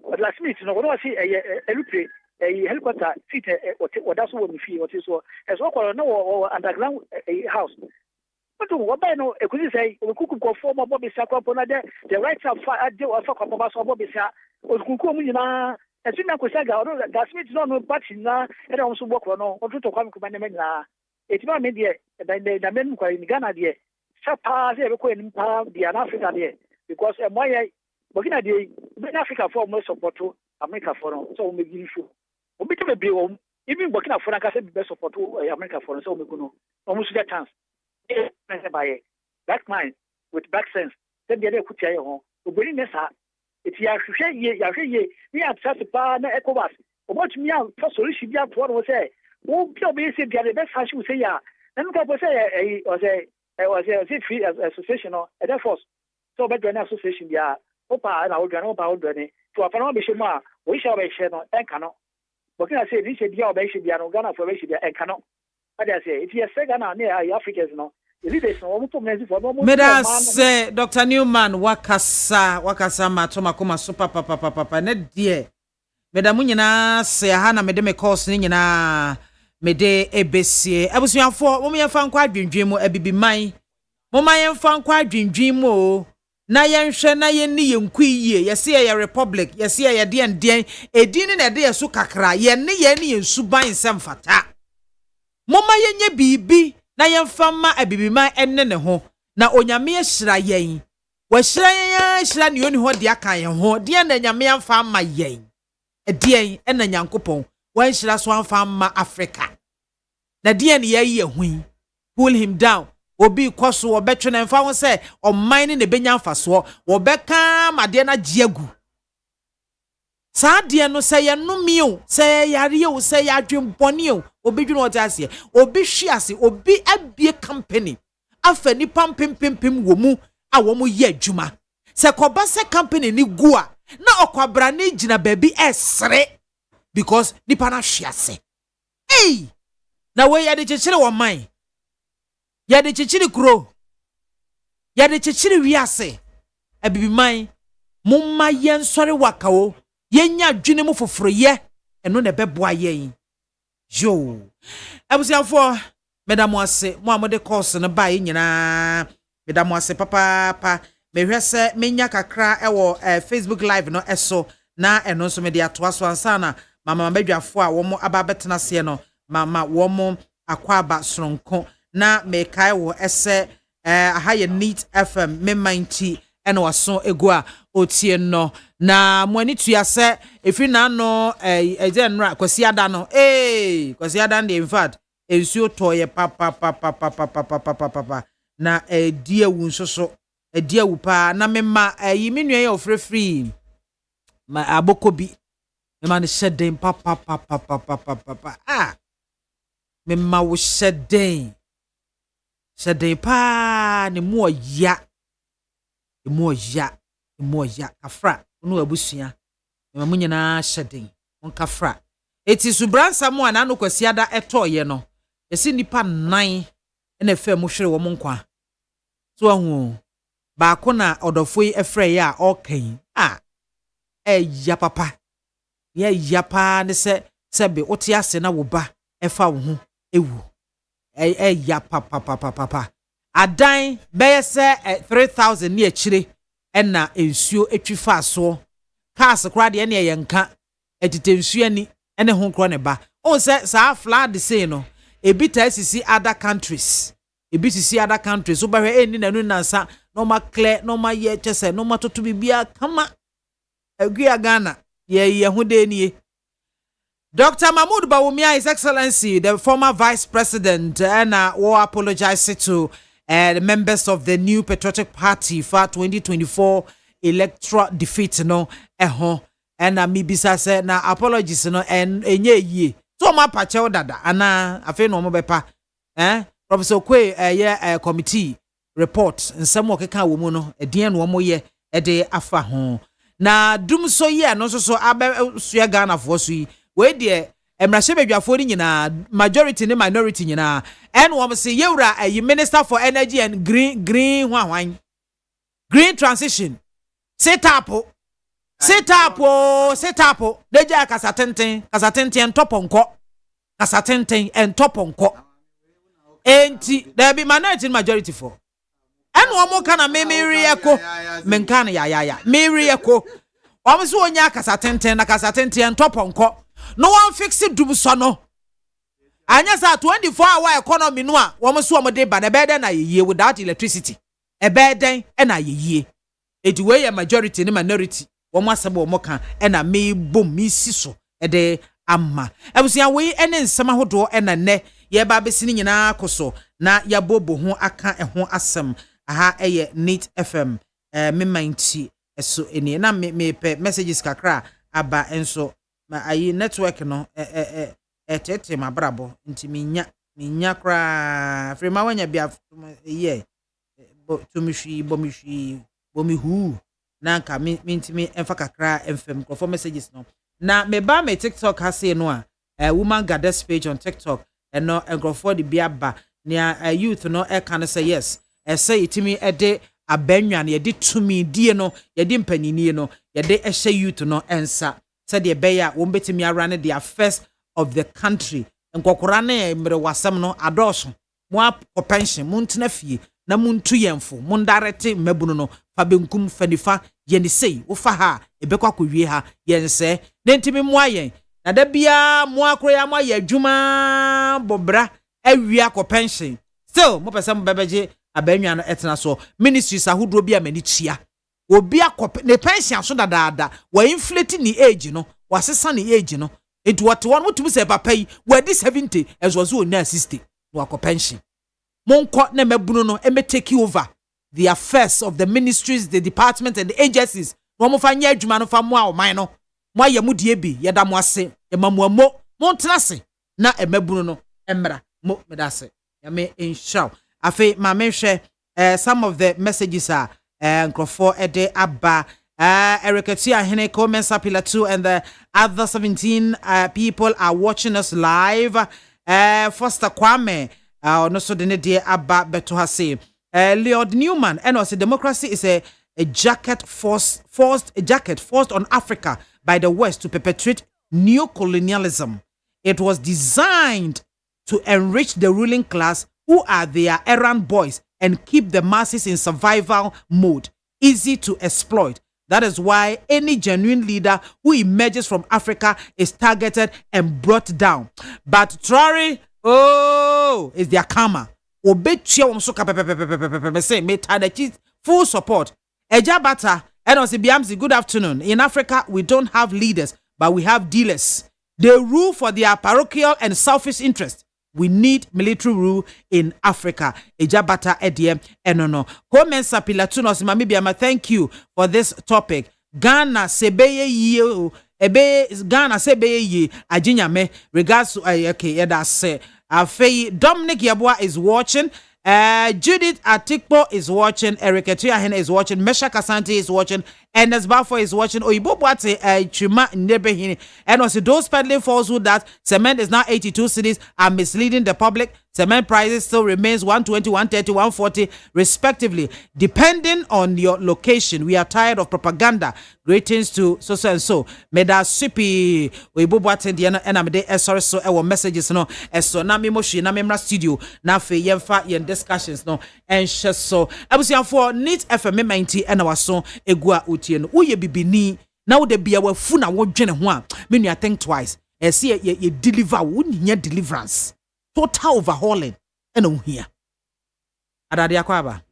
Speaker 8: but last minute, no one see a helicopter seat or that's what we feel what is so as well no underground house. But what I know, I could say, we could go for Bobby Sacropona there, the rights of Bobby Sa was Kukumina, as soon as I said, that's me, no batching, and also work on or to come to my name. It's not media, the men in Ghana, dear. Pass every queen the Africa there because my Burkina de Africa for most support to America for so we give you. We to be home, even Burkina for I said best support to America for so we know almost get chance. By black mind with black sense, then the other could tell you, bring this up. It's ye, we have such a partner ECOWAS. Watch me out for solution. You have to what say. Won't be the best as you say, yeah. Then we say, I was a free association or a force. So, but an association, yeah. Opa, and I would run about running to a phenomenon. We shall be shared and cannot. But can I say this is the obation, the Ghana for and cannot? But I say, if you are second near Africans, no, it is no for
Speaker 3: Meda say, Dr. Newman, wakasa matoma super papa, net dear. Meda Munina say, Hannah, Medeme course, Nina. Mede ebesie abusuafo mo me fan kwa adwendwen mu abibi man mo ma yen fan kwa adwendwen mu na yen hwe na yen ni yen kuiye yesi ye republic yesi ye den edin na de yeso kakra yen ni yen suban semfata mo ma yen nye bibi na yen fan ma abibi man enne ne ho na onyame ehira yen wa hira ne oni ho de aka yen ho de na nyame amfa ma yen edien ena nyankopon wan hira so amfa ma Africa na dia ne yayi ehun pull him down obi kwaso obetwe na mfa won say oman ne benya mfaso obeka made na giagu sa de no say yenumi o say yare o say yadwembone o obi dwunu ota ase obi hwiase obi abie company afa ni pampempempem wo mu a wo mu ye adwuma se koba se company ni gu a na okwabra ne gina baabi esre because nipa na hwiase hey na we ya de chechire wo man ya de chechire kro ya de chechire wiase abibi man mumma yen sori wakawo yenya adwene mu foforo ye eno na beboa yen yo abusiafo medamo ase mo amode course no ba nyina medamo ase papa mehwese menya kakra ewo Facebook live no eso na eno so media to aso ansana mama badwafo a wo mo ababetena se no mama wo mo akwaba soronko na mekai wo ese ahaye neat FM memanti eno waso egu a otie no na mo ani tua se efi na no ejenra kwasi ada no kwasi ada de in fact ensuo toye papa na ediewu nsoso ediewu pa na mema yimenua ye ofrefri ma abokobi mema ne shedden papa mema wo shedden pa ne mo ya kafra no abusua mema munyina shedden on kafra eti subransa mo ana no kwasi ada etoye no yesi nipa 9 na fe mo hwere wo mo nkwa so ahu ba ko na odofoi efre ya okan ya papa ya pa ne sebe oti ase na wo ba efa wo ho ewu ya papa adan be se 3000 ni akire na ensuo etwifa so cars kra de ne yenka etite nsuo ani ene ho kro ne ba o se sa flood say no ebi ta sisi other countries so ba hwe eni nanu nansa no ma clear no ma ye chese no ma totu bibia kama agua Ghana ye ho de nie. Dr. Mahmoud Bawumia, His Excellency, the former Vice President, and will apologize to the members of the New Patriotic Party for 2024 electoral defeat. No, and mibisa say na apologies no and enye ye. So ma pache dada ana afi no mo bepa. Professor Kwe committee report nsem wo keka wo mu no edien no mo ye de afa ho. Na dum so ye no so abe sua Ghana fo so yi. We de emrahye bedwafo ni nyina majority ni minority nyina en wo say yewura minister for energy and green hwan green transition set up deja kasatenten en toponko kasatenten en toponko enti there be minority majority for en wo mo kana me rieko menkana ya me rieko wo so onya kasatenten na kasatenten en toponko. No one fix it dum so no. Anya sa 24-hour economy no a wo so mo de ba na beden na yeye without electricity. E beden e na yeye. Edi we ya majority ni minority. Wo mo asebe wo mo kan e na me bom mi si so e de amma. Ebusia we ene nsema hodo e na ne ye ba besi ni nyina koso na ya bobo ho aka e ho asem. Aha eye Neat FM me manti eso eni na me pe messages kakra aba enso ma ayi network no tete mabrabo nti minya kra frema wanya bia ye bomihu na nka mintimi emfa kakra emfem for messages no na me ba me TikTok hase no a woman goddess page on TikTok and no for the biaba near youth no e can say yes say itimi de abenwan ye de tumi die no ye de mpanini no ye de ehye youth no ensa said the beya won betimi arane the affairs of the country nkokora na mere wasam no adoso mo pension mo ntena fie na mo ntu yemfo mo ndarete mabunu no fa benkum fanifa ye ne sei wo fa ha ebekwa kowie ha ye nse na ntimi mo ayen na da bia mo akroya mo aye adwuma bobra awia ko pension still mo pesam bebeje abanwa no etena so ministries ahodro bia mani tia obi akop ne pension so dadaada wa inflate ni age no wasesa ni age no it what one mutum say papa yi we di 70 as was on 60 no akop pension monko na mabunu no e take over the affairs of the ministries, the departments and the agencies no mo fa nya adwuma no fa mo a o man no mo aye mu die bi yeda mo ase e mamuamo mo ntena se na e mabunu no emra mo medase ya me inshallah afi ma me hwe some of the messages are Nkrofo Ede Abba, Erikatia Hene Comensa Pillar 2, and the other 17 people are watching us live. Foster Kwame, no so the dear Abba Betuhase, Leod Newman, and also democracy is a jacket forced on Africa by the West to perpetuate neo-colonialism. It was designed to enrich the ruling class, who are their errand boys, and keep the masses in survival mode, easy to exploit. That is why any genuine leader who emerges from Africa is targeted and brought down. But Traore, is their karma. Full support. Ejabata, and also Biamsi, good afternoon. In Africa, we don't have leaders, but we have dealers. They rule for their parochial and selfish interests. We need military rule in Africa. Ejabata Edie Enono. Comensa Pilatunos MAAME BIAMAH, thank you for this topic. Ghana sebeye ye Ghana sebeye ye ajinyame regards to okay that's say Afei Dominic Yabua is watching. Judith Atikpo is watching. Erika Tuyahene is watching. Mesha Kasante is watching. Ernest Bafo is watching. Oyibo Boate Chuma Nebehini. And also those peddling falsehood that cement is now 82 cities are misleading the public. Cement prices still remains 120, 130, 140 respectively, depending on your location. We are tired of propaganda. Greetings to so and so. Meda sipi Oyibo Boate Diana enamide sorry so our messages no so na memoshi na memra studio na fe yemfa yen discussions no and so abusia for Neat FM 90 and our song egua utie no uye bibini na wo de bia wa fu na wo dwene ho a me nua think twice see ye deliver wo nya deliverance total overhauling and on here adade akwaba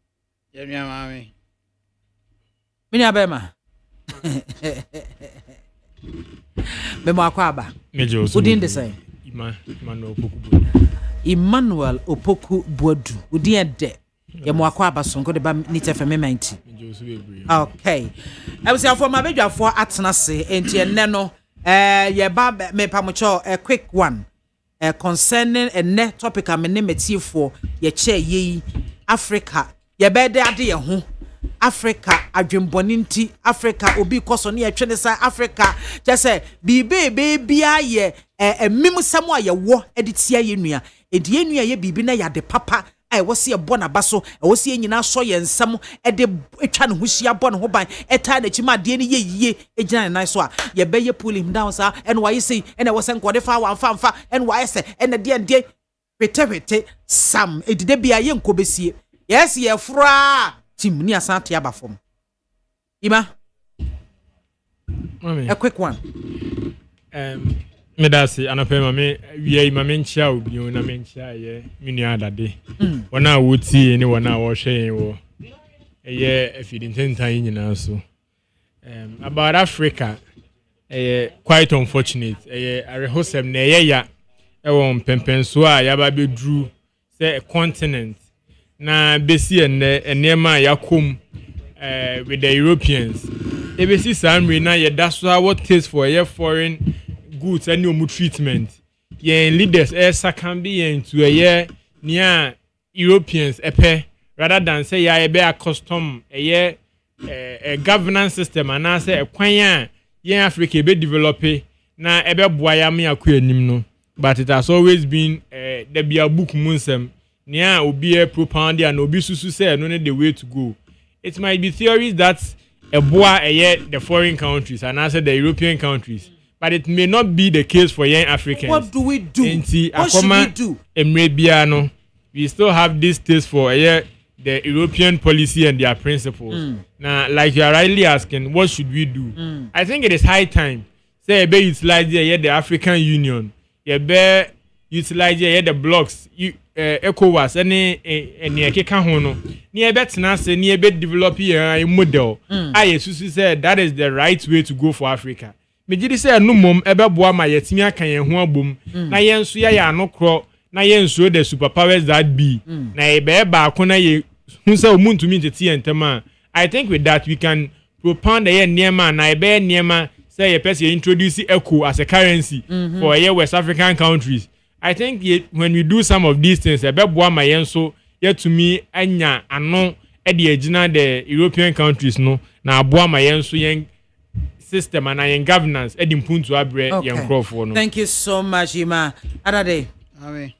Speaker 9: ye nua maame
Speaker 3: Mini abema. Bema akwaba.
Speaker 4: Major
Speaker 3: Udin the same. Emmanuel Opoku Bodu. Udin de. Ya akwaba sonko de ba nite fm 90. Okay. I was for my baby for atnase enti enne no ye ba me pamocho a quick one. Concerning a net topic I'm a for ye chair ye Africa. Ye bed ade ye ho. Africa adwemboninti Africa obi koso ne ye twene sa Africa just say baby aye mimu samu aye wo editia ye nua edi ye nua ye bibi na ya de papa ai wo se ye bona baso wo se ye nyina so ye nsam de etwa ne ho hia bona ho ban eta na chima de ne ye yie egina ne nan so a ye be ye pull him down sa and why say and wo se nkode fa wan fa and why say and de pete sam edide bia ye nkobesie yes ye fra Tim ni asante aba fom. Ima.
Speaker 4: Mami.
Speaker 3: A quick one.
Speaker 4: Me da se anope mami wie mami nchia obi na me nchia ye minu adade. Wona woti ni wona wo hwe wo. Eye afidi ntentan nyina so. About Africa quite unfortunate. Arehosem na ya ewo mpempenso a ya ba bedru say a continent na besi enema yakom with the Europeans ebesi samre na ye daso what taste for your foreign goods and no treatment ye leaders can be into a near Europeans rather than say ya be a custom a governance system and I say a kwan ye Africa be develop na ebe boya me akwanim no but it has always been there be a book munsem Nia obi e propound and obi susu say no the way to go. It might be theories that a boa the foreign countries and answer the European countries, but it may not be the case for young Africans.
Speaker 3: What do we do?
Speaker 4: What should we do? Emrebiano, we still have this taste for the European policy and their principles. Now, like you are rightly asking, what should we do? I think it is high time. Say, be utilize the African Union. Be utilize the blocks. ECOWAS any ekeka ho no ne ebetena se ne ebe develop a model I susu say that is the right way to go for Africa me gidi say no mom ebeboa ma yetimi aka yen ho abom na yenso ya anokro na yenso the superpowers that be na ebe ba akona ye hu say omuntumi ntete entema I think with that we can propound the niema na ebe niema say ye person introduce eco as a currency for West African countries. I think when we do some of these things, ebeboa ma yenso yet to me anya ano e de agina the European countries no na aboa ma yenso yen system and yen governance e de mpuntu abre yen crofo no.
Speaker 3: Thank you so much Ima. Adade.
Speaker 9: Amen.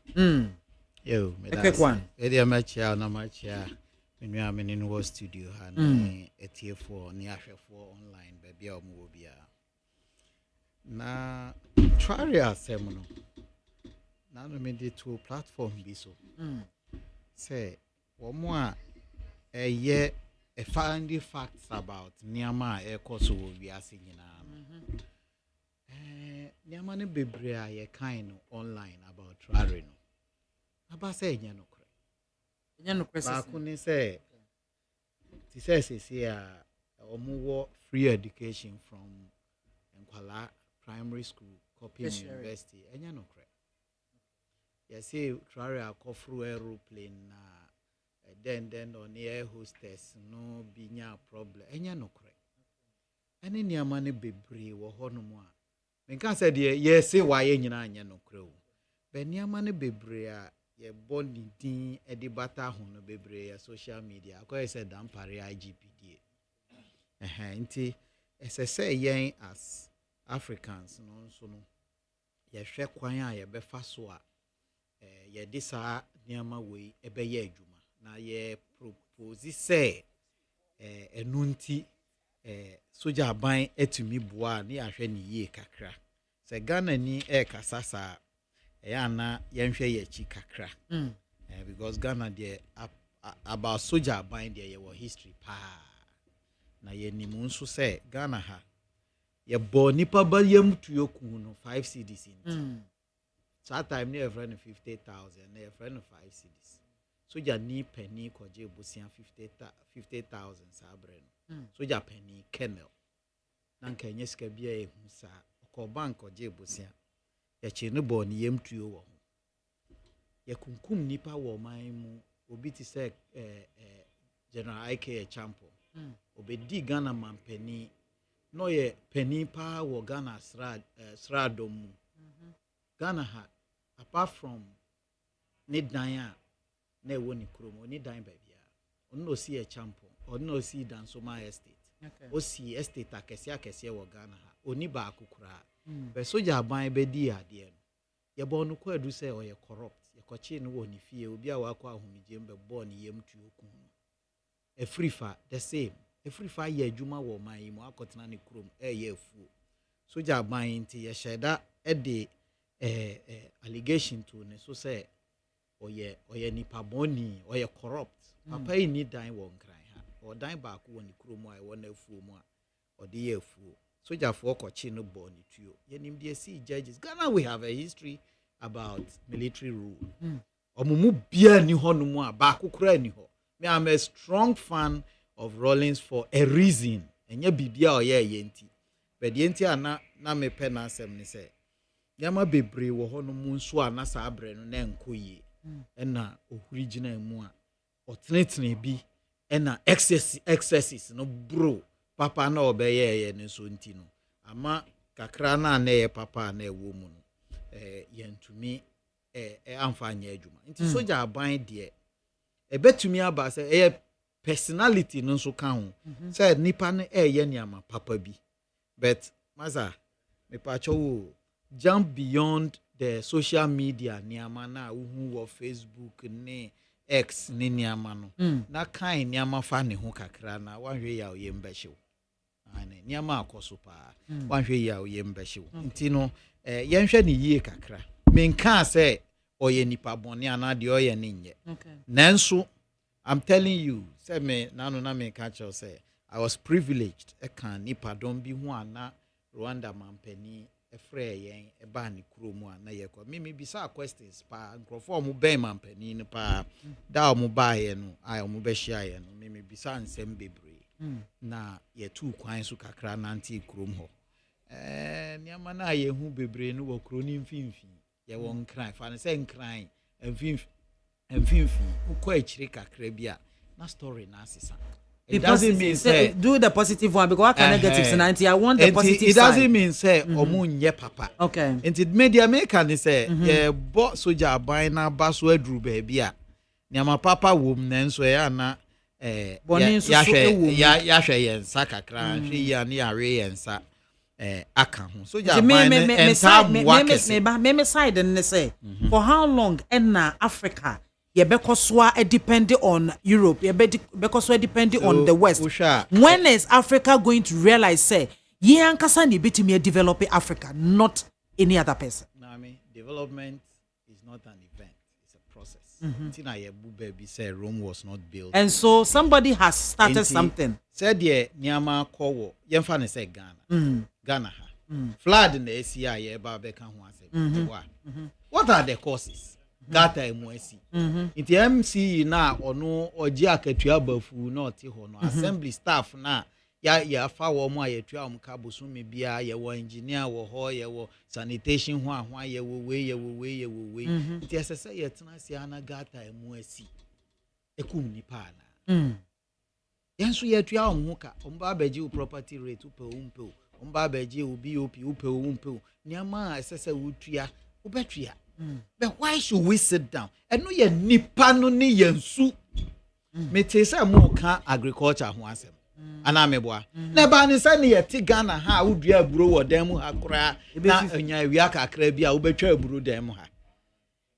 Speaker 9: Yo,
Speaker 3: a quick one.
Speaker 9: Edia machia na machia. Me am in the studio and etie4 ni ahwefo online baby a omo bia. Na try asem no. Now me dey to platform bi so. Say womo a ye a find the facts about niama e koso wo wiase nyina. Niama ne bebre a ye kan no online about travel no. Aba say nya no kre.
Speaker 3: Nya no kre
Speaker 9: ba ko ni say ti say a omo wo free education from Nkwala Primary School, Copy University. Nya no kre. You say try a coffee aeroplane then on the air hostess no be nya problem enya no kre ene niama ne bebre wo ho no mo a me kan say de ye say why nyina anya no kre o be niama ne bebre a ye boni din e de bata ho no bebre ya social media akoy say dampare IGPD nti say yen as Africans no so no ye hwe kwan a ye befa so a ye disa niama we ebeye adwuma na ye propose say enunti soja aban etumi boa na ahwe ne yie kakra se Ghana ni kasasa ana yenhwe ye chi kakra because Ghana there about soja aban there ye history pa na ye nimu nso say Ghana ha ye bo nipa ba yam tuyoku no 5 cedis in so that time near friend 50,000 near friend 5 cedis soja ni penny koje busia 50,000 sabre no soja penny kennel na nka enye sika bia ehu sa ko bank koje busia ya chi no bo ni yemtuo wo ho ya kunkum nipa wo man mu obi ti se General IK Champo obedi Ghana man penny no ye penny pa wo Ghana sradom Ghana ha apart from need dan na ewo ni kromo ni dan baabi a ono si e Champo ono si Dansoma estate o si estate akese wo Ghana ha oni ba akukura be soja aban bedi ade no ye bo no ko adu se o ye corrupt ye ko chi no wo ni fie obi a wa kwa ahomije mbe bo ni yem tuo ku efrifa the same efrifa ye adwuma wo man yi mu akotena ne krom ye afuo soja aban nti ye sheda e de allegation to ne so say oye nipa boni oye corrupt papa yi ni dan wo nkran ha o dan ba ko woni krom a wo na afuo mu a o de ye afuo soja for kochi no boni tuo ye nim de see judges Ghana we have a history about military rule omumu bia ni hono mu a ba kokora ni ho me am a strong fan of Rawlings for a reason enye bibia oye yenti but yenti ana na me pe na asem ni say yama bebre wo hono mu nso ana sa abre no na enkoyi ena ohuri gina mu a otenetene bi ena excesses no bro papa na obeye ne so nti no ama kakra na na ye papa na ewo mu no yentumi amfanya adwuma nti soja aban de ebetumi aba say personality no so ka ho say nipa no ye niama papa bi but maza me pa cho jump beyond the social media niama na uhu wo Facebook ne X ne niama no na kan niama fa ne ho kakra na wanhwe ya oyembehyew ane niama akoso pa wanhwe ya oyembehyew nti no yenhwe ne yie kakra menka say oye nipa bone ana de oye ne nye nanso I'm telling you say me nanu na me ka cho say I was privileged e kan nipa don bi ho ana Rwanda mampani efre yen e ba ne kromu ana ye ko me bisa questions pa nkrofo mu ben mampani ne pa da mu ba ye no ai mu be hia ye no me bisa nsem bebre na ye tu kwan so kakra na anti krom ho niama na ye hu bebre no wo kroni mfimfi ye wo nkran fa ne se nkran mfimfi ukọ echire kakra bia na story na asesa. It doesn't mean say
Speaker 3: do the positive one because I can negatives 90. I want the positive side.
Speaker 9: It doesn't mean say omunye papa.
Speaker 3: Okay.
Speaker 9: And it media maker ni say ye bo soja aban na ba so aduru ba bia. Niama papa wom na nso ya na ya hwe yensa kakra hwe ya na ya hwe yensa aka ho soja aban
Speaker 3: me side and say for how long na Africa Yebekoswa depending on Europe, Yebekoswa depending on the West. When is Africa going to realize, say, Yankasa ni bitimi develop Africa, not any other person?
Speaker 9: Nami, development is not an event, it's a process. Tina yebu baby say Rome was not built.
Speaker 3: And so somebody has started something.
Speaker 9: Said ye Nyama Kowo, Yemfane say Ghana. Ghana ha. Flood in the ACI yeba beka say. What are the causes? Gata emwesi iti MC na ono oji akatua bafu na oti ho no assembly staff na ya fa wo mu ayetua om ka bosumi bia ye wo engineer wo ho ye wo sanitation ho ahwa ye wo we iti esese ye tena sia na gata emwesi ekum ni pa na yenso ye tua om ho ka om ba baji property rate upe om ba baji BOP upe niama esese wutua ubetua. But why should we sit down? And no ye nipa no ni yensu. Me te say mo ka agriculture ho asem. Ana meboa. Na ba ni say ni ye ti Ghana ha udua aburo wo dan mu ha kora na anya wi akakra bi a ubetwa aburo dan mu ha.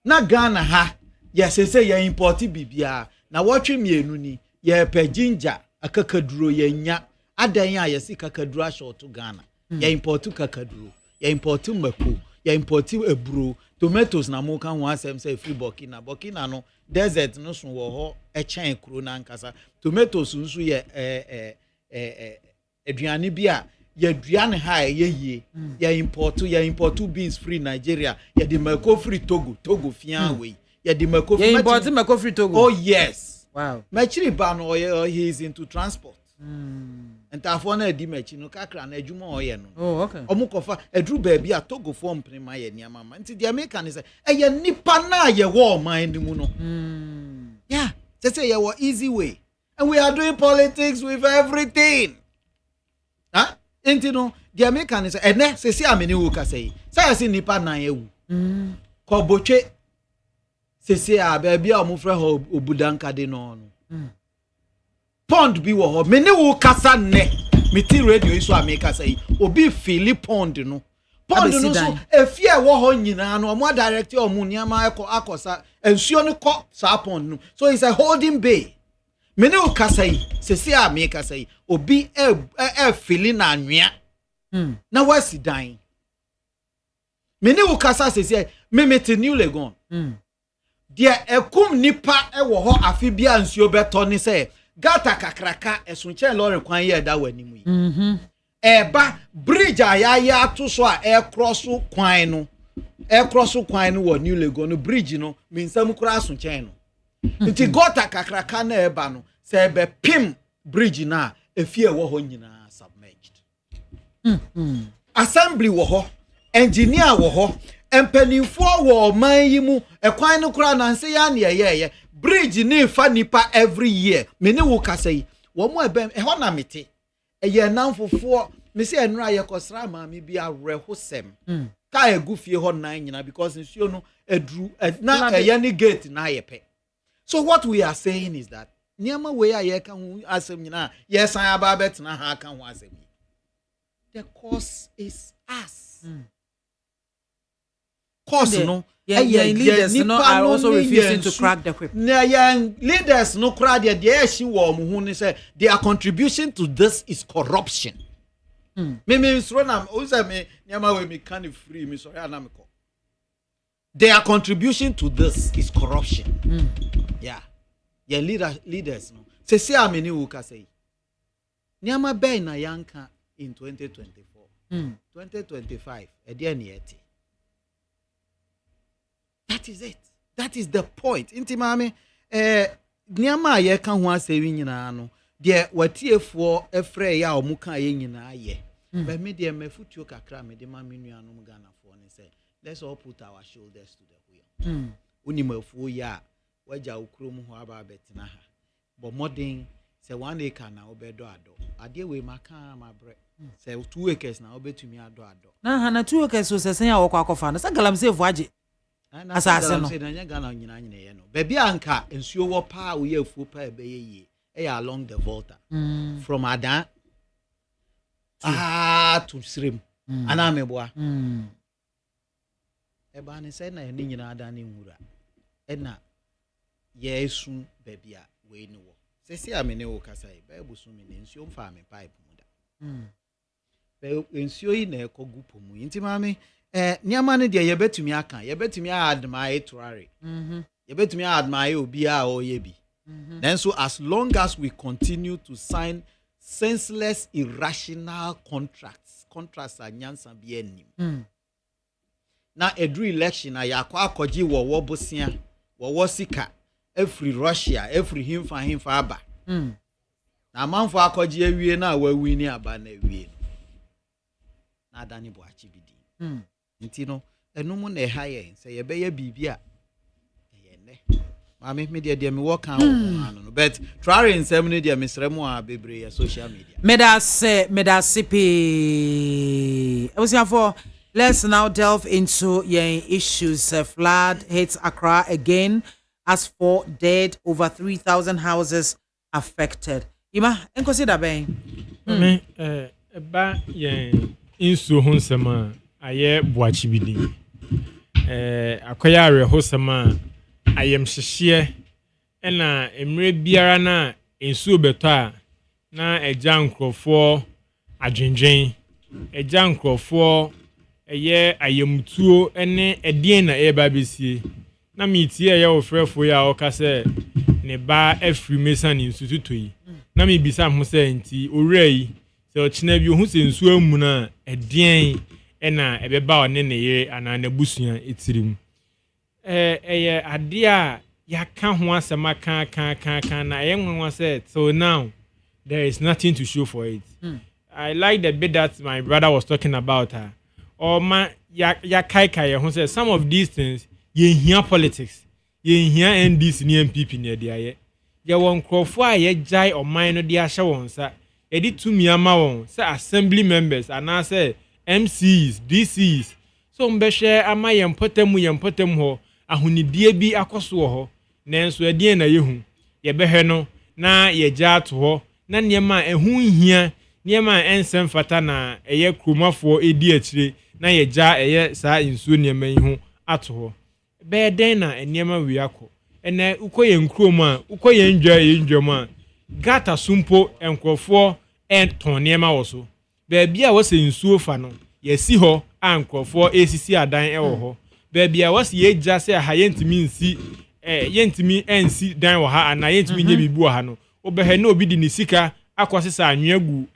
Speaker 9: Na Ghana ha ye say ye import bibia na wotwe mienu ni ye pe ginger akakaduro ye nya adan a ye si kakaduro short to Ghana. Ye import kakaduro, ye import mako, ye import eburo. Tomatoes na mo kan ho asem say free Burkina no desert no so wo ho e chen kuro na nkasa tomatoes nso ye aduane bi a ye aduane ha ye ye import beans free Nigeria ye de mako free Togo fian we Yeah, the Mako.
Speaker 3: Yeah, imported Mako free Togo.
Speaker 9: Oh yes.
Speaker 3: Wow.
Speaker 9: Machiri Bano, he is into transport. And Tafona di Machino Kakra and Ejuma Oyeno.
Speaker 3: Oh, okay.
Speaker 9: Omukofa, a drew baby a Togo form prima Yamama. And the American is a nipana ye war mind muno. Yeah, just say your easy way. And we are doing politics with everything. Huh? And you know, the American is a ne, say, I mean, you can say, I see nipana ye. Koboche. Say, baby, I'm afraid of Ubudanka de no. Pond be wo me ne wo kasa ne me ti radio iso ameka say obi fili pond no so efie wo ho nyina no omo direct omo niama akosa ensuo ne ko sa pond no so it's a holding bay me ne wo kasa yi sesi ameka say obi fili na anwea na wasi dan me ne wo kasa sesi me meti new legon de ekum nipa wo ho afi bia ensuo beto ni say gata kakraka esunche lorry kwan ye da wani mu yi eba bridge ayaya ato so a cross kwan no wo new lego no bridge no minsam kura asunche no nti gata kakraka na eba no se ebe pim bridge na efie wo ho nyina submerged assembly wo ho engineer wo ho empanifo wo man yi mu ekwan no kura na nse ya na ye bridge ni fa nipa every year me ne wo kasa yi wo mo ebem ho na mete eye nanfofo me se enura ye kosra ma me bi arehosem ka egufie ho nan nyina because nsuo no edru na eye ni gate na yepe. So what we are saying is that niama we aye ka hu asem nyina yes an aba betena ha ka hu asem. The cause is us. Cause no
Speaker 3: leaders no are also refusing to crack the whip.
Speaker 9: Leaders no crack their contribution to this is corruption. Me kind of free me sorry anamiko. Their contribution to this is corruption. Yeah. Leaders no. Se ameni uka say. Nyama be na yanka in 2024. 2025 edianieti. That is it. That is the point. Inti mame niama ye kan ho asewi nyina no de watiefo efre ya omuka ye nyina ye. But me de mefutuo kakra me de ma menuanom Ghana fo ne say let's all put our shoulders to the wheel. Unimafuo ya waja ukrom ho aba betina ha. But modern say 1 acre na obedo ado. Ade we maka mabre. Say 2 acres na obetumi ado.
Speaker 3: Na na 2 acres so say ya wokwa akofa no. Sa galamsey fu age. Asase no baby anka ensuo wo pa wo ye afuo pa ebeye ye along the Volta from Adan to Srim anameboa eba ne say na ni nyina Adan ne nwura na ye esu baby a we ni wo sesi amene wo kasa e ba ebusu me ne ensuo mfa me pipe mu da ensuo yi na ekogu pomu nti mame niama ne de yebetumi aka yebetumi admire turare yebetumi admire obi a oye bi then so as long as we continue to sign senseless irrational contracts anyansa bi anim na every election ayakwa akoji wo bosia wo sika every Russia every himfa aba na manfo akoji awie na wawi ni aba na awie na adani bo achi bidi nti no enum na ha ye se ye be ye bibia ye ne ma me de me work on no but try in some media misremu a bebre social media medasipi for let's now delve into your issues. Flood hits Accra again as 4 dead, over 3,000 houses affected. Ima consider ben
Speaker 4: ba ye insu honsema aye boachibidi akoya rehosema ayem hyehye na emre biara na ensu beto a na eja nkrofo adwenwen eja nkrofo eye ayemtuo ene edien na eba besie na mitie eye ofrefo ya okase ne ba afri mesan instituto yi na mi bisa ho se nti owrai se ochina bi ohu se nsu amu na edien ena ebeba one ne ye ana na busua etirim
Speaker 10: ade a yaka ho asema kan na yenwa said so now there is nothing to show for it. I like the bit that my brother was talking about her. Or ma ya kai who said some of these things ye hear politics. Ye hear NDC ni MPP near the aye. Ya won crofo a ye jai or mine no dia hye won sa. E di tumi ama won say assembly members and I say MCs, DCs. So mbehwe ama ye mpotem ho ahunidie bi akoso ho. Nanso edie na yehu. Ye behwe no na ye gya to ho. Na niema ehu hia niema ensem fata na eye kromafo edi akire na ye gya eye saa insuo niema yi ho ato ho. Be den na niema wi akọ. Ene ukoye nkrom a ukoye ndwam a gata sumpo enkrofo ton niema wo so. Be bia wo se insuo fa no ye si ho a nkrofo esisi adan ewo ho. Be bia wo se ye gya se ha yentimi nsi yentimi ensi dan wo ha ana yentimi nye bibu ha no. Obehe na obi di ni sika akwasisa anwegu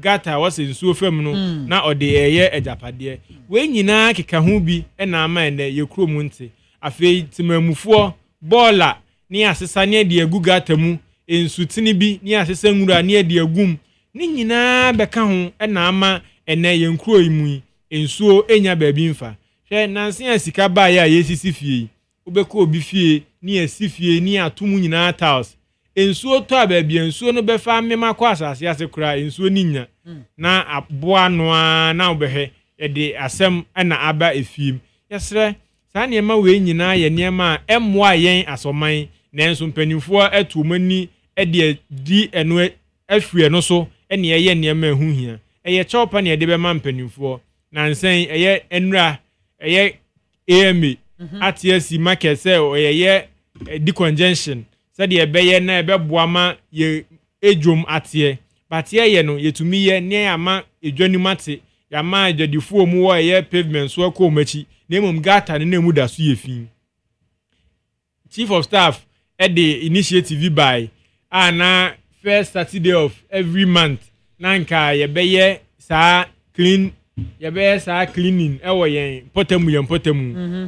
Speaker 10: gata wo se nsuo fam no na ode eye ejapade we nyina keka ho bi na ama ene ye krom nti afei timamufo bola ni asesa ne de agu gata mu ensutini bi ni asesa nwura ne de agum ni nyina beka ho na ama ene ye nkro imu ensuo enya baabi mfa hwe nanse asika ba ya yesisi fie obeka obi fie ni asifie ni atomu nyina tiles ensuo to abaabi ensuo no befa mema kwa asase ase kura ensuo ninya na aboa noa na obehwe e de asem na aba efiem yesre saa niema we nyina ye niema emmoa yen asoman nanso mpanimfo atumani e de di eno afie no so ene ye niema ehuhia eye chopa ne de be ma mpanimfo nansen eye enura eye AMA atiasi market say eye di congestion said ye beye na ebeboa ma ye ejom atie but ye no yetumi ye ne ama edwani mate ya ma adwadifuo mu wo ye pavement so ko machi na emom gata ne na mu da so ye fin chief of staff at the initiative by na first Saturday of every month nanka ye beye sa clean ye beye sa cleaning ewo yen potemu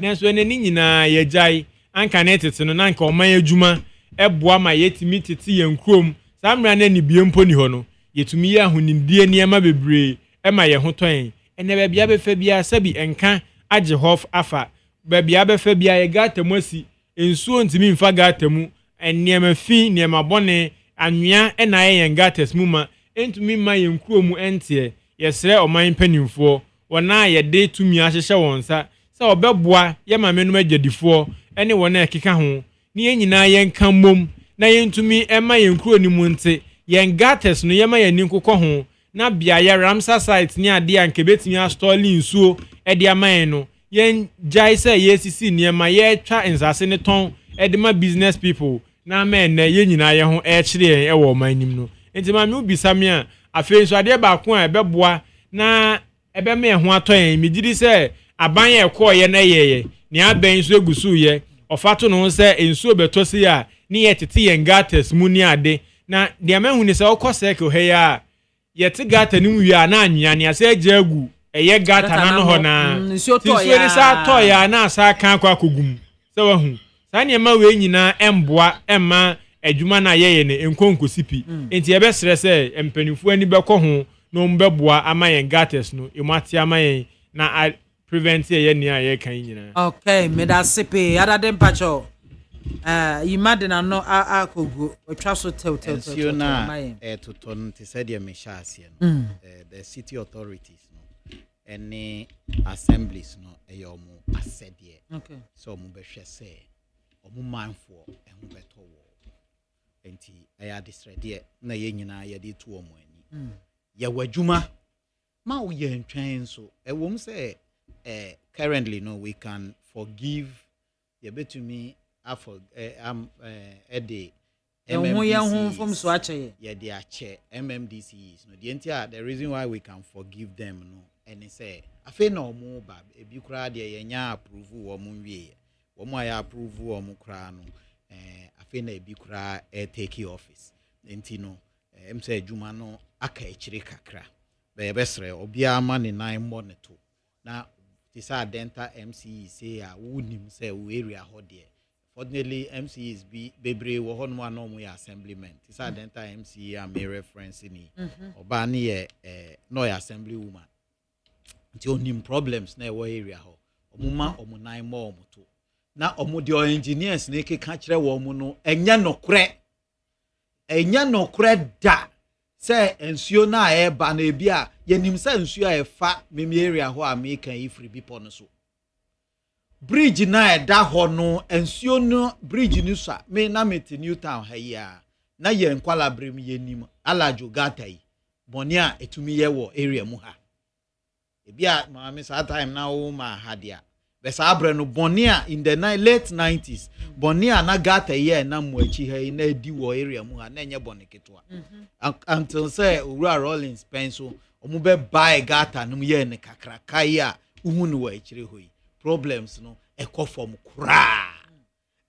Speaker 10: nanso ne nyina ye jai anka na tete no nanka o man adwuma eboa ma yetimi tete yen krom samra na ni biempo ni ho no yetumi ya ahunindie niema bebre ema ye ho ton ene ba bia befa bia sabi enka age hof afa ba bia befa bia ye gata mu asi ensuo ntimi mfa gata mu eniema fi niema bone anwea ena ye yen gatas mu ma entumi ma yen krom entie yesre oman panimfo wona ye de tumi ahyehye wonsa se obeboa ye ma menum agyadifo ene wona ekeka ho ni yenyina yen kan mom na yentumi ema yen kro ni mu nte yen gates no yema yen nkokọ ho na bia ye Ramsar site ni ade anke betimi astoli nsuo e de aman no yen jai se yesisi niema ye twa nsase ne ton e de ma business people na men na yenyina ye ho e kire e wo man nim no enti ma me ubisame a afei so ade ba ko a ebeboa na ebe me ho atoyen migidi se aban ye ko ye na yeye ni aban so egusu ye ofato no se ensuo betosi a ni yetete yen gates mu ni ade na dia mahu ni se okose ke he ya yete gata ni wi a na anwea ni ase ajagu eye gata na no ho na nsuo ni sa to ya na asa kan kwa kogum se wahu sa ni ma we nyina emboa emma adwuma na yeye ne enkonkosipi enti ebe sere se empanifo ani bekọ ho no mbeboa ama yen gates no emati ama yen na prevent ye ni aye kan nyina.
Speaker 3: Okay, me da sepe adade mpacho imagine no akogu otwa so
Speaker 9: tell na toton te said ya mesha asie no the city authorities no any assemblies no eyomo asedie
Speaker 3: okay
Speaker 9: so mo behwe se omo manfo ehu beto wo enti eya distrede na ye nyina ye de to omo ani ya wadwuma ma wo ye ntwen so ewom se currently no we can forgive ye betumi afọ ede
Speaker 3: MMDCs from so ache
Speaker 9: ye de ache MMDCs no the entire the reason why we can forgive them no and say afi na omo ba ebi kura de ye nya approve wo mo wie wo mo ya approve wo mo kura no afi na ebi kura take office enti no em say adwuma no aka echire kakra be besre obi ama ne nan mo ne to na this are dental MCE say wouldn't say area hot there. Fortunately, MCEs be bebre wo hon one no assemblyment. This are dental MCE and me reference ni. Obani no assembly woman. Until nim problems na wo area ho. Omuma omunai mo omuto. Na omudio engineers na ke ka kire wo mu no enya nokre da. Say ensuo na eba na ebia yenim say ensuo a efa meme area ho a me kan ifri bipo no so. Bridge na eda ho no ensuo no bridge ni so me na meti Newtown ha yi a na ye nkwala brem yenim alajo gata yi boni a etumi ye wo area mu ha ebia maame sa time na wo ma ha dia be sa abre no boni a in the late 90s boni a na gata yi na mu achi ha yi na edi wo area mu ha na enye boni ketwa until say Ura Rollins penso omu be buy gata no ye ne kakra kai a uhunu wa achire hoyi problems no eko form kra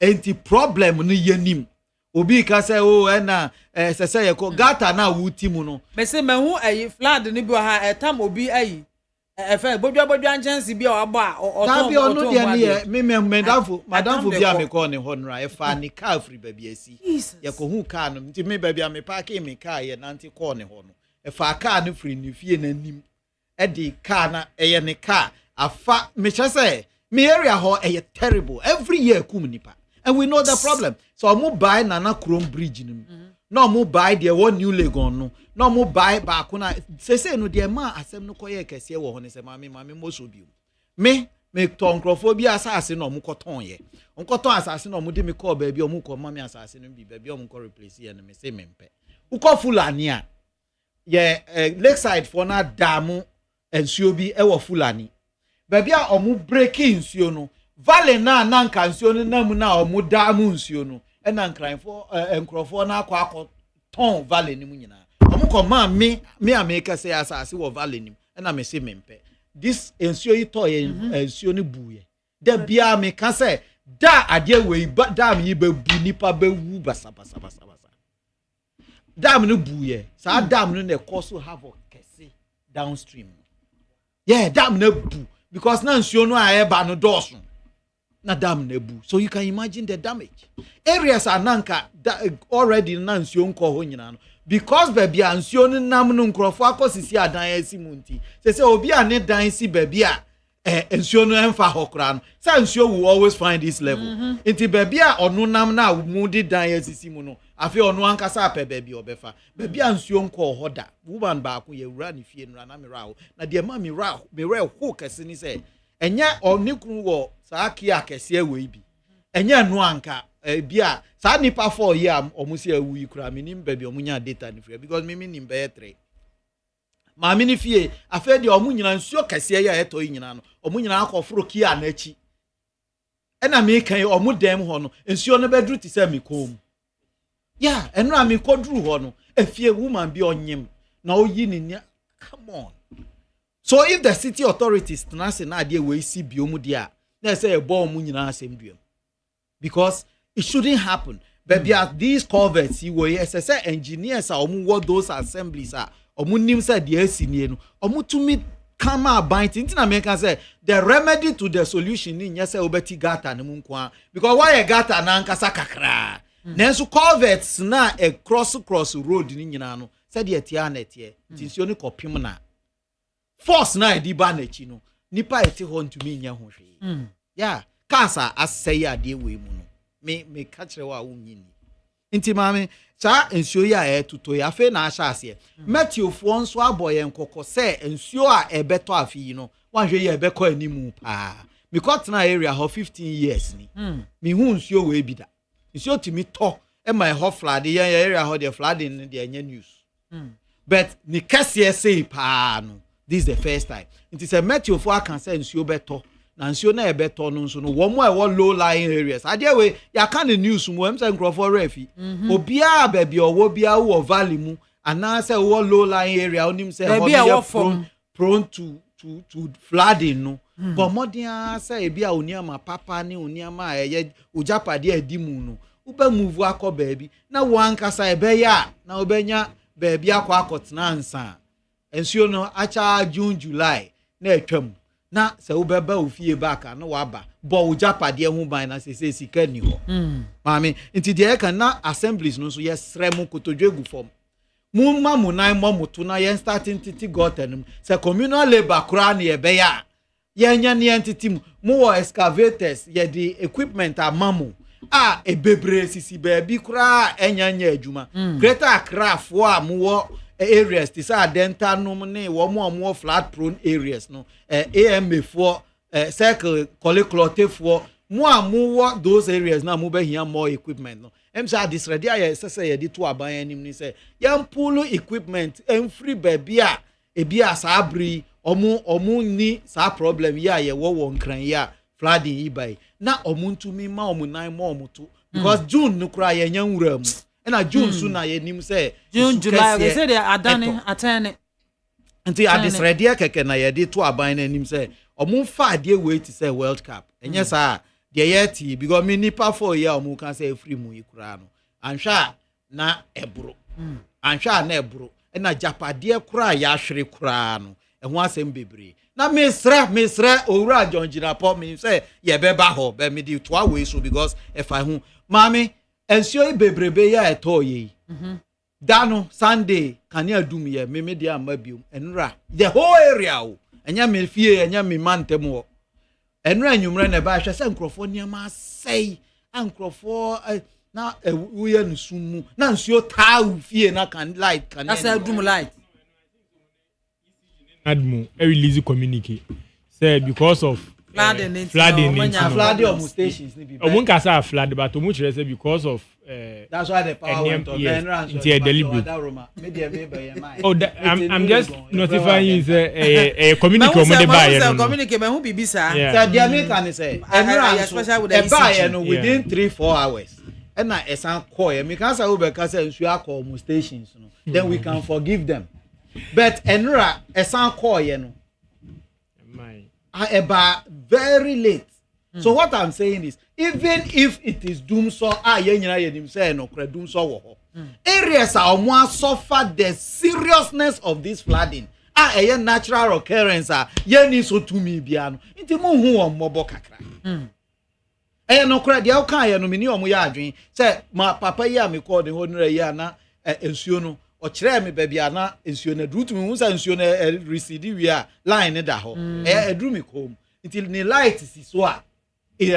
Speaker 9: enti problem no yanim obi ka say na say ye ko gata na wuti mu no
Speaker 3: me say me hu ayi flood ni bi ha etam obi ayi efe bodwa chance bi o agba
Speaker 9: oto de ne me madam bi a me call ne honra e fa ni car free baby asi ye ko hu car no nti me baby a me park me car ye na nti call ne ho no e fa car no free ni fie na nim e di car na e ye ne car afa me say me area ho terrible every year kum nipa and we know the problem so mo buy nana chrome bridge nim no mo buy the one new legon no mo buy ba ko na say no the ma asem no koye kese wo ho ne se mame mo so bi me tonkrofobia asase no mo koton ye onkoton asase no mo de me call ba bi o mo ko mame asase no bi ba bi o mo ko replace ye no me say mempe uko fulani a ye lakeside for na damu ensuo bi e wo fulani baby a omu breaking nsuo no valley na nka nsuo no nam na omu damu nsuo no e na nkranfo enkrofo na akọ ton valley ni mu nyina omu ko ma me America say asase wo valley ni e na me say mempe this nsuo yi to ye nsuo ni buye da bia me ka say da ade we dam yi be bu nipa be wu basa dam no buye sa dam no na cause havoc kese downstream dam no bu because na nsuo no a eba no doso na dam na bu so you can imagine the damage areas are nanka already na nsuo nko ho nyina no because baby a nsuo no nam no nkrofo akosisi adan asimunti say obi a ne dan si baby a nsuo no emfa hokra no say nsuo will always find this level inti baby a onu nam na mu di dan asisi mu no afi onu ankasa ape baby obefa baby a nsuo nko ho da woman ba ko ye wura ni fie nura na mirawo na de ma mirawo ho kese ni say enya onikru wo saa kia kese ewe bi enya no anka bia saa nipa 4 year omusi awu ikura minim baby omunya data ni free because me nim be 3 ma mini fie afa de omunyina nsuo kese ya eto nyina no omunyina akoforo kia na achi ena me kan omudem ho no nsuo no bedru ti se me kom enu ami kodru ho no afie woman bi onyem na oyi ni come on so if the city authorities tnase na ade we si biomu dia na say ebo mu nyina asem duam because it shouldn't happen but these culverts we say engineers are omu what those assemblies are omu nim say the asini no omu tumi come about it na make say the remedy to the solution ni nya say obeti gata ne mu nko because why gata na nkasa kakra nenso culverts na a cross road ni nyina no say the etia na etie tinsuo ni kopim na force na edi ba na chi no nipa eti ho ntumi nya ho hwe kasa asɛe ade we mu no me ka kyerɛ wa wo nyini nti maame saa nsuo ya etuto ya fe na ahya ase metiofo nso aboye nkokɔ sɛ nsuo a ebeto afi yi no wanhwe ya ebekɔ animu pa me got na area ho 15 years ni me hu nsuo we bi da nsuo timi to e my ho flood ya area ho the flooding the anya news but ni kase say pa no this is the first time it is a metiofo aka sɛ nsuo beto na nsuo na ebeto no nso no wo mo e wo low lying areas ade we ya ka the news mu em say nkrofo refi obia baby owo bia wo valley mu ana say wo low lying area onim say prone to flooding no but modern say bia oniama papa ni oniama eye ojapade adimu no uba move akọ baby na wo ankasa ebe ya na obenya baby akọ akọtena ansa nsuo no acha June July na etwam na se wo beba ofie back na waba bo wo japade ho ban na se sika ni ho maame nti de kan na assemblies no so yesre mu kotodwegu form mu ma mu nan mo muto na yen starting titi goten se communal labor kra na ye be ya yenya ne entity mu wo excavators ye di equipment amamu ebebre sisi baby kra enyanya adwuma greater Accra fo a mu wo areas ti sa dental no ne wo mo flat prone areas no AMA for circle collector for mu wo those areas na mu be hia more equipment no say this ready aye say ye di to aban anim ni say yam pull equipment free baby a ebi asabri omu ni sa problem ya ye wo nkran ya flooding ibai na omuntumi ma omunan ma omuto because June no kra ye nya nwura mu na June so na ye nim say
Speaker 3: June July they say they adane atene
Speaker 9: nti adisredia keke na ye de to aban na nim say omumfa ade wait say World Cup enye sa de yeti because me nipa for year omu kan say free mu ikura no anhwa na ebro anhwa na ebro na japade kura ya hwere kura no ehun asem bebre na mesra owura John Jinapo me say ye beba ho be me di to away so because if I hu mami ensio bebrebe ya eto ye dano Sunday kani adum ye me dia mabium enra the whole area o enya me fie enya me mantem o enra nwumre na ba hwe se nkrofo niam asai ankrofo na uye nsumu na nsio taa fie na kan light kan
Speaker 3: that's adum light
Speaker 10: admu release communique say because of flooding
Speaker 9: of stations ni be
Speaker 10: omun ka say flood but omun chere say because of
Speaker 9: that's why the power went on
Speaker 10: deliberate. I'm just notifying you say communique omun dey buy no
Speaker 3: communique me hu bibi sa
Speaker 9: so the American say especially with the buy no within 3-4 hours and na esan call me can say we be can say nsu akọ omun stations no then we can forgive them. But enra esan call ye no about very late. So what I'm saying is even if it is doom so ye nyina ye nim say no kra doom so wo ho areas are more suffer the seriousness of this flooding a natural occurrence ye ni so to me bia no nti mo hu o mmobo kakra no kra dia o kan ye no me ni o mo ya adwen say ma papa yi a me call the honora yi na ensuo no o kire me ba bia na ensuo na root me hu say ensuo na recede wi a line ne da ho edru me kom until ni light si so a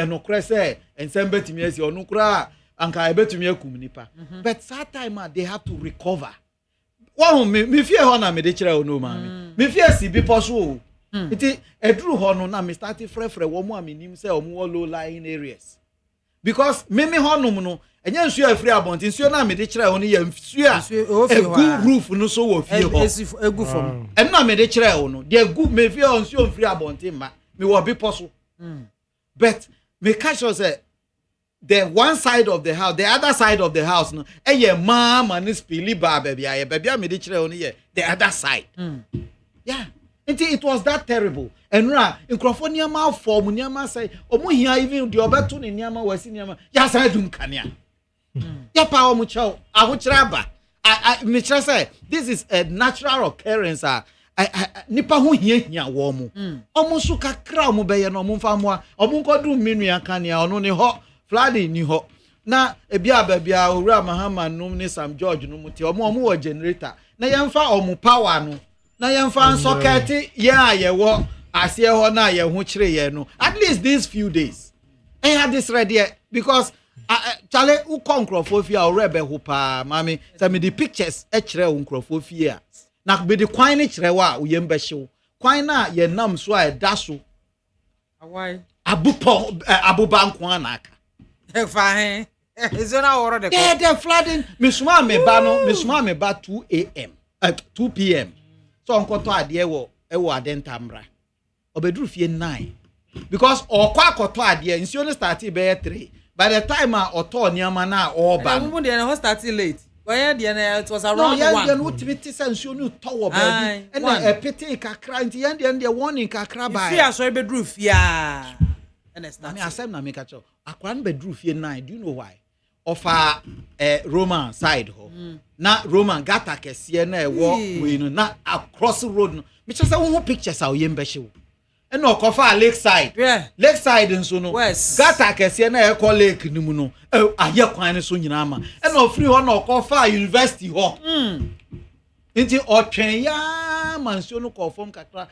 Speaker 9: no kra say ensem betimi asi onu kra anka ebetumi akum nipa but that time they have to recover one me fear ho na me de kire o no ma me fear si bi poso iti edru ho no na me start frefre wo mu aminim say omu low lying areas because me ho no no enya nsu afri abonti nsu na me de kire ho no ya nsu a egu roof no so wo fie ho
Speaker 3: egu fom
Speaker 9: na me de kire ho no de egu me fear nsu afri abonti ma me wo bi poso but me catch us the one side of the house, the other side of the house, no. Mom and this pili baby, I me the other side. Yeah, it was that terrible. And in Crophonia mouth form, Niama say, Omu here even the Obertun in Niama was in Niama. Yes, I do Kanya. Yapa Omucho, I would traba. I say this is a natural occurrence. Nipa hu hia wo mu omusu kakra mu be ye no mu fa mo omu nkodu minu yakania ono ne ho flooding ni ho na ebia babia owura mahama num ni Sam George no muti omu wo generator na yemfa omu power no na yemfa socket ye wo ase ho na ye hu kire ye no at least these few days I had this ready because chale u konkrofofia orebe ho pa mami say me the pictures e kire u nkrofofia na be the kwan ni kire wa wo yem behyew kwan na ye nam so a da so
Speaker 3: awai
Speaker 9: abuba nkwa na aka
Speaker 3: e fa he is na woro de
Speaker 9: the flooding misuma me ba 2 am 2 pm so onkoto ade e wo adentamra obeduru fie 9 because okwa akoto ade nsio no start be 3 by the time oto niama na oba
Speaker 3: no de na start late where the it was around 1
Speaker 9: no utibiti sensu no towo baby and a pity kakra nti yan de warning kakra ba
Speaker 3: fia so be dru fia and it's not
Speaker 9: me asem na make acho akwa be dru fie 9 do you know why of Roman side ho na Roman gata kese na ewo we no na across road no me say wo pictures a oyem be hyew no kofa lakeside lakeside nso no gata kese na e call lake ni mu no aye kwan so nyina ma e no free ho na kofa university ho nti otwen ya manso no kofom kakra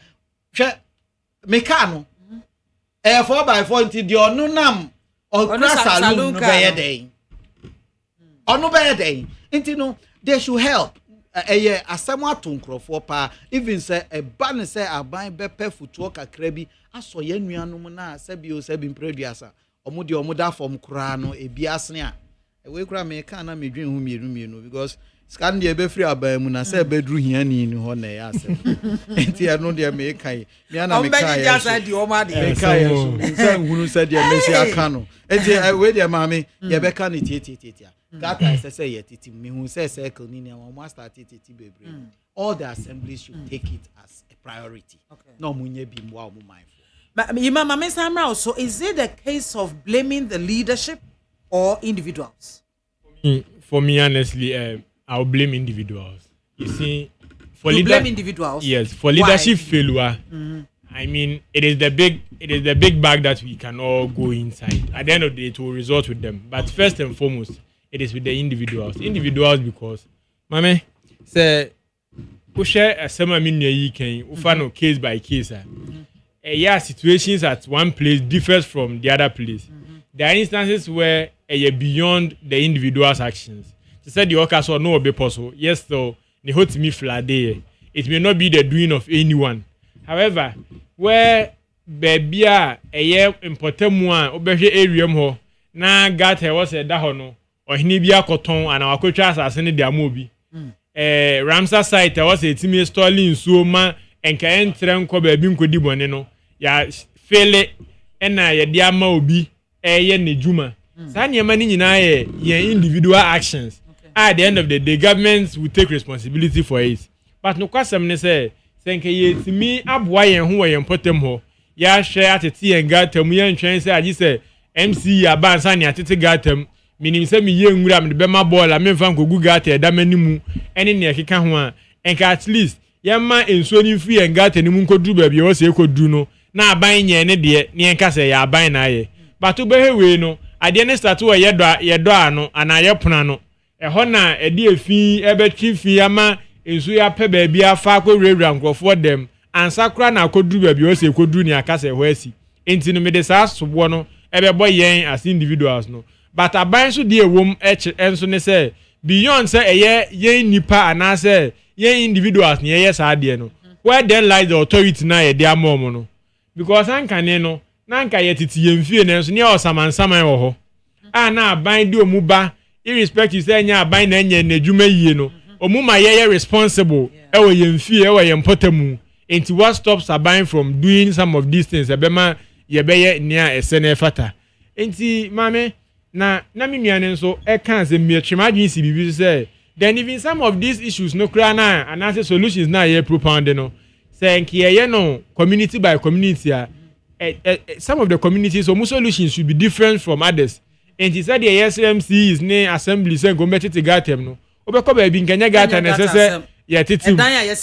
Speaker 9: hwe meka no 4x4 nti di onu nam okra salon no be yeden onu be yeden nti no they should help asɛm ato nkrɔfoɔ pa even sɛ ɛba ne sɛ aban bɛpɛ futuo kakra bi asɔ yɛn nuanom na sɛbi mprɛduasa ɔmo de ɔmo da fam koraa no ebi asene a ɛwɔ kura me ka na medwen ho mienu because scan de bɛfiri aban mu na sɛ bɛduru hiani ni hɔ na ɛyɛ asɛm enti ɛno de me kai me ana me kai
Speaker 3: ɔmbɛgye asa di ɔmo ade
Speaker 9: kai so sɛ nhunu sɛ de mesi aka no enti we de maame ye bɛka ne tietietia Gata sese yetiti mehu say circle ni na one start titi bebre. All the assemblies should take it as a priority. No munye bi mwa omu mindful.
Speaker 3: Mama Samra also, is it a case of blaming the leadership or individuals?
Speaker 10: For me honestly, I'll blame individuals. You see,
Speaker 3: blame individuals?
Speaker 10: Yes, for leadership failure. I mean, it is the big bag that we can all go inside. At the end of the day, it will result with them. But first and foremost, it is with the individuals. Individuals because, mame, say, we share a summer mini can we find case by case. Yeah, situations at one place differs from the other place. There are instances where beyond the individual's actions. To say the workers or no be possible. Yes, so the hot me flat day. It may not be the doing of anyone. However, where baby a important one, obey area mo na got her was a dahono. Ohini bi akoton ana wakotwa asase ne de amobi Ramsar site was a team installing so ma enka entre nko ba bi nkodi bone no ya fele na ye de ama obi ye ne djuma sa niema ni nyina ye individual actions. At the end of the day governments will take responsibility for it, but no kwasem ne say senke ye timi aboa yen ho ye potem ho ya hwe atete yen gatam ye ntwen say agi say MC abansa ne atete gatam minim se mi ye nwura me be ma ball me mfa nkogu gata da manimu ene ne ekeka ho a enka at least ye ma enso ni free en gata ni mu nkoduru ba bi wo se ekoduru no na aban nye ne de ne enka se ya aban na aye batu be hewe no ade ne start wo ye do ano ana ye pona no ho na ede efi ebetwi fi ama enso ya pe ba bi afa ko rewura nkrofo dem ansakra na akoduru ba bi wo se ekoduru ni aka se ho asi enti no me de sa sobo no ebe boy yen as individuals no. But a bunch of dear woman, and so they say, beyond say ye nipa and I say, ye individuals near yes, I dear no. Where then lies the authority now, dear momono? Because I can no, Nanka yet it's yen feelings near some and some ho. Ah, now bind you muba, irrespective say, ya bind any nejume yeno, or muma ye responsible, ever yen fear, ever yen potemu, into what stops a bind from doing some of these things, a bema ye be near a sene fata. Enti, mame. Na mi nuane so e kan se me twema si bibi say then even some of these issues no kra na and answer solutions na ye propound no say nki ye no community by community some of the communities so solutions should be different from others and he said the SMC is ne assembly say go metete gatem no obekọ ba bi nkanya gata na say ye tete
Speaker 3: dan ya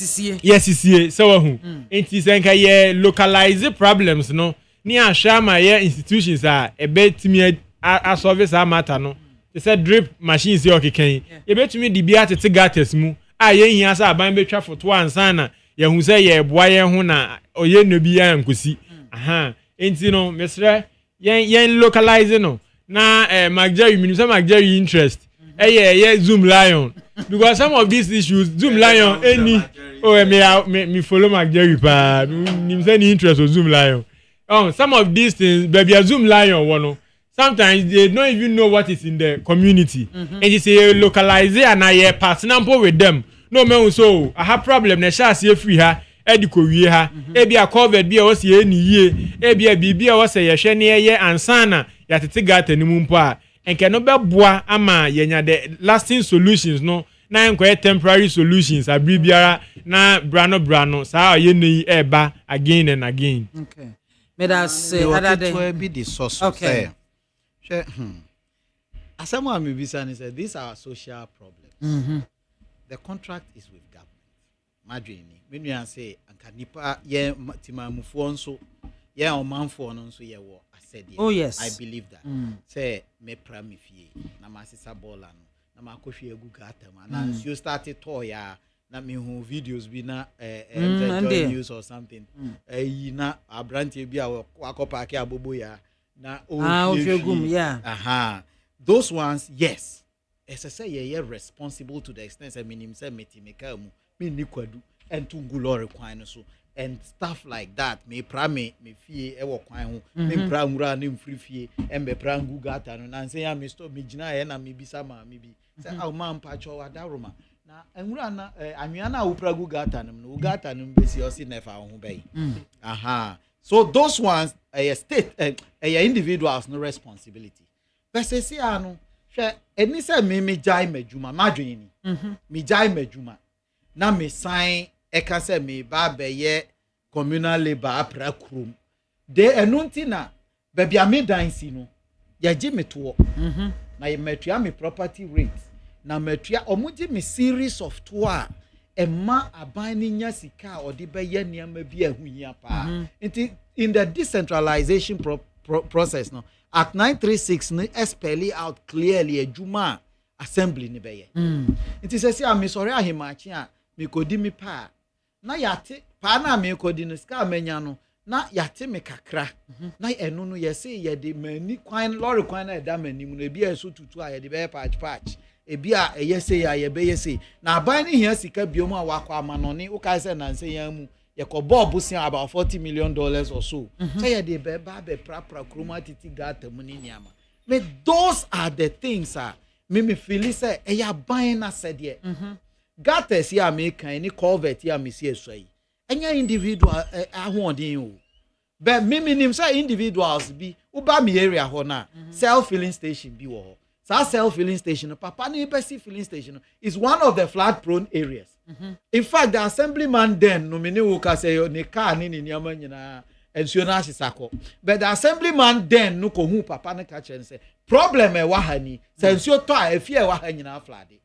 Speaker 3: yesisie
Speaker 10: so hu and he say nka ye localize problems no ni ahwama ye institutions ebetimi a service matter no they said drip machines here okeken ye betumi di bia tete gates mu a ye hia sa aban betwa foto ansa na ye hu say ye boa ye ho na oye no bia nkosi aha enti no mesre yen localize no na magjerry minimum magjerry interest ye zoom lion because some of these issues zoom lion any me follow magjerry pa minimum any interest of zoom lion some of these things baby zoom lion wono. Sometimes they don't even know what is in the community. And you say localize it and I partner with them. No man so I have problem na sha see free ha ediko wie ha e bia covid bia o se eni yie e bia bibia o se ye hwe ne ye ansana ya tete gata ni mu mpo a enke no beboa ama yenya the lasting solutions no na enko temporary solutions abribiara na brano sa ye nei eba again and again.
Speaker 3: Okay. May that say
Speaker 9: other be the source. Okay. As someone may be saying, these are social problems. The contract is with government. Madrini, when you say, and Kanipa, ye Timamufonso, yeah o man for no so yeah wo I said
Speaker 3: Oh yes.
Speaker 9: I believe that say me pra me fie na ma sisa ball no na ma kohwe egu gata ma na you started to ya na me hu videos bi na Joy News or something yi na abrantie bi a wakopa ke abobo ya na
Speaker 3: yeah.
Speaker 9: Those ones, yes. As I say, you're responsible to the extent I mean, say metimeka mu, me ni kwadu, and tungulo require so, and stuff like that. Me prame, me fie, ewo kwan ho, me prangura ni mfri fie, embe prangu gata no, na say ya me stop me gina ye na me bisa ma me bi. Say aw man pacho wadaroma. Na enwura na anwea na wo pragu gata no gata no besi o si nefa ho bai. So those ones a state a individuals no responsibility. But say ano hwe eni say me jai madwuma madwene ni me jai madwuma na me sign e ka say me ba beye communal labor apra krum de enunti na baby ame dansi no ya gi me to na ye matua me property rate na matua omugi me series of to a emma aban ni nya sika odi beye niam bi ahuhia pa in the decentralization process no at 936 no spell out clearly ejuma assembly ni beye it is say am sorry ahemachi a me kodi mi pa na yate pa na me kodi no ska manya no na yate me kakra na enu no ye say ye de mani kwan lorry kwan na da mani mu na bi eso tutu a ye de be patch ebi a ye say ya ye be ye say na aban ni hia sika biom a wakwa amanoni wo kai say na nse yan mu ye ko bob busia about $40 million or so say ye de be ba be pra kroma titi gata mu ni niama me those are the things me feel say e ya ban na said ye gata si a me kan ni culvert ya me si eso yi enya individual ahondin o but me nim say individuals bi u ba me area ho na self filling station bi wo so self filling station papa ni best filling station is one of the flood prone areas. In fact, the assemblyman then nomine wo ka say ne car ni niama nyina ensuo na asisako. But the assemblyman then no ko hu papa ne ka chen say problem e wa hani say ensuo to a efie e wa ha nyina flood.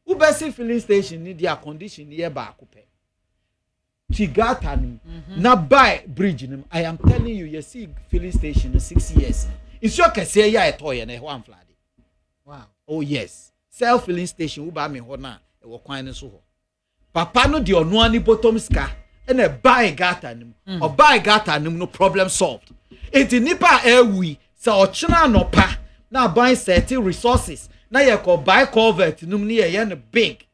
Speaker 9: Wo best filling station ni their condition ye ba akopɛ. Tigata ni na by bridge ni I am telling you see filling station 6 years. Ensuo kese ya eto ye na e ho am flood.
Speaker 3: Wow.
Speaker 9: Oh yes. Self filling station wo ba me ho na e wo kwan ne so ho. Papa no di ono ani bottom ska e na buy gata nim or buy gata nim no problem solved. Enti nipa ewi se ochena no pa na buy certain resources na ye ko buy culvert nim ne ye no big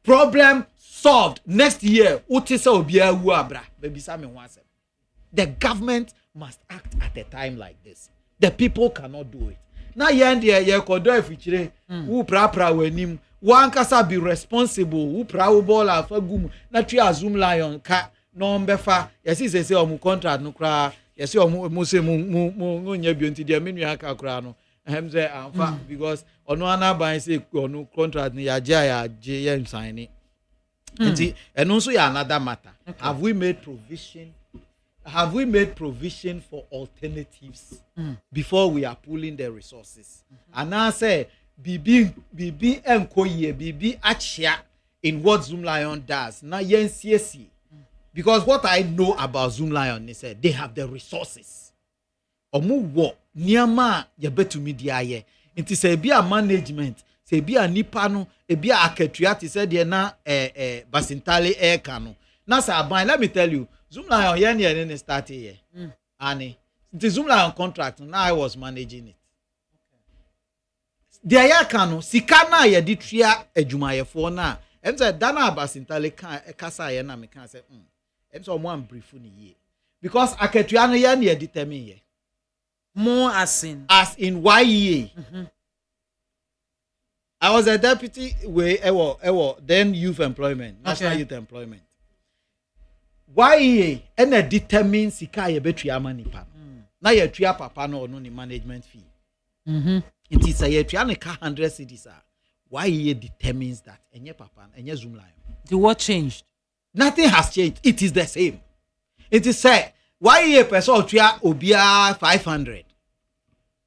Speaker 9: problem solved. Next year uti se obi awu abra baby sa me ho asem. The government must act at a time like this. The people cannot do it. Na ye ndie ye ko do afichire wu pra wanim one kasa be responsible who proud ball afagum na twa Zoom Lion ka no mbefa yesi say omu contract no kra yesi omu se mu nya bi ntidi amenu aka kra no hem say amfa because ono ana ban say ono contract ni ya je sign it eno so ya another matter. Have we made provision for alternatives before we are pulling the resources? And I say bibi enkoye bibi achia in what Zoom Lion does na yen CSC because what I know about Zoom Lion is they have the resources omu wo niama ye betumi dia ye nti say bia management say bia nipa no e bia akatua ti say de na basintale air kano na say aban. Let me tell you Zoom Lion yen ne start here ani the Zoom Lion contract now I was managing it. The ayakano sika na ye di tria adwumayefo na em say dana abasintale kan kasa ye na me kan say em say omo am brief ni ye because akatua no ye na determine ye
Speaker 3: more as in
Speaker 9: YEA. I was a deputy then youth employment, national youth employment. YEA and a determine sika ye betua manipa na ye tua papa no ni management fee. It is a year 100 cities. Why he determines that? Enye papa, enye Zoom Lion.
Speaker 3: The what changed?
Speaker 9: Nothing has changed. It is the same. It is said why he person obia 500.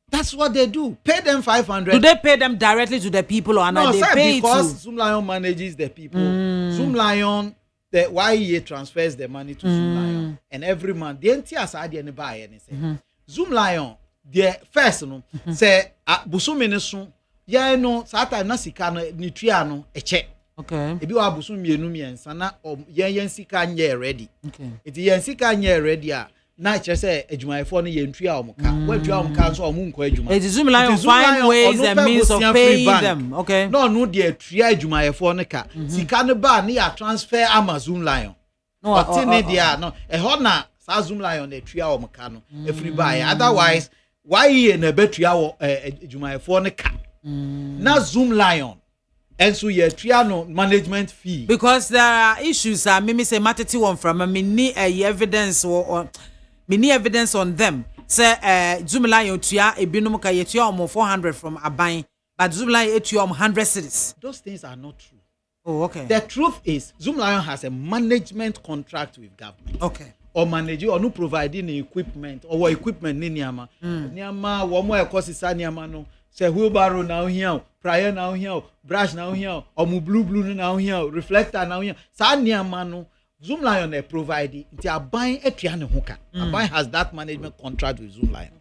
Speaker 9: That's what they do. Pay them 500.
Speaker 3: Do they pay them directly to the people or
Speaker 9: no?
Speaker 3: They
Speaker 9: Sir,
Speaker 3: pay
Speaker 9: because
Speaker 3: to...
Speaker 9: Zoom Lion manages the people. Zoom Lion the YEA transfers the money to Zoom Lion, and every month the entire side and buy anything. Zoom Lion, the first no say busumi ne so ya no sata na sika no ni tua no eche.
Speaker 3: Okay.
Speaker 9: Ebi wa busumi mienu miensa na yen sika nye ready.
Speaker 3: Okay.
Speaker 9: Iti yen sika nye ready a na kire say adwumayefo no yen tua omuka. Wa tua omuka so omu nko adwuma.
Speaker 3: It is Zoom Lion find ways and means of paying them. Okay.
Speaker 9: No the tua adwumayefo no ka. Sika no ba na ya transfer ama Zoom Lion.
Speaker 3: No,
Speaker 9: but ne dia no ho na sa Zoom Lion na tua omuka no every buy. Otherwise why na betua wo adwumayefo no ka. Na Zoom Lion and so ye triano management fee
Speaker 3: because there are issues me say matati one from me need evidence or me need evidence on them say Zoom Lion tua ebinum ka ye tua 400 from Aban but Zoom Lion tua 100 cities.
Speaker 9: Those things are not true.
Speaker 3: Oh, okay.
Speaker 9: The truth is Zoom Lion has a management contract with government.
Speaker 3: Okay.
Speaker 9: Or manage or no providing equipment or equipment ni niama wo mo ekosisa niama no say wheelbarrow now here prayer now here brush now here or mu blue now here reflector now here sa niama no Zoom Lion e provide nti aban etua ne ho ka. Aban has that management contract with Zoom Lion.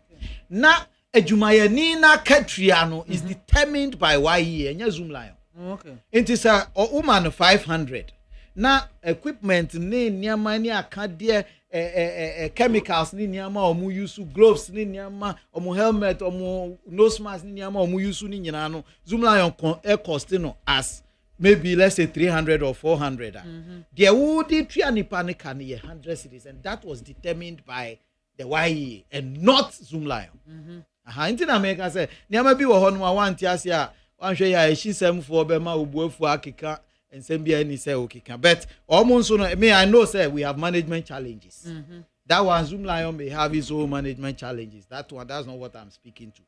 Speaker 9: Na adwumaye ni na katua no is determined by YE enya Zoom Lion.
Speaker 3: Okay.
Speaker 9: Nti sa o woman 500 na equipment ni niama ni aka de chemicals ni niama omu use gloves ni niama omu helmet omu nose mask ni niama omu use ni nyina no Zoom Lion cost no as maybe let's say 300 or 400 there would tria nipa ne kan 100 cities and that was determined by the YE and not Zoom Lion. Inti na make say niama bi wo ho no wanti ase a wanhwe ya ehisem fo be ma obuafu akeka and sembia ni say okeka but almost so me I know say we have management challenges. That one Zoom Lion may have his own management challenges. That's not what I'm speaking to.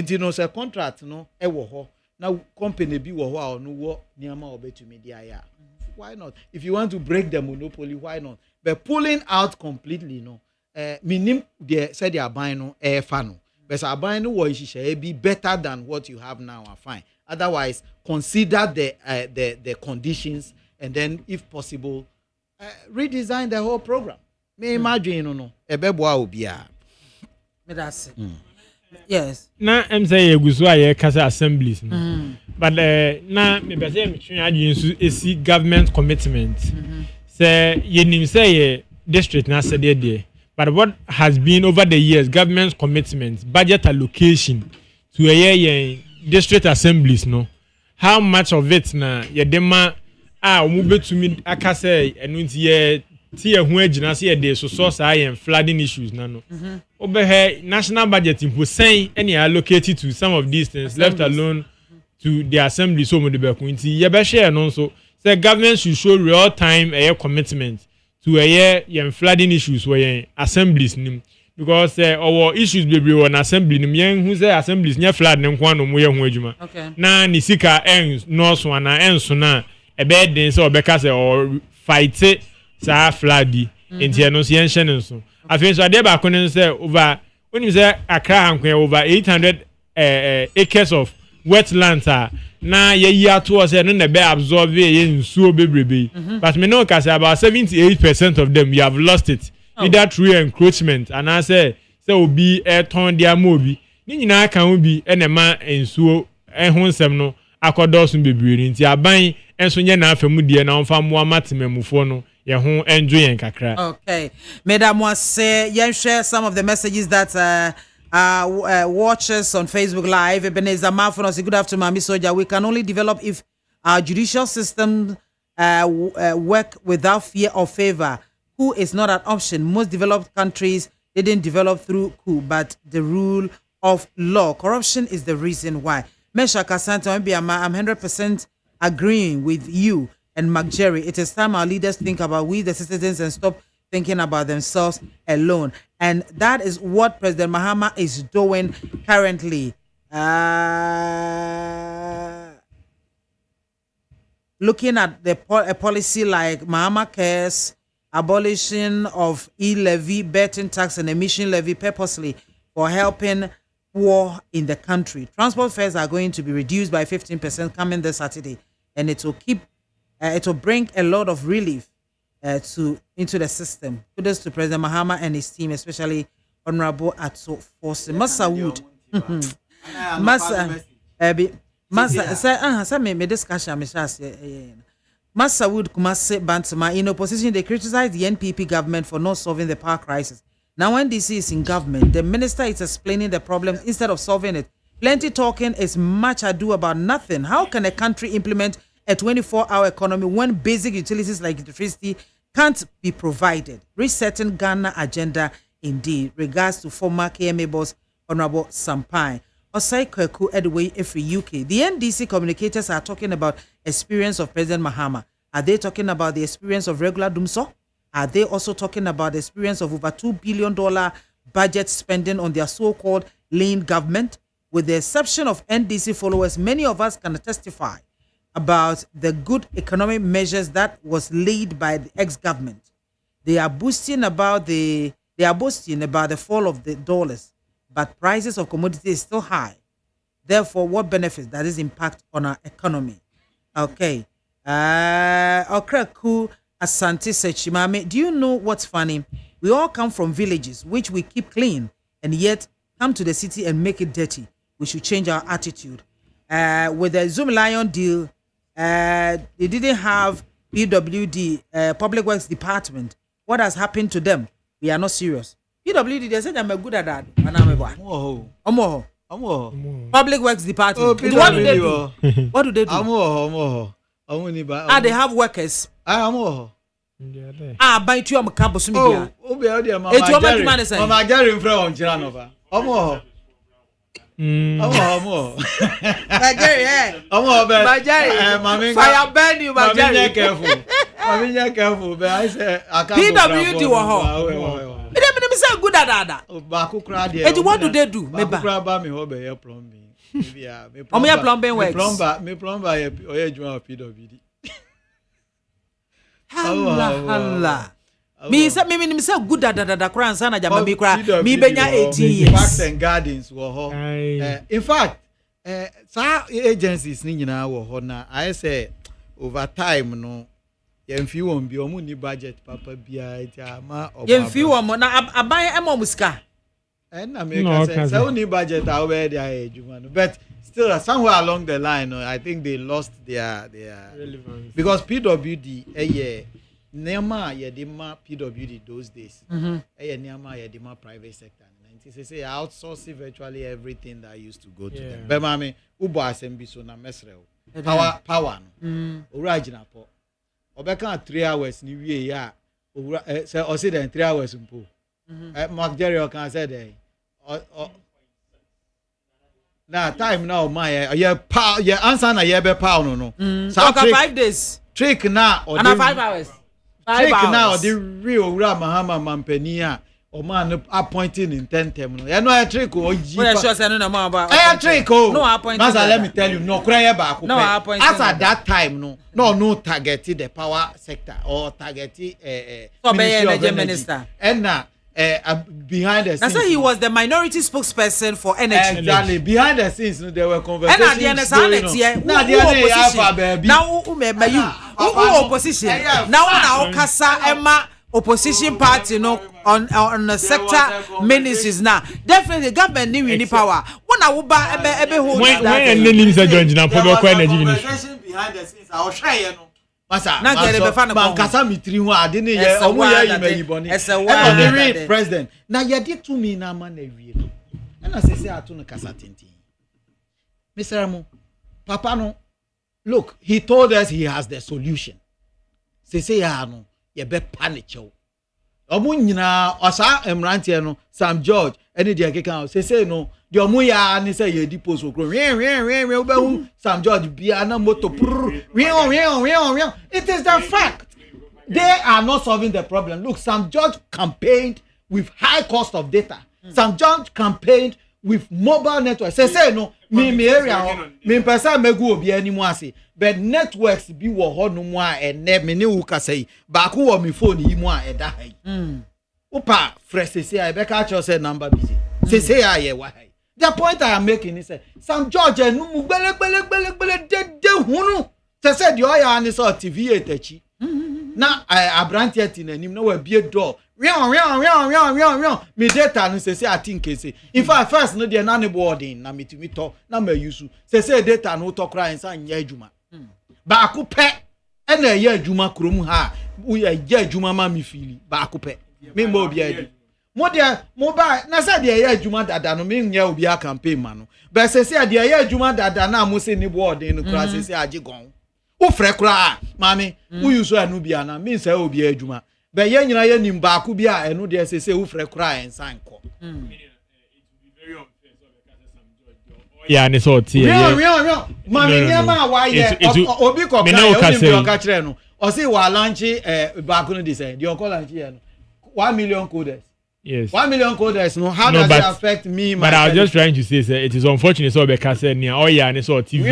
Speaker 9: Inti no say contract no e wo ho na company bi wo ho a no wo niama obetumi dia ya. Why not? If you want to break the monopoly, why not? But pulling out completely no minim they said they are buying no air fan. But are buying no what be better than what you have now are fine. Otherwise, consider the conditions and then, if possible, redesign the whole program. Me imagine no ebeboa obia.
Speaker 3: Me that's yes.
Speaker 10: Na say eguso aye kasa assemblies no. But na me be say me twen adwin esi government commitment. Say yenim say district na say there. But what has been over the years, government's commitment, budget allocation to a district assemblies, no? How much of it na yedema mube to me akase enunti tie hu agina se yede so source and flooding issues na no. Obehe national budget imposen any allocated to some of these things left alone to the assembly so mo de be ku nti ye be share no so say government should show real time commitment to a flooding issues where assemblies nim because our issues be on assembly nim yen who say assemblies nya flood ne nko no mo ye ho adwuma na ni sika no so na enso na e be den say obeka say or fight sa flood enti no so yen hye ne so afi so ade ba ko ne say over when you say Accra hankwe over 800 acres of wetlands na ye ato say no na be absorb ye nsuo bebrebe but me know cause about 78% of them we have lost it either through encroachment and I say obi turn their mobi ni nyina kan obi na ma nsuo ho nsem no akodoso bebrebe nti aban enso nye na afemu die na onfa mo amatemamufo no ye ho enjoy en kakra.
Speaker 3: Okay, madam was say you share some of the messages that watchers on Facebook Live. Ebenezer Mafono say, good afternoon, Mami Soja. We can only develop if our judicial system work without fear or favor. Coup is not an option. Most developed countries didn't develop through coup, but the rule of law. Corruption is the reason why. Mesha Kasanto, MAAME BIAMAH, I'm 100% agreeing with you and McJerry. It is time our leaders think about we, the citizens, and stop thinking about themselves alone. And that is what President Mahama is doing currently. Looking at a policy like Mahama Cares, abolition of e-levy, betting tax, and emission levy purposely for helping poor in the country. Transport fares are going to be reduced by 15% coming this Saturday, and it will keep it will bring a lot of relief into the system. Kudos to President Mahama and his team, especially Honorable Atso Force. Massa Wood. Massa, me discussion, Massa Wood Kumase Bantama. In opposition, they criticize the NPP government for not solving the power crisis. Now, when DC is in government, the minister is explaining the problems instead of solving it. Plenty talking is much ado about nothing. How can a country implement a 24-hour economy when basic utilities like electricity can't be provided? Resetting Ghana agenda indeed. Regards to former KMA boss Honorable Sampai. Osai Kweku Edway Efri UK. The NDC communicators are talking about experience of President Mahama. Are they talking about the experience of regular Dumso? Are they also talking about the experience of over $2 billion budget spending on their so-called lean government? With the exception of NDC followers, many of us can testify about the good economic measures that was laid by the ex-government. They are boasting about the fall of the dollars, but prices of commodities is still high. Therefore, what benefits does this impact on our economy? Okay. Okraku Asante Sechimame, do you know what's funny? We all come from villages which we keep clean and yet come to the city and make it dirty. We should change our attitude. With the Zoom Lion deal, they didn't have PWD, Public Works Department. What has happened to them? We are not serious. PWD, they said I'm a good at that. Public Works Department. What do they do? What do they do? They have workers. By two am cabo sumia. Mama
Speaker 9: Jerry in front of Chiranova.
Speaker 3: Fire burn you, Jerry.
Speaker 9: Careful. But I say I can't.
Speaker 3: PWD wa they say good at that. What do they do? Plumbing works.
Speaker 9: Plumber PWD.
Speaker 3: Allah. Me say good at kran sana jama me kra me benya 18 years.
Speaker 9: Parks and gardens wo ho. In fact, some agencies ni nyina wo ho na I say over time no yemfi won bi omu ni budget papa bia ita ma oba.
Speaker 3: Yemfi won na aban emomuska.
Speaker 9: Na me ka say we budget how where they are ejuma no, but still somewhere along the line I think they lost their relevance because PWD Nema Yedima PWD those days. Nema Yedima private sector. Say outsourcing virtually everything that used to go to them. But mami, Ubo Assembly so na mesrel. Power no. Original po. Obeka 3 hours ni wie ya. Say o say then 3 hours mpo. Mark Jerry can say there. Na time now my answer na ye be power no.
Speaker 3: So 5 days.
Speaker 9: Trick na or
Speaker 3: 5 hours.
Speaker 9: Trick now the real Mahama Mampenia or man appointing in 10 term. You know a trick or trick.
Speaker 3: No appointing.
Speaker 9: Master, let me tell you, no cry back.
Speaker 3: No appointing.
Speaker 9: As at that time, no targeted the power sector or targeted
Speaker 3: minister.
Speaker 9: And now behind the scenes.
Speaker 3: That's why he was the minority spokesperson for energy.
Speaker 9: Exactly. Behind the scenes, there were conversations.
Speaker 3: Now opposition. Now Kasa Emma opposition party on the sector ministries now. Definitely government need any power. When I will buy
Speaker 10: when names are joined now for energy
Speaker 9: ministry. Behind the scenes, I'll try Masa, Kasa mitri ho ade ne ye omo ye yimeyiboni. E no president. Na ye de to me na ma na wie no. E na sese ato no Kasa tintin. Mr. Mo, Papa no, look, he told us he has the solution. Sese ya no, ye be panic o. Omo nyina osa emrantie no, Sam George, ene de akeka sese no, de omo ya ni say ye di post okro. We obehu Sam George bia na moto. It is the fact. They are not solving the problem. Look, Sam George campaigned with high cost of data. Sam George campaigned with mobile networks. Say no, me area, me person megu obi anymore say, but networks be wo ho no mu a ene me ne wo ka say, ba ko wo me phone yi mu a eda hai. Opa fresh say I be catch say number busy. Say aye wa hai. The point I am making is Sam George no mu gbele de hunu. said you are an sort TV etachi. Na abrantia tinanim na wa bie door. Me data no say I think say. In fact first no dey na ne boarding na metumi to na ma use. Say data no to cry nsa nya adwuma. Ba akopɛ e na ye adwuma krom ha. Wo ye adwuma ma me fili. Ba akopɛ. Me mo obi adi. Mo dey mobile na say dey ye adwuma dada no me nya obi a campaign ma no. But say dey ye adwuma dada na mo say ne boarding no cry say age gon. Wo frɛ kra mami wo use anu bia na me say obi adwuma be ye nyina ye nim ba ko bia enu de say wo frɛ kra ensan ko
Speaker 10: yeah ne so tie
Speaker 9: mami nyama wa ye obi ko ka obi ka kire no o say wa launch ba ko no de say the call launch here no 1 million coders.
Speaker 10: Yes.
Speaker 9: 1 million coders. No, how does it affect me?
Speaker 10: But I was just trying to say, sir, it is unfortunate. So because near oh yeah, and so TV.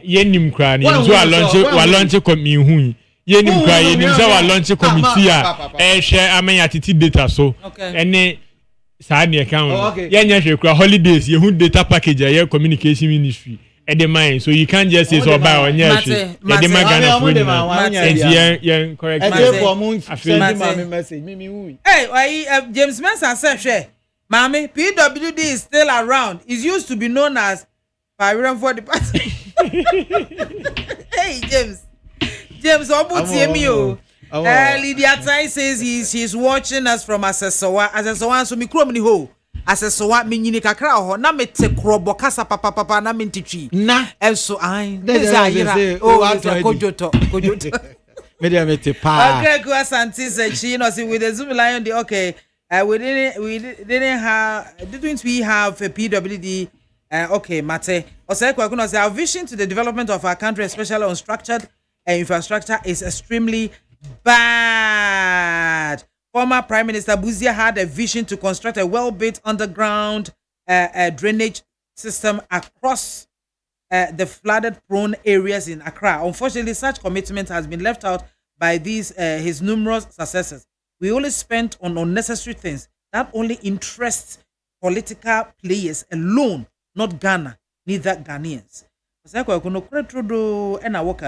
Speaker 10: Yenim cry. You so launch committee hu. Yenim cry. Yenim so launch committee a. Share amenya data so. Any sad near account. Yenya share holidays. You data package. Your communication ministry. At the mind, so you can't just say so by on your shit. The magana food. Yeah, correct.
Speaker 3: Hey, James Mensah said, "Mommy, PWD is still around. It used to be known as Pyram for the party." Hey, James, Obuti Lydia Tai says she's watching us from Asesowa, so me krom ni ho. Asesowa me nyini kakra ho na me te krobo kasa papa na me ntitwi
Speaker 9: na
Speaker 3: enso ai desire kojoto
Speaker 9: me dey me te pa
Speaker 3: okay go Asante said she see with the Zoom line the okay didn't we have a PWD okay mate oseko akuno say our vision to the development of our country especially on structured infrastructure is extremely bad. Former Prime Minister Buzia had a vision to construct a well-built underground drainage system across the flooded-prone areas in Accra. Unfortunately, such commitment has been left out by his numerous successors. We only spent on unnecessary things that only interest political players alone, not Ghana, neither Ghanaians.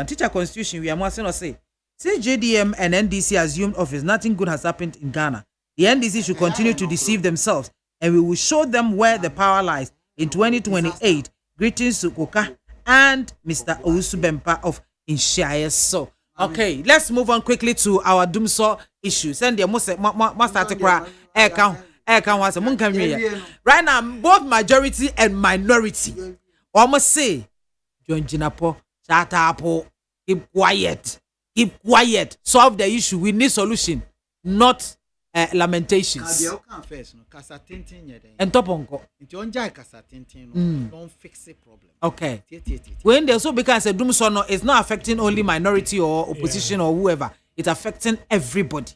Speaker 3: Teacher Constitution, we are more say. Since JDM and NDC assumed office, nothing good has happened in Ghana. The NDC should continue to deceive themselves, and we will show them where the power lies in 2028. Greetings to Koka and Mr. Owusu Bempa of Inshire. So, okay, let's move on quickly to our Dumso issue. Send the most right now, both majority and minority almost say, John Jinapo, shut up, keep quiet. Keep quiet. Solve the issue. We need solution, not lamentations. And top on
Speaker 9: don't fix the problem.
Speaker 3: Okay. When they so because a doom sono is not affecting only minority or opposition or whoever. It's affecting everybody.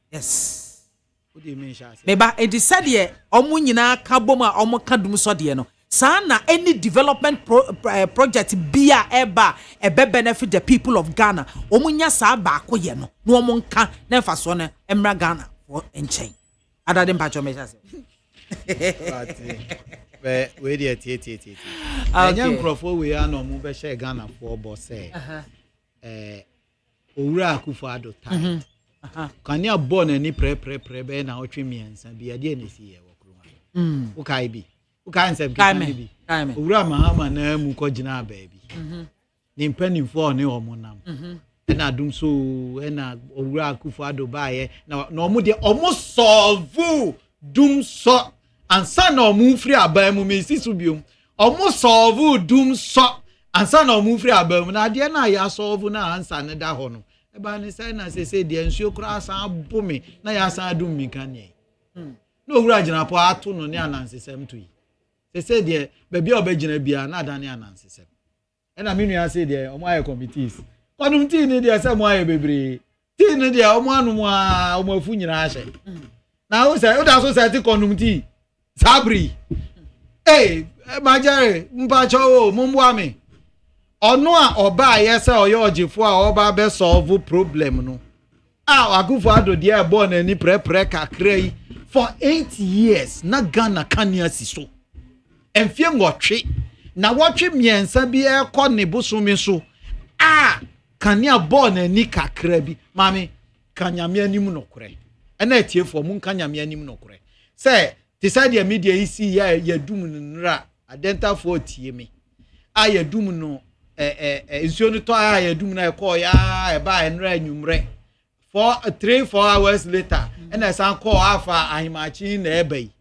Speaker 3: Yes.
Speaker 9: What do you mean, Shasi?
Speaker 3: Maybe it is said here. Omu nyina kaboma omu kadum so de no. Sana any development project bia eba ebe benefit the people of Ghana. Omunya sa ba ko ye no. No omunka na fa so na emra Ghana for enchen. Ada dem pacho me say.
Speaker 9: We dey tie. Anya nkrofo we ya no mu be share Ghana for boss say. Owura Akufo Addo time. Kan ya born ani pre be na otwe miensa bia de na si ye wo kroma. Wo kai bi. Uka nsem
Speaker 3: Kaime.
Speaker 9: Owura Mahama na mu ko gina baabi. Ni mpanimfo ne omonam. Na adum so na Owura Akufo Addo baaye na omo de omo solve dum so ansa na omo firi aban mu mesi so biom. Omo solve dum so ansa na omo firi aban mu na de na ya solve na ansa ne da ho no. E ba ne sai na se de nsuo kura asan abome na ya asan adum mi kan ye. No Owura gina po ato no ne anansesem to yi. Say there, baby obejina bia na adane anansesem. E na menu ya say there, omo aye committees. Konum ti ni there say mo aye bebre. Ti ni there omo anu mo a omo afu nyina ahye. Na wo say, wo da so say ti konum ti. Sabri. Majare, mpa cho mo mboa me. Ono a oba aye say oyo ogifo a oba be solve problem no. Akufo Addo there born ani pre kakra yi for 8 years na Ghana kania si so. Enfie ngotwe na watwe miensa bi e kɔ ne bosome so kanea bɔ na ni kakra bi mami kanyame anim nokore ɛna atiefo mu kanyame anim nokore sɛ te sɛ de media isi ya dum nra adentafo tie me ya dum no nsuo no to ya dum na ɛkɔ ya ba nra anwumre for 3-4 hours later and I san call afa ahimachi na ebai.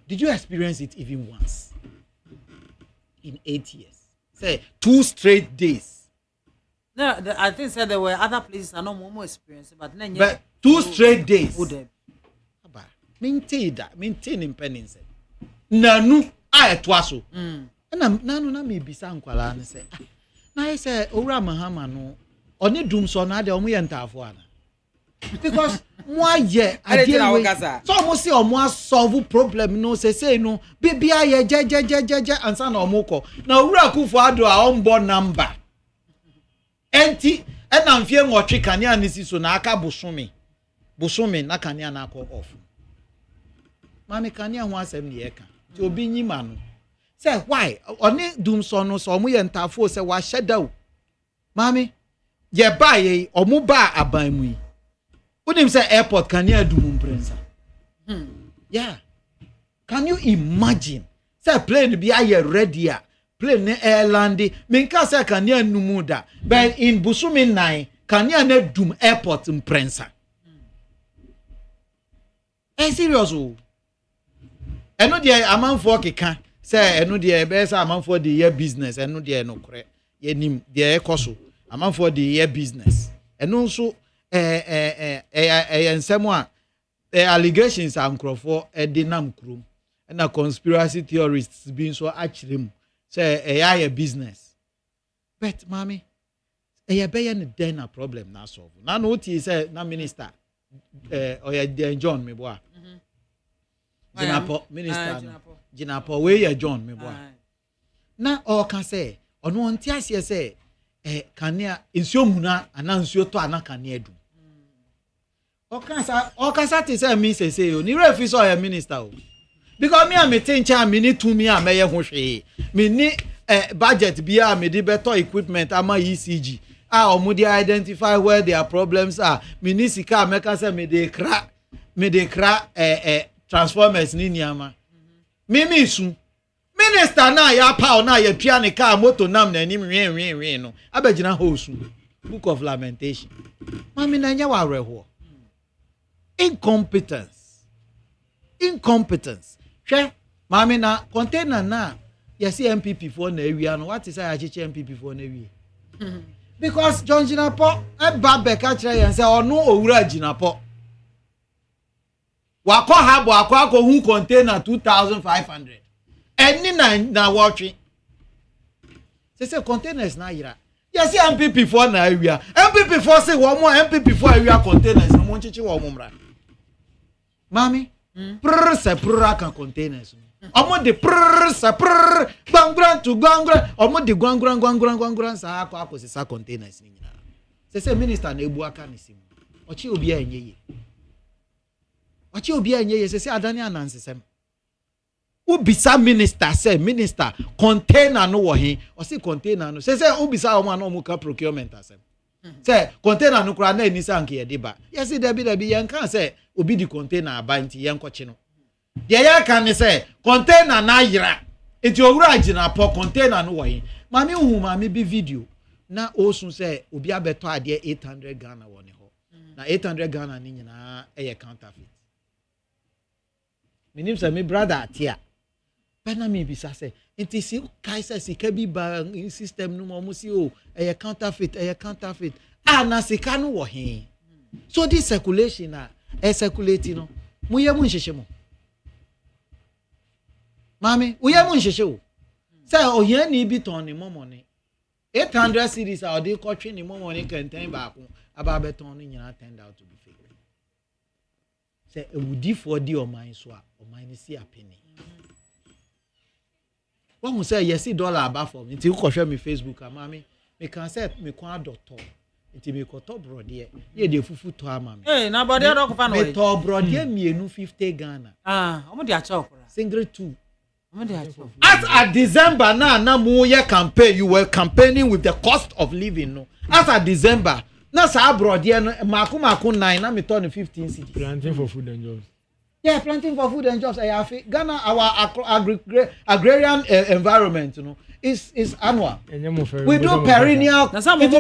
Speaker 9: Did you experience it even once in 8 years? Say 2 straight days.
Speaker 3: No, I think said there were other places I know more experience, but
Speaker 9: 2 straight days. Aba maintain independence. Nanu ayetwaso. Na nanu na me bisa nkwala ne say. Na say owura mahama no oni dum so na de omo ye ntafo ana. Because moi ye adie so mo see omo solve problem no say no bibia ye je ansa na omo ko na owura kufo ado a ombo number enti e na mfie nwotwe kanea ne si so na aka bosome na kanea na akọ off mami kanea ho asem ne ye ka ti obi nyima no say why oni dum so no so omo ye ntafo say wa shedaw mami ye ba ye omo ba aban mu Unim say airport can you do prensa? Yeah. Can you imagine? Say plane be aye ready plane airlandi. Minka say can you numuda. But in Busumi 9 can you ne dum airport prensa? Serious o. Eno de amanfo keka say eno de be say amanfo de year business eno de no kore. Ye nim de ekoso amanfo de year business. Eno so ensemo a allegations ankrofo edinam krum na conspiracy theorists being so achirem say a business but mami be na den na problem na solve na no ti say na minister oya John meboa Jinapo minister Jinapo we ya John meboa na o kan say ono nti ase say kanea nsuo muna ana nsuo to ana kanea du okasa ti say me say o ni refi so ya minister o because me am tincha me ni to me am ye ho hwe me ni budget bia me di better equipment ama ECG omo dey identify where their problems are me ni sika ameka say me dey kra transformers ni niama me su minister na ya pa na ya tua ne car moto nam na nim wen no abagina hosu book of lamentation mami na nya wa reho incompetence hwe mami na container na ya see MPP for na ewia no what is I achiche MPP for na ewia because John Jinapo e ba be ka kire yan say onu owura Jinapo wakọ ha bo akọ hu container 2500 eni na watching say containers na yira yes MPP for na area MPP for say one more MPP for area containers no mo chichi wo mumra mami prr se prr kan containers omo de prr se prr gbangran to gbangran omo de gbangran sa akọ se sa containers ni nyina say minister na ebu aka ni sim ochi obi anyeye say adani anansesem ubisa minister say minister container no wo he o say container no say ubisa o ma no mu ka procurement asem say container no kura na ni say anke ye de ba yes debi yen kan say obi di container abanti yen ko chi no de ya kan ni say container na yira enti owura agina po container no wo he mami hu mami bi video na osun say obi abeto ade 800 Ghana wo ne ho na 800 Ghana ni nyina e counterfeit minim say me brother atia na me bisa say enti si kai say sika bi ba system no mo si o counterfeit na sika no wo he so this circulation na circulate no mu ye mu nhihye mo mami wo ye mu nhihye o say o ye ni bi ton ni mo money 800 cedis a dey kotwe ni mo money kenten ba ko aba beton ni nyina turned out to be fake say ewudi for di o man so a o man ni si apeni when we say yes $1 above for me until you show me Facebook mami me can say me kwa doctor until me ko to brode ye de fufu to amami
Speaker 3: na body do ko fa no
Speaker 9: me to brode me enu 50 Ghana
Speaker 3: omo de acha okura
Speaker 9: single 2 As at December na mu ye campaign, you were campaigning with the cost of living no. As at December, na sa abroad here no maku 9 na me turn 15 cities.
Speaker 10: Planting for food and jobs.
Speaker 9: Yeah, planting for food and jobs. Ghana, our agrarian environment, you know, is annual. We do perennial.
Speaker 3: So what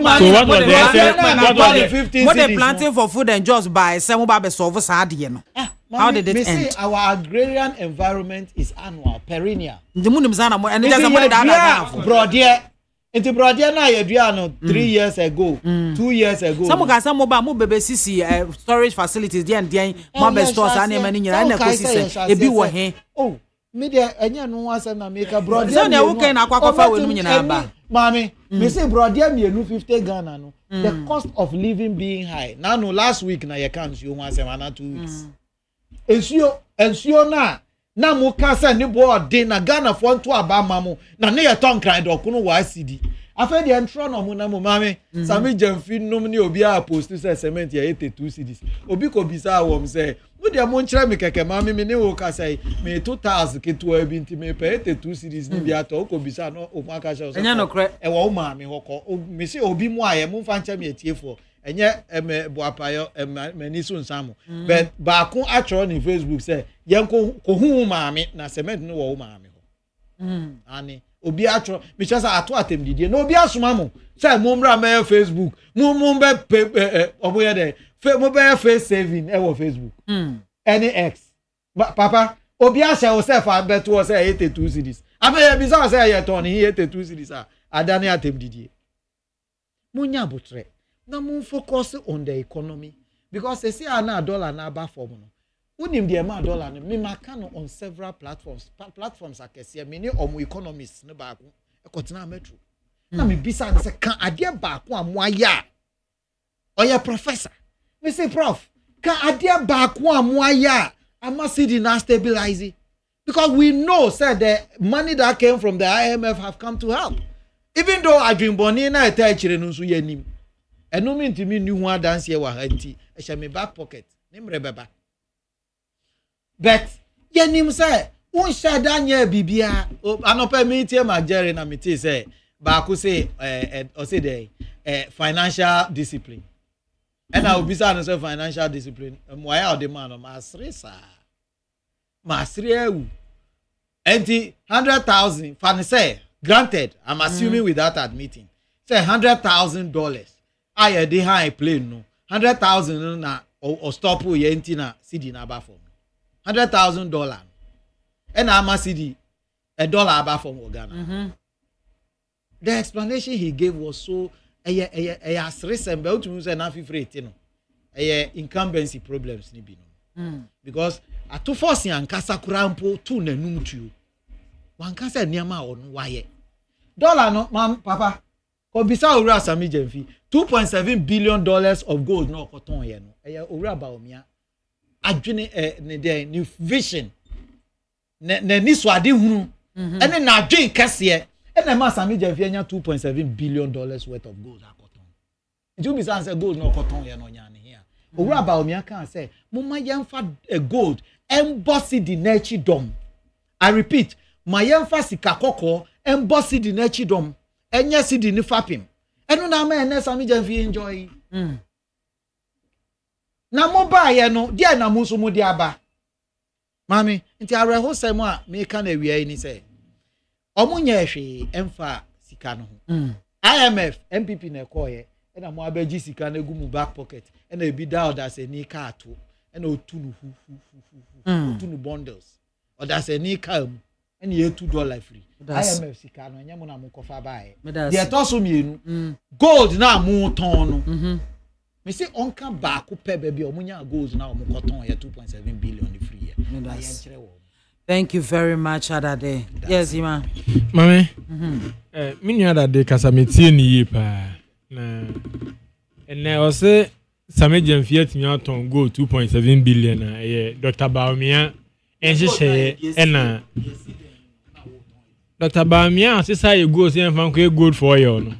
Speaker 3: they planting for food and jobs by some babe solve sad no. How did it end?
Speaker 9: Our agrarian environment is annual, perennial.
Speaker 3: The moon is annual, and there's somebody that
Speaker 9: broad here. Into Brodia na yeduano 3 years ago, 2 years ago.
Speaker 3: Some guys some mobile bebe sisi storage facilities there and there mobile stores and many nyina na ecosystem ebi wo he.
Speaker 9: Oh, me there enya no wasa na make Brodia.
Speaker 3: So na wo kan akwakofa we no nyina ba.
Speaker 9: Mami, me say Brodia me 50 Ghana no. The cost of living being high. Now no last week na ye can you once na 2 weeks. Ensure na mo ka se ni board dey na Ghana for nto aba mamu na ne ye ton kran do kuno wa cd afa de entro no mo na mo mame sami jamfi nom ni obi a post say cement ye 82 cds obi ko bisa wo say mo de mo nkyere me keke mame me ne wo ka say me 2000 ke to abi nti me pay 82 cds ni bi ato ko bisa no o ma ka say
Speaker 3: enya no kre
Speaker 9: e wo mame hoko me say obi mu aye mo fa nkyere me etiefo enye boapayo mani so nsamo but baako atro ni Facebook say yenko ko hu maame na cement no wo maame ho ani obi atro me chasa ato atem didie na obi asoma mo say mo mra me Facebook mo be oboye de mo be face saving e wo Facebook any x papa obi ase wo say fa beto wo say 82 cedis abe bi say ye ton hi 82 cedis adane atem didie munya botre na mun focus on the economy because they say na dollar na ba form no unim the ma dollar no me maka no on several platforms akese me ni omo economists ne ba ko e kotina metro na me bisa na say kan ade ba ko amoaya oya professor me say prof kan ade ba ko amoaya ama city na stabilize because we know said the money that came from the IMF have come to help even though adwinboni na eta chire no so yanim eno mi ntimi ni hu adanse wa ha nti e hye me back pocket ni mre beba but yanim say un shada nya bibia anopa mi tie ma jere na mi tie say ba ko say o say the financial discipline and I obisa no say financial discipline mo ya o de man ma stressa ma srewu enti 100,000 fan say granted I'm assuming without admitting say $100,000 I dey high plane no 100,000 na o stop ye enti na cedi na ba form $100,000 and ama cedi $1 aba form Ghana. The explanation he gave was so resemble to say na fifrate no incumbency problems ni bi no because atu force ankasa kurampo tu nanum tuo wankasa niama onu waye dollar no mam papa ko bisa owura asami jemfi $2.7 billion of gold no koton ye no owura ba omia adwene ne vision ne ni so ade hunu ene na adwen kase ene ma asami jemfi anya $2.7 billion worth of gold akoton you be say gold no koton ye no nya ne here owura ba omia kan say mumma yemfa gold embossy the nature dom. I repeat my yemfa sika kokko embossy the nature dom enya sidi ni fapim enu na ma ene sami jemfi enjoy na mo ba ye no dia na mo so mo dia ba mami nti areho sem a me ka na wi ni say omunya hwe emfa sika no IMF MPP na ekoye na mo abaji sika na gu mu back pocket na ebi da oda se ni ka ato na otunu otunu bundles oda se ni ka mu na ye $2 free IMF sika no nyamo na mo kofa bae de toso mienu gold na mo ton no me say onka ba ko pe ba bi omunya gold na mo koton ye 2.7 billion free ye.
Speaker 3: Thank you very much Adade. Yes Ima
Speaker 10: mame me nua Adade kasa metie ni yi pa na ene o se same jemfie atimi aton gold 2.7 billion na ye Dr. Baumia enhyehyɛ ena Dr. Baumia asesa ye gold se mfa nko gold for you no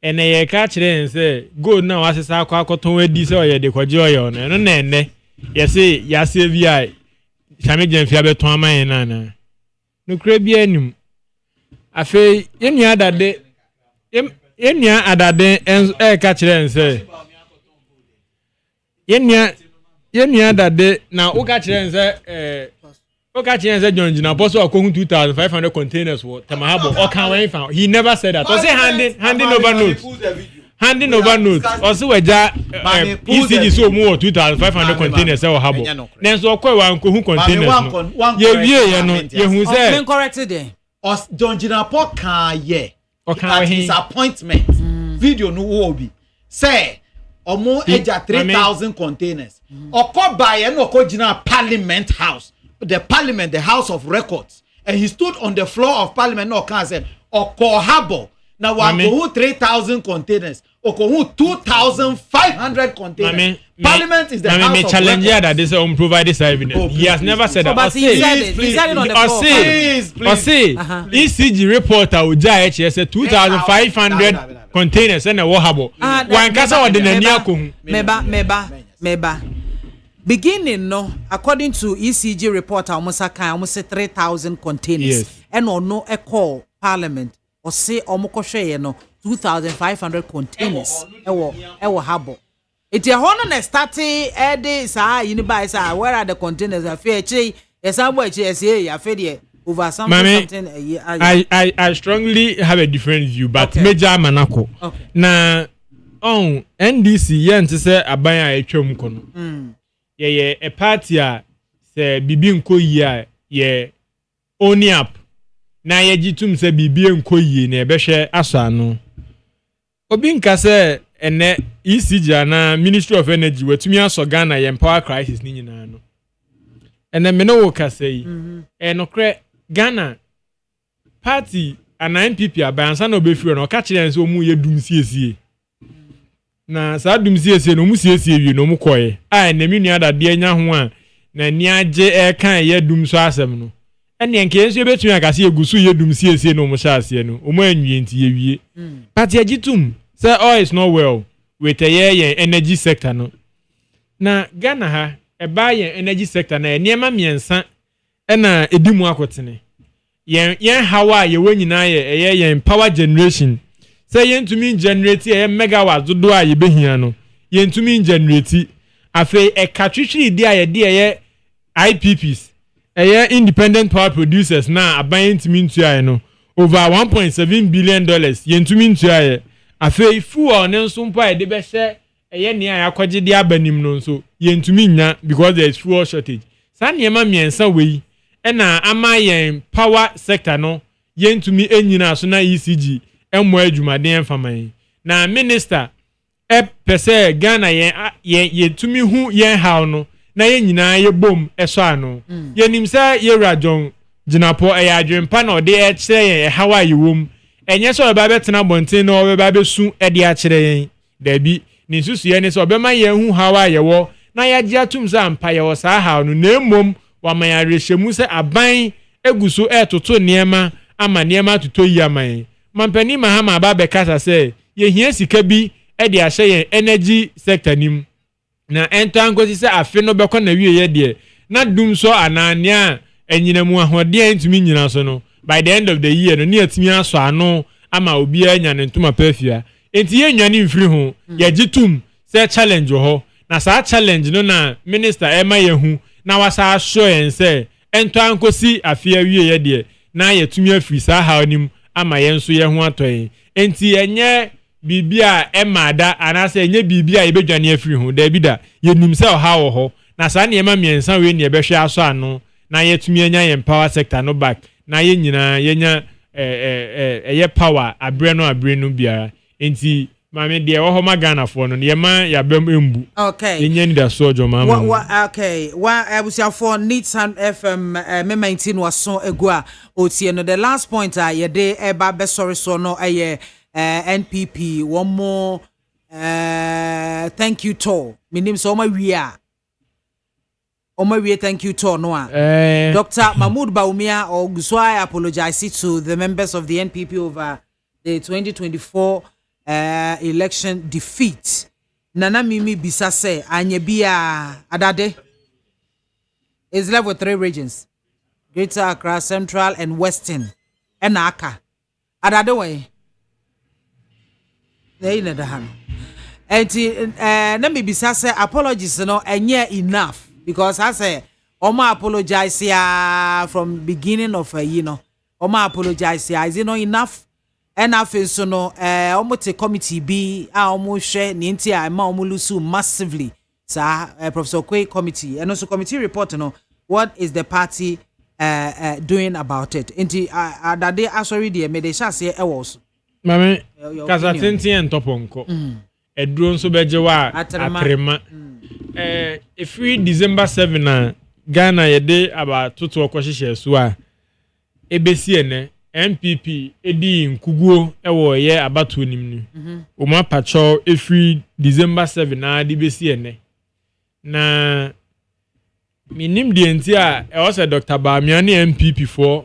Speaker 10: ene ye ka kire nse gold na wasesa akwa akoton adi se oye de kwaje oye no eno na ene ye se ya se vi ai same jemfie abeton aman na no kura bi anim afi yenua adade yenua adade ka kire nse yenua adade na o ka kire nse Oka chenze John Jina boso akohun 2500 containers wo tamahabo okan wen fa he never said that. O say handing over notes. Handing over notes. O say weja ECG so mu 2500 containers e wo habo. Nenso okwa wa akohun containers no. Ye wie ye no ye hu say
Speaker 3: men corrected there.
Speaker 9: Os John Jina kan ye.
Speaker 10: Okan
Speaker 9: his appointment. Video no wo bi. Say omo eja 3000 containers. Okọ buy no okọ Jina Parliament House. The parliament, the house of records, and he stood on the floor of parliament. No, can say Okohabo. Now we go 3,000 containers. Okohu 2,500 containers. Parliament is the house of
Speaker 10: challenge
Speaker 9: records.
Speaker 10: that this provide this evidence. He has never said that.
Speaker 3: But he said it. He said it on the floor.
Speaker 10: Please. ECG reporter Uja HS said 2,500 containers and a wahabo. One kasa wa denania ko.
Speaker 3: Meba. Beginning no, according to ECG report, almost 3,000 containers.
Speaker 10: Yes.
Speaker 3: And no a call parliament or say omokoshe no 2,500 containers. Ewo habo. It is honor starting day sa unibuy sa where are the containers? I fear che somewhere che say I fear over something.
Speaker 10: I strongly have a different view, but
Speaker 3: okay.
Speaker 10: Major Manako.
Speaker 3: Okay.
Speaker 10: Na NDC yen to say abaya etwam kono. Ye a party se bibi nko yi a ye oni up na ye gitum se bibi nko yi na ebehwe aso ano obi nka se ene ECG na Ministry of Energy watumi aso Ghana ye power crisis ni nyina no ene me no wo ka sei enokre Ghana party ana NPP abansa na obefiro no ka kire nse omu ye dum siesie na sa dum siesie no mu siesie wi no mu koye a na mi nua dade anya ho a na ni age kan ye dum so asem no ene nke enso betumi akase egusu ye dum siesie no mu sha ase no o mu anwie nti ye wie party agitum say all is not well with the energy sector no na Ghana ha e ba ye energy sector na enema miensa na edimu akotene yen hawa ye wanyina ye power generation say yen to me generate a megawatt do a ye behia no yen to me generate afi e katwitwi di a ye IPPs independent power producers na aban to me ntu aye no over 1.7 billion dollars yen to me ntu aye afi fu o ne nso mpo a de be hye ne a yakogye de abanim no nso yen to me nya because there is fuel shortage san niema miensa wei na ama yen power sector no yen to me enyina so na ECG emo adwumaden faman na minister pese Ghana ye tumi hu yen haw no na yen nyina ye bom eso ano yenim sa ye rajon ginapo adwempa na ode e kire yen hawa yiwom enye so ba betena bonten na obe ba besu ede a kire yen dabi ni susu ye ne so obe ma yen hu hawa ye wo na ya gia tum za mpa ye wo sa haw no na emom wa ma ya rehemu se aban eguso etoto niema ama niema tuto yi aman mampani mahama ba bekasa se ye hia sika bi e de ahye yen energy sector nim na entangosi se afi no bekọ na wie ye de na dum so anania enyinamu ahode ntumi nyina so no by the end of the year no ne atumi aso ano ama obi anya ne ntuma perfia enti ye nwane mfiri ho ye gitum se challenge ho na sa challenge no na minister ema ye hu na wasa asho yen se entangosi afi awie ye de na ye tumi afiri sa ha onim ama yenso ye ho atoyin enti enye bibia emada anase enye bibia ebedwane afiri ho da bida yenim se ha wo ho na sa ne ma miensa we ne ebehwe aso ano na yetumi anya yen power sector no back na ye nyina yenya eye power abre no biara enti mame de wo ho magana fo no ye ma ya bem embu
Speaker 3: okay
Speaker 10: yenya ni da so ojo mama
Speaker 3: okay abusia for Needs and FM me 19 waso egu a otie no the last point ye de eba be sorry so no NPP one more thank you to minim so ma we thank you to no Dr. Mahmoud Baumia Oguswa apologize to the members of the NPP over the 2024 election defeat. Nana Mimi Bisase Anye Bia Adade is left with 3 regions. Greater Accra, Central and Western. And Aka. Another way. They in the hand. And let me be say apologies, and yeah, enough. Because I say, Oma apologize from beginning of Oma apologize here. Is it not enough? And I feel so no, almost a committee be almost share Nintia and Maumulusu massively. Sir, Professor Kwe committee and also committee report, what is the party doing about it? Inti that they actually the me they shall say was.
Speaker 10: Mame, kasa tenti en toponko. Edron so bejewa atrema. Every December 7 Ghana yede about tutu okwahihye so a ebesi ene MPP edi nkuguo ewo ye abatu nim ni. Oma pacho every December 7 na di besi ene. Na minim die nti a e say Dr. Bamia ne MPP for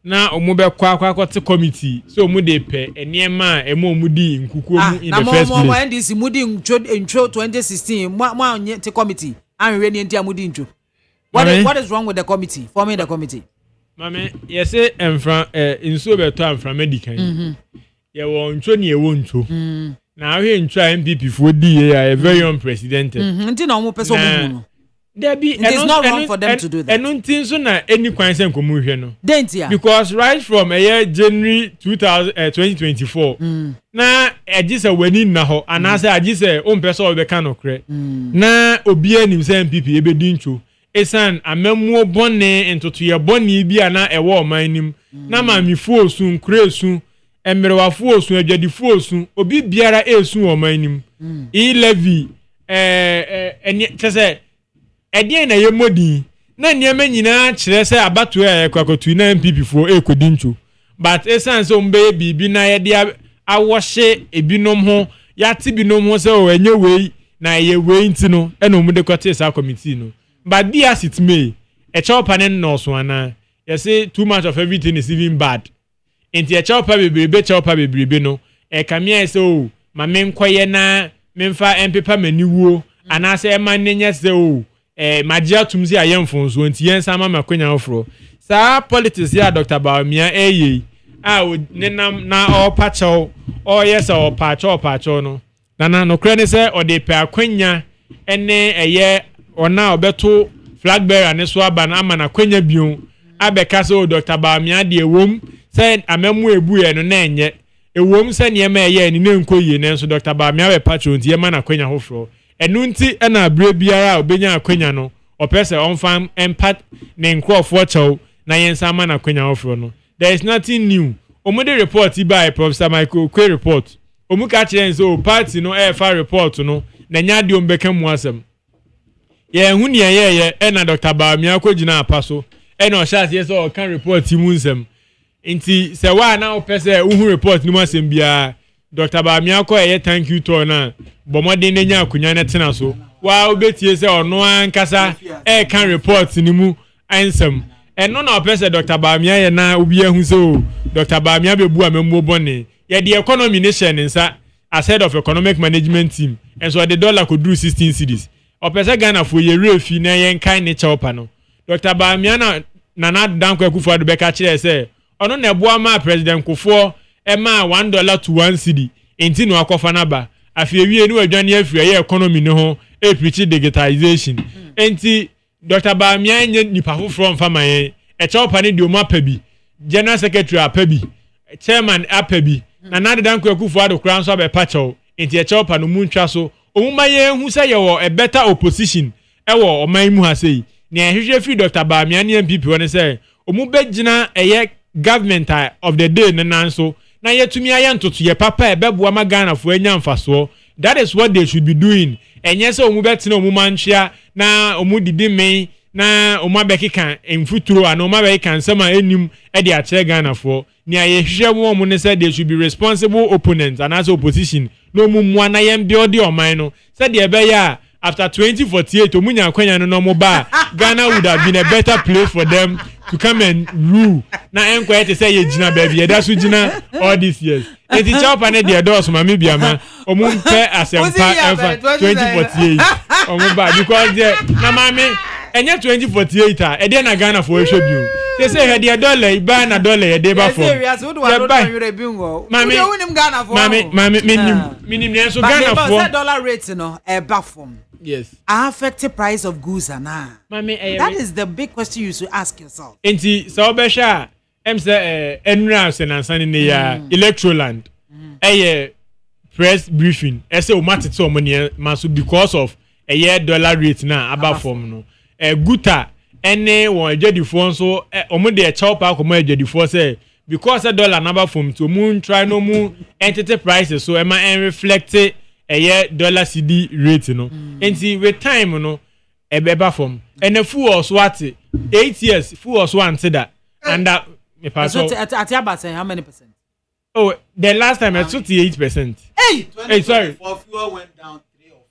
Speaker 10: na omo be kwa te committee so omo de pe eniema emo omo di nkukuo mu in the first place.
Speaker 3: Na NDC mudi intro 2016 mo onye te committee anwe ni nti amudi intro. What is wrong with the committee? Forming the committee.
Speaker 10: Mame, yes emfra inso be to amfra medical. Ye wo ntro ni e wo ntro. Na ahwe ntro MPP for di a very unprecedented.
Speaker 3: Nti na omo pese omo no.
Speaker 10: It
Speaker 3: is not wrong for them to do that.
Speaker 10: And until so na any question komu no.
Speaker 3: Because
Speaker 10: right from January 2024 na agisa wani na ho anase agisa o mpese o be kan okre na obi anim se MPP e be dincho esan amemmo bone entoto ye bone bi ana ewo omanim na mamifo osun kresu emerewafo osun adwadifo osun obi biara esun omanim e levy eni tese edien na ye modi na niema nyina kire se abato ya kwakotu na MPP fo ekodincho but essence ombe bibi na ye dia awoshe ebinom ho ya ti binom ho se o enye wei na ye wei ntino ena omude kwate sa committee no but be as it may e chopa ne no so ana you say too much of everything is even bad enti e chopa bebrebe no e kamia se o ma menkoye na memfa empepa maniwuo ana se e man nenya se o magia tumzi ayemfo so nti yensa ma makwanya ofro sa politics ya Dr. Bamia nenam na opacho yes opacho no na no kre ne se ode pe akwanya ene eye ona obeto flag bearer ne so aba na ama na kwanya bion abeka se Dr. Bamia de ewom se amemu ebu ye no na enye ewom se ne ema eye ni nenkoye ne so Dr. Bamia be pacho nti yema na kwanya hofro enunti ena abre biara obenya akwanya no opese onfam empat ne nkrofo chaw na yensa ma na akwanya ofro no there is nothing new omode report by Professor Michael Kwe report omuka kire nso party no fa report no na nya de ombeka mu asem ye hu ne ye ena Dr. Bamia kwogina apaso ena o sha se o kan report mu nsem nti se wa na opese uhu report ni mu asem bia Dr. Bamia ko thank you to na bomode ne nya akunya ne tena so wa obetie se ono ankasa kan report ni mu ansem eno na opese Dr. Bamia ye na obi ahu so Dr. Bamia bebu amemmo bone ye the economy nation nsa as head of economic management team and so the dollar could do 16 cedis opese Ghana for ye refi na ye kan ne chawpa no Dr. Bamia na danko akufo do beka kire se ono na ebo ama president Kufo ema $1 to 1 cedi enti no akofa na ba afiewie ni wadwane afie ye economy no ho preach digitalization enti Dr. Bamia nye nipa ho from famaye e chawpa ne de o mapa bi general secretary apabi chairman apabi na danko akufo ado kran so be pacho enti e chawpa no muntwa so omuma ye hu se ye wo a better opposition e wo oman mu ha sei ne ehwehwe fi Dr. Bamia ne MPP woni se omu begina eye government of the day nanso na yetumi aye ntoto ye papa e beboa ma Ghana fo anya mfaso that is what they should be doing enye se omu betina omu manhwea na omu didi men na omu abekeka emfuturo ana omu abekeka nsema enim e de akere Ghana fo ni aye hwehwe omu ne se they should be responsible opponents and as opposition no omu mua na ye build oman no se de ebe ya after 2048 omunya akwanya no mo ba Ghana would have been a better place for them to come and rule na enquire to say ye gina baby ye da so gina all these years eti chawpa ne de dos MAAME BIAMAH omumpe asempa ever 2048 omu ba because na MAAME enye 2048 e de na Ghana for ehwe bi They say had your dollar, buy na dollar a day before.
Speaker 3: Serious, what do I do you bingo?
Speaker 10: Mammy,
Speaker 3: Ghana for
Speaker 10: Mammy, so Ghana for
Speaker 3: dollar rates, a baffum.
Speaker 10: Yes.
Speaker 3: Affect the price of goods and
Speaker 10: Mammy,
Speaker 3: that is the big question you should ask yourself.
Speaker 10: Enti so besha say enras and ansan in the Electroland. Press briefing. Say o mate so money maso because of a year dollar rate na above form no. Guta any one jedi phone so omo dey chop pa komo jedi phone say because a dollar number from to moon try no moon entity prices so am I reflect a year dollar CD rate no. Enti with time no e beba from and the full also what 8 years full also answer that and that me pass
Speaker 3: so at how many percent?
Speaker 10: Oh, the last time at 28%. Hey, sorry.
Speaker 9: For fuel went down 3 or 4 times.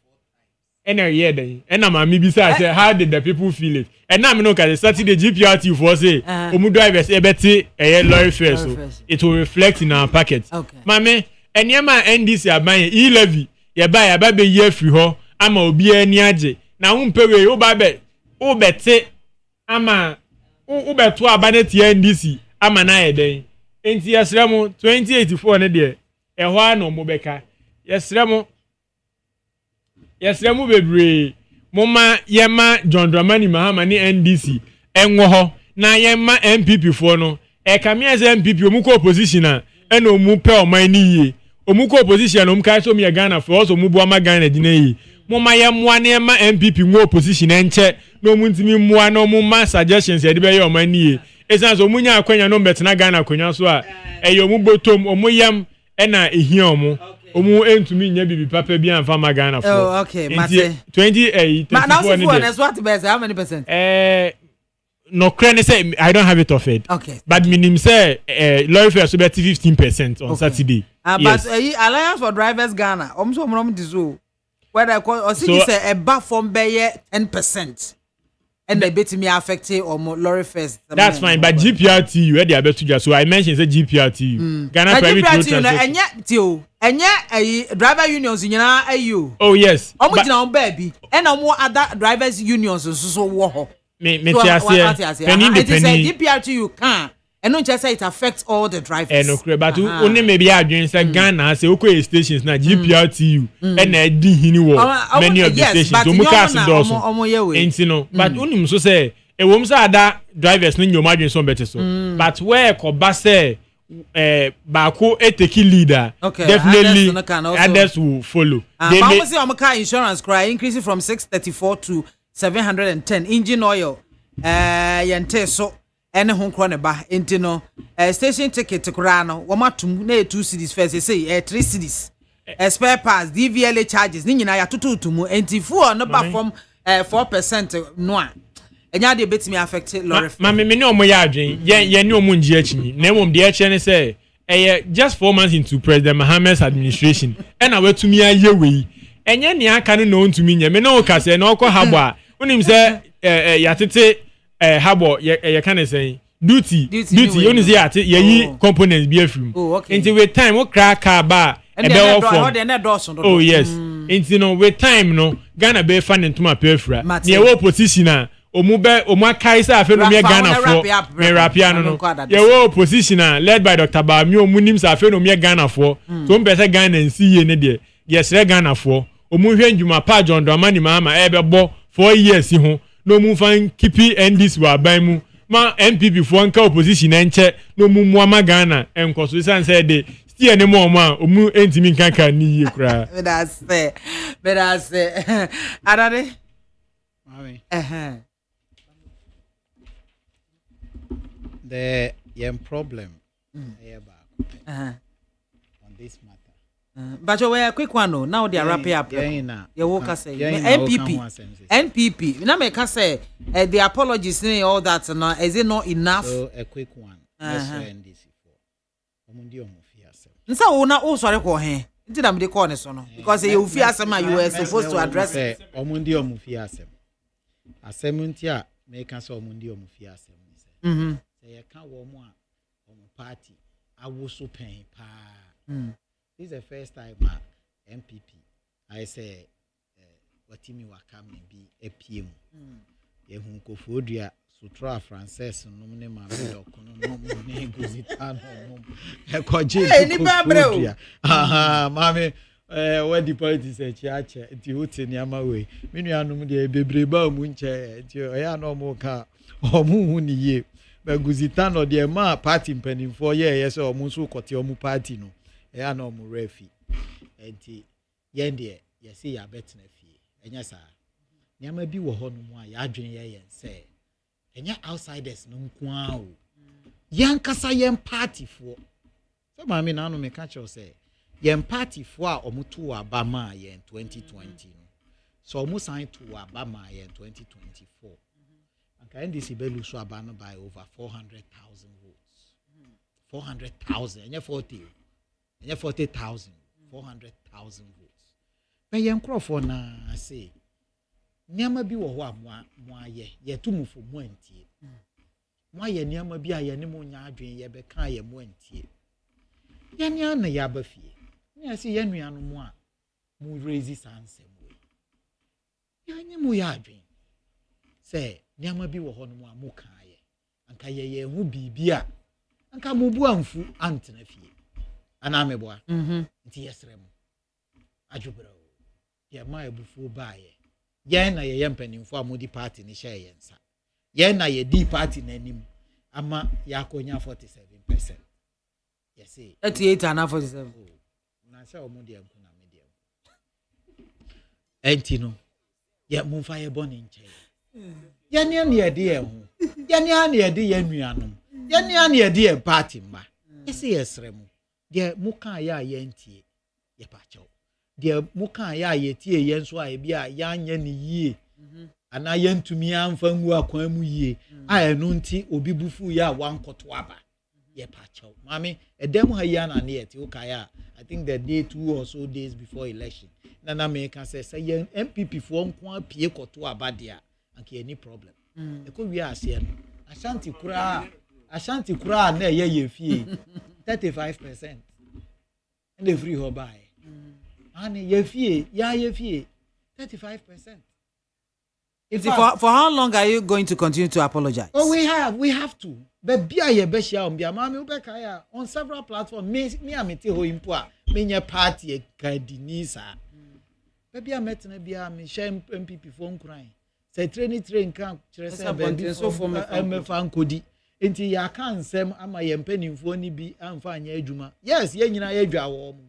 Speaker 10: And a year then. And I'm maybe say how did the people feel it? And now I know because Saturday GPRT for say omu drivers ebeti a lorry fare so it will reflect in our packet.
Speaker 3: Okay.
Speaker 10: Mame, and yama NDC aban e-levy ye buy be year free ho ama obi ani age. Na umpewe o ba be o bete ama o beto abanet NDC ama na eden. Enti yesremo 2084 ne de ehwa na omobeka yesremo bebre moma yema John Dramani Mahama ni NDC enwo ho na yema MPP fo no e kamia ze MPP omuko opposition a ena omu pe oman ni yie omuko opposition no mkai so me Ghana for so mubu ama Ghana di na yi moma yemwa na yema MPP nwo opposition enche na omu ntimi mwa na omu ma suggestions e de be ye oman ni yie esa so munya akwanya no betena Ghana akwanya so a eyo botom omu yam ena ehia omu entumi nya bibi papa bi anfa ma Ghana for.
Speaker 3: Oh, okay, mate.
Speaker 10: 28
Speaker 3: Ma now see for what best how many percent?
Speaker 10: No credit say I don't have it offered.
Speaker 3: Okay.
Speaker 10: But minimum say lorry fare so be 15% on Saturday.
Speaker 3: Yes. But Alliance for Drivers Ghana omso mrom dizo whether or see say a bar from be 10%. And they bet me affected or more lorry first.
Speaker 10: That's fine, but GPRTU where they are better to just so I mentioned say GPRTU. Ghana Private Road Transport.
Speaker 3: And yet, driver unions in you.
Speaker 10: Oh yes.
Speaker 3: Almost now, baby, and no more other drivers unions so war.
Speaker 10: Me penny
Speaker 3: GPRTU can. And not just say it affects all the drivers.
Speaker 10: No, but only maybe I join say Ghana say okay stations na GPRTU and na di hini wo many of the stations. So mu cars doors. Enti no, but unim so say e wom say ada drivers no nyoma join so better so. But where ko ba say baako take leader definitely others will follow.
Speaker 3: They may say car insurance cry increasing from 634 to 710 engine oil yente so ene ho kro ne ba enti no station ticket kura no wo matum na 2 cedis first say 3 cedis spare parts DVLA charges ni nyina ya tututumu enti fuel no ba from 4% no a enya de betimi affect lorry
Speaker 10: ma me ne omo ya adwen ye ne omo nji achi na emom de achi ne say just 4 months into President Mohammed's administration ena watumi aye wei enye ne aka no no ntumi nye me no ka say na okọ habo a onim say yatete habo ye can say duty only say at ye components be afrim until with time we crack car ba e be off oh yes until no with time no Ghana be fan ntuma pefra na ye wo position a omu akai say afa no me Ghana for me rapia no ye wo position a led by Dr. Bami omu nim say afa no me Ghana for so mbe say Ghana nsi ye ne de yes re Ghana for omu hwe ndwuma pa John Dramani Mahama e be bo 4 years ho no mu fan kipi NDC wa ban mu ma MPP fo nka opposition enche no mu mu ama Ghana enkoso san say de still ne mo ma omu entimi nkanka ni ye kura
Speaker 3: that's adade
Speaker 9: mami the problem on this matter.
Speaker 3: But we a quick one no now they are wrapping up. You walk say NPP na me can say the apologies and all that no is it not enough?
Speaker 9: So a quick one. Let's end this for. Omundi omufia asem.
Speaker 3: Nsa wo na o sori ko he. Nti na me dey call ne so no because you feel asem you were supposed to address it.
Speaker 9: Omundi omufia asem. Asem nti a me can say omundi omufia asem ni say. Say you can wo mo a omo party awoso pen pa. This is the first time MPP I say watimi wakame bi epiem ye hu kofodua Sutra Frances nom ne ma me dok no ne guzita no ekoje
Speaker 3: Bro.
Speaker 9: aha mami what the point is chiache nti hote ni ama we me nuanom de bebre ba mu nche nti oya no mo ka omu hu ni ye ba guzita no de ma party mpanimfo ye se omu so kote omu party no ya no mu refi nti yende ye se ya betna fie enya sa nyama bi wo ho no mu a ya adwen ye yen se enya outsiders no nkoa o yankasa yen party fo so mami na no me ka che se yen party fo a omuto aba ma yen 2020 no so omu sign to aba ma yen 2024 anka NDC be luso aba no by over 400,000 votes 400,000 enya 40,000 400,000 votes be yen crofo na say niama bi wo ho a mo aye ye tumufo mo antie mo aye niama bi aye ne mo nya adwen ye be kan ye mo antie ye nia na ya ba fie ni say ye nuanu mo a mo raise sansem we ye nya mo ya adwen say niama bi wo ho no mo a mo kan ye anka ye hu bibia anka mo bu amfu antena fie ana meboa nti yesrem adwobra ye ma ebufu ba ye yen na ye mpanimfo amodi party ni share yensa yen na ye di party nanim ama yakonya 47%. Yes see
Speaker 3: 38 and 47
Speaker 9: na say omodi enku na media enti no ye mumfa ye boni nche ye ne ye de ye hu ye ne ye de ye nuanom ye ne ye de ye party mba yes yesrem de muka ya ye ntie ye pa chaw de muka ya ye tie ye nso a bia ya nya ne yie ana ye ntumi amfa nwu akwan mu yie a enu nti obi bufu ya wankoto aba ye pa chaw mami edem ha ya na ne yeti ukaya I think the day 2 or so days before election na me can say ye MPP fo nko apie koto aba dia anke any problem e ko wi ase no ashanti kura na ye fie 35% and the free hobai and ye fie 35%.
Speaker 3: For how long are you going to continue to apologize?
Speaker 9: Oh, we have to. But bia ye be share on bia mama ubeka ya on several platforms. Me amete ho impo a me nya party e kadinisa. But bia metena bia me share MPP for nkran. Say train kan kire say be
Speaker 3: so for me
Speaker 9: fan kodi. Enti ya kan nsem ama ye mpanimfo ni bi amfa anya adwuma. Yes, ye nyina ye dwa wo mu.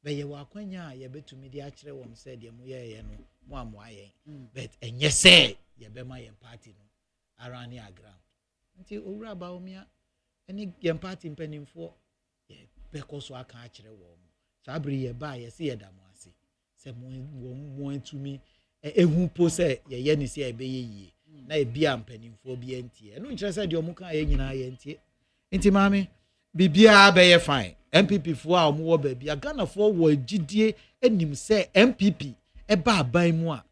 Speaker 9: Be ye wa kwanya ye betumi di a kire won say de mu ye no mo amoaye. But enye say ye be ma ye party no around your ground. Nti owura ba omia eni ye party mpanimfo ye beko so aka a kire wo mu. Sabri ye ba ye se ye da mo ase. Se mo entumi ehu po say ye ni se e be ye yie. Na e bia mpanimfo bi entie eno nkire say de omuka ye nyina ye entie nti maame bibia be ye fine MPP fo a omo wo ba bia Ghana fo wo agidie enim say MPP e ba aban mu a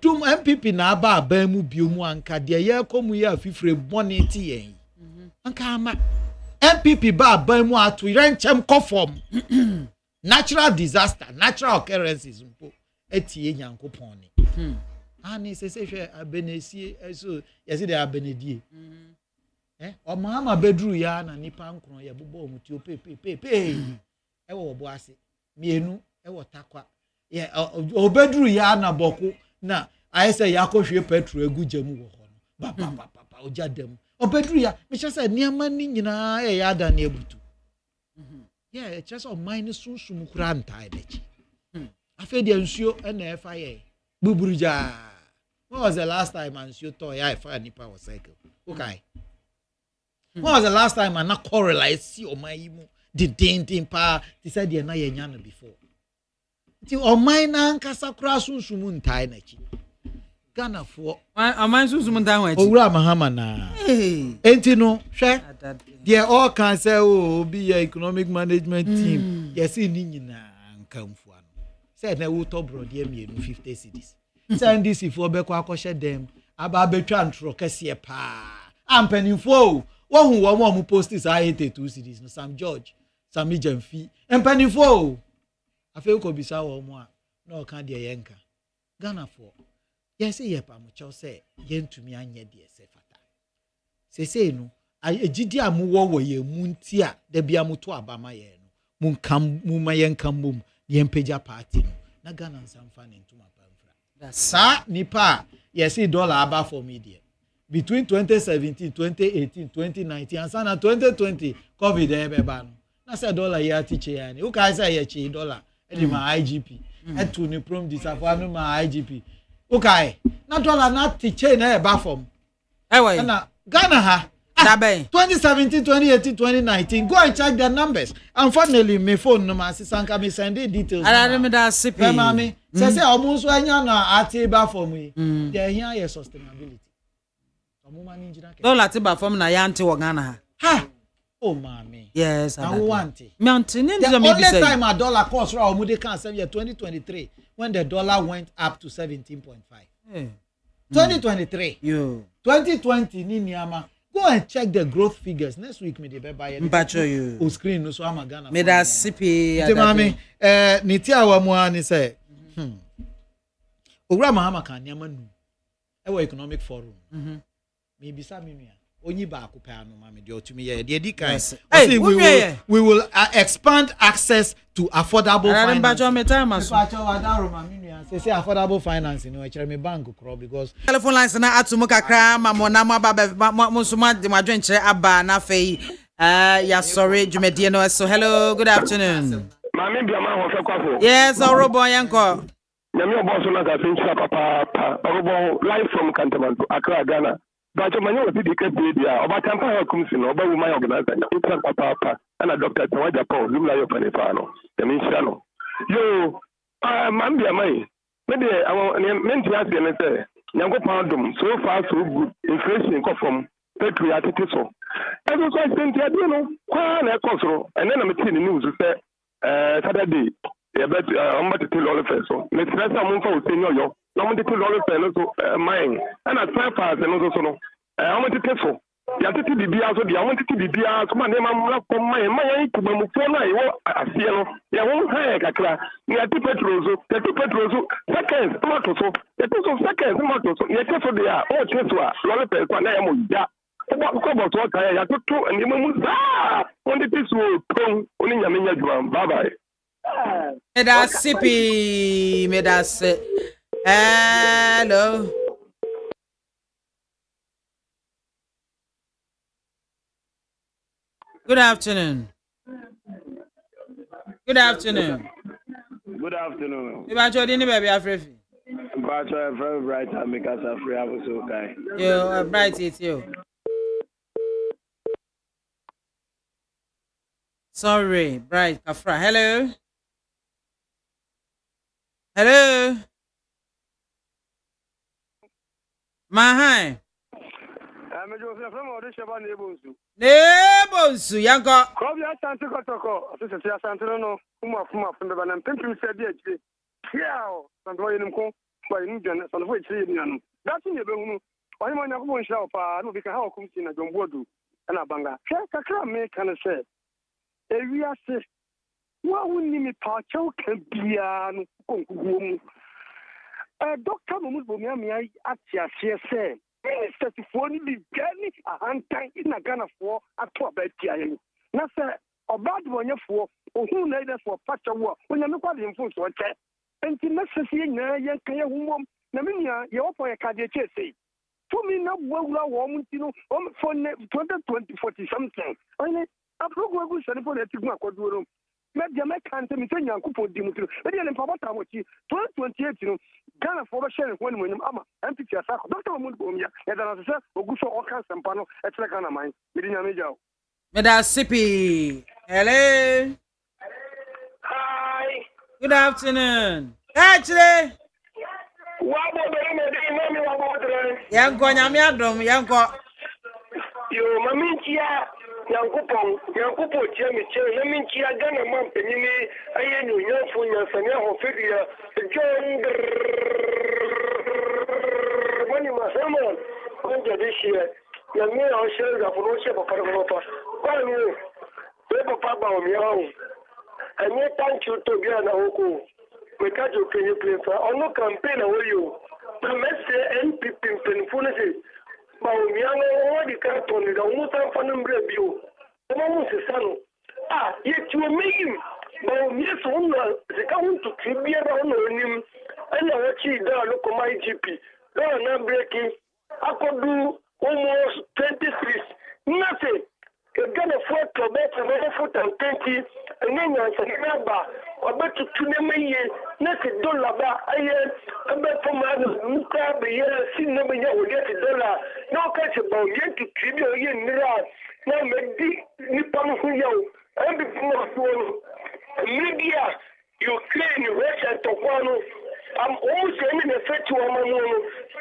Speaker 9: dum MPP na aba aban mu bi mu anka de ye komu ye afifre bone ti yen anka ama MPP ba aban mu atu renchem kofom natural disaster natural occurrences mpo etie nyankopon ni ani se hwe abenesie eso yesi de abenedie o mama bedru ya na nipa nkron ye bobo omutio pepe e wo bo ase mienu e wo takwa ye obedru ya na boko na ayese yakohwe petro egugyamu wo ho no ba ojadam obedru ya me chese niama ni nyina e ya da na ebutu ye chese o mine sunsum kura ntai bechi afa de nsuo e na efa ye buburuja. When was the last time and you thought I find nipa was cycle? Okay. When was the last time I not correlate see o my imu the ding pa they said they na ye nyana before. Ti o my na nkasa kura sunsumu ntai na chi. Ghana for
Speaker 3: am I sunsumu ntai wa chi.
Speaker 9: Owura mahama na. Enti no hwe they all can say oh be economic management team. Yes ni nyina nkamfu ano. Said na wo to bro dey me 50 cedis. Send this if we beko akoshe dem aba betwa ntro kese pa ampanifo wo hu wo mo post is 82 cities no Sam George Sam Jamfi ampanifo afi ko bisa wo mo a na o kan de yenka Ghana for yes ye pa mo cho say yentumi anye de se fata say no ejidi amuwo wo ye munti a da bia muto abama ye no munkam mumayen kambum ye mpeja party no na Ghana nsamfa ne ntuma pamfra sa nipa yes $1 aba for media between 2017 2018 2019 and sana 2020 covid ebeba no na say $1 ya tiche ya ni uka say ya chi $1 e ma IGP etu ni prom disafanu ma IGP uka na $1 na tiche na eba from
Speaker 3: ewe
Speaker 9: na Ghana ha 2017 2018 2019 go and check their numbers. Unfortunately my phone no ma sisanka me send details
Speaker 3: ara me da sipi
Speaker 9: mama say omo so anya na atiba for me there here your sustainability omo ma ni njira ke
Speaker 3: $1 tiba from na ya nti wo Ghana
Speaker 9: ha oh mama
Speaker 3: yes
Speaker 9: I want it
Speaker 3: me anti ni
Speaker 9: the
Speaker 3: me
Speaker 9: only
Speaker 3: be say
Speaker 9: time a dollar cost ra omo dey can year 2023 when the dollar went up to 17.5 2023
Speaker 3: yo
Speaker 9: 2020 ni niama. Go and check the growth figures next week. Me dey buy
Speaker 3: you
Speaker 9: on screen no so am Ghana.
Speaker 3: Me da sipi
Speaker 9: mami niti awa mu ani say Owura Mahama kan niama nu e wo economic forum me bisa me nua onyi ba ko pa no mami de otumi ye de di kan
Speaker 3: hey,
Speaker 9: we will expand access to affordable finance. Say affordable financing no e me bank kro because
Speaker 3: telephone lines na atumu kakra mamona maba musuma de madwen kire aba na fei ya sorry jumedie no so hello good afternoon
Speaker 5: MAAME BIAMAH AKWAFO.
Speaker 3: yes orobo yanko
Speaker 5: Nyame oboso na ka fincha papa orobo live from Cantonment Accra Ghana. But manyo we di ke dia obatampa ha kumsi no oba woman organizer na fincha papa ana Dr. Tawaja Paul lumla yo panefa no. Nyame nhyira no. Yo MAAME BIAMAH maybe menti ase ne say Nyankopon dom so far so good inflation ko from patriotic so. Eso so senti ade no kwa na ekosoro ene na meti ni news say Saturday bet I'm about to tell all the first so let's rest am for say yo no mo tell all the first so mine and at 5 hours no so no I'm going to tell so ya tete bibia so dia won tete bibia so ma ne ma mra ko mine to mu fo na yo asie no ya won ha kakra ni ati petrol so seconds tomato so ya to so seconds tomato so ya to so dia o cheso a lo le pe kwa na ya mo ya ko bo to ka ya to ni mu za on the piece o ton oni nyame nya djuma bye bye
Speaker 3: meda sipi meda se hello good afternoon. Good afternoon.
Speaker 5: Good afternoon.
Speaker 3: You want to do baby Afrefi?
Speaker 5: But very bright and make us free. I was okay.
Speaker 3: You bright it you. Sorry, bright Kafra. Hello. Hello. Mahai.
Speaker 5: I'm Joseph from Odisha Nebonsu.
Speaker 3: Nebonsu, yanko.
Speaker 5: Kobi asante kotoko. Asese asante no. Kuma from the banam. Pimpim said it. Kiao. Santo yenimko. Kwa injan. Santo echi yenu. That's in the benu. Why man yakubo nsha pa. No bika ha okumsi na jombodu. Ana banga. Kakra me kana say. Ewi ase. Wa wuni mi pa chaw kan bia no konkugo mu. Doctor Mamus Bomiami atia say. Minister for ni bigani a hantan ina Ghana for atwa betia yen na se obad wonye for ohun na ide for pacha wo onya me kwade mfo so che enti na sese nyina yen kan ye humom na menia ye wopo ye kade che sei to me na bwawura wo munti no for 2020 40 something oni aprogo gu sene for eti gu akoduoro media me kan se mi se nyankopon di mutiro media le mpabota mochi 2028 no Ghana for the share when we ama MPT asako Dr. Mamun Bomia e da na se oguso o kan sempa no e tere kana man medi nya meja o
Speaker 3: meda sipi hello
Speaker 5: hi
Speaker 3: good afternoon actually
Speaker 5: wabo be me wabo tere
Speaker 3: yanko nyame adom yanko
Speaker 5: yo maminchia yankupo chemiche maminchia Ghana man penini aye nyonfo nyansane ho fedia John money masamo konja dishie ya mi o share ga funo she papa papa kwa mi papa ba o mi o anye thank you to bia na huko we ka jo kenye plefa ono campaign wo yo na messe NPP penfone se
Speaker 11: Baumiano, what the carton, the Mutan Fanum Review. The moment is son. Yet you make him. Baumias on the count to Tribia on him. And I watch it down, look on my GP. No, breaking. I could do almost 23. Nothing. You're gonna afford to bet another foot and 20, and then you're saying, I bet you $2 nothing dollar. I bet for my Muka, the year, see number you will get $1. No catch about yen to $3 million. Now, maybe Nippon Huyo, and before media, Ukraine, Russia, Tokwano. I'm almost aiming a fetch to a man.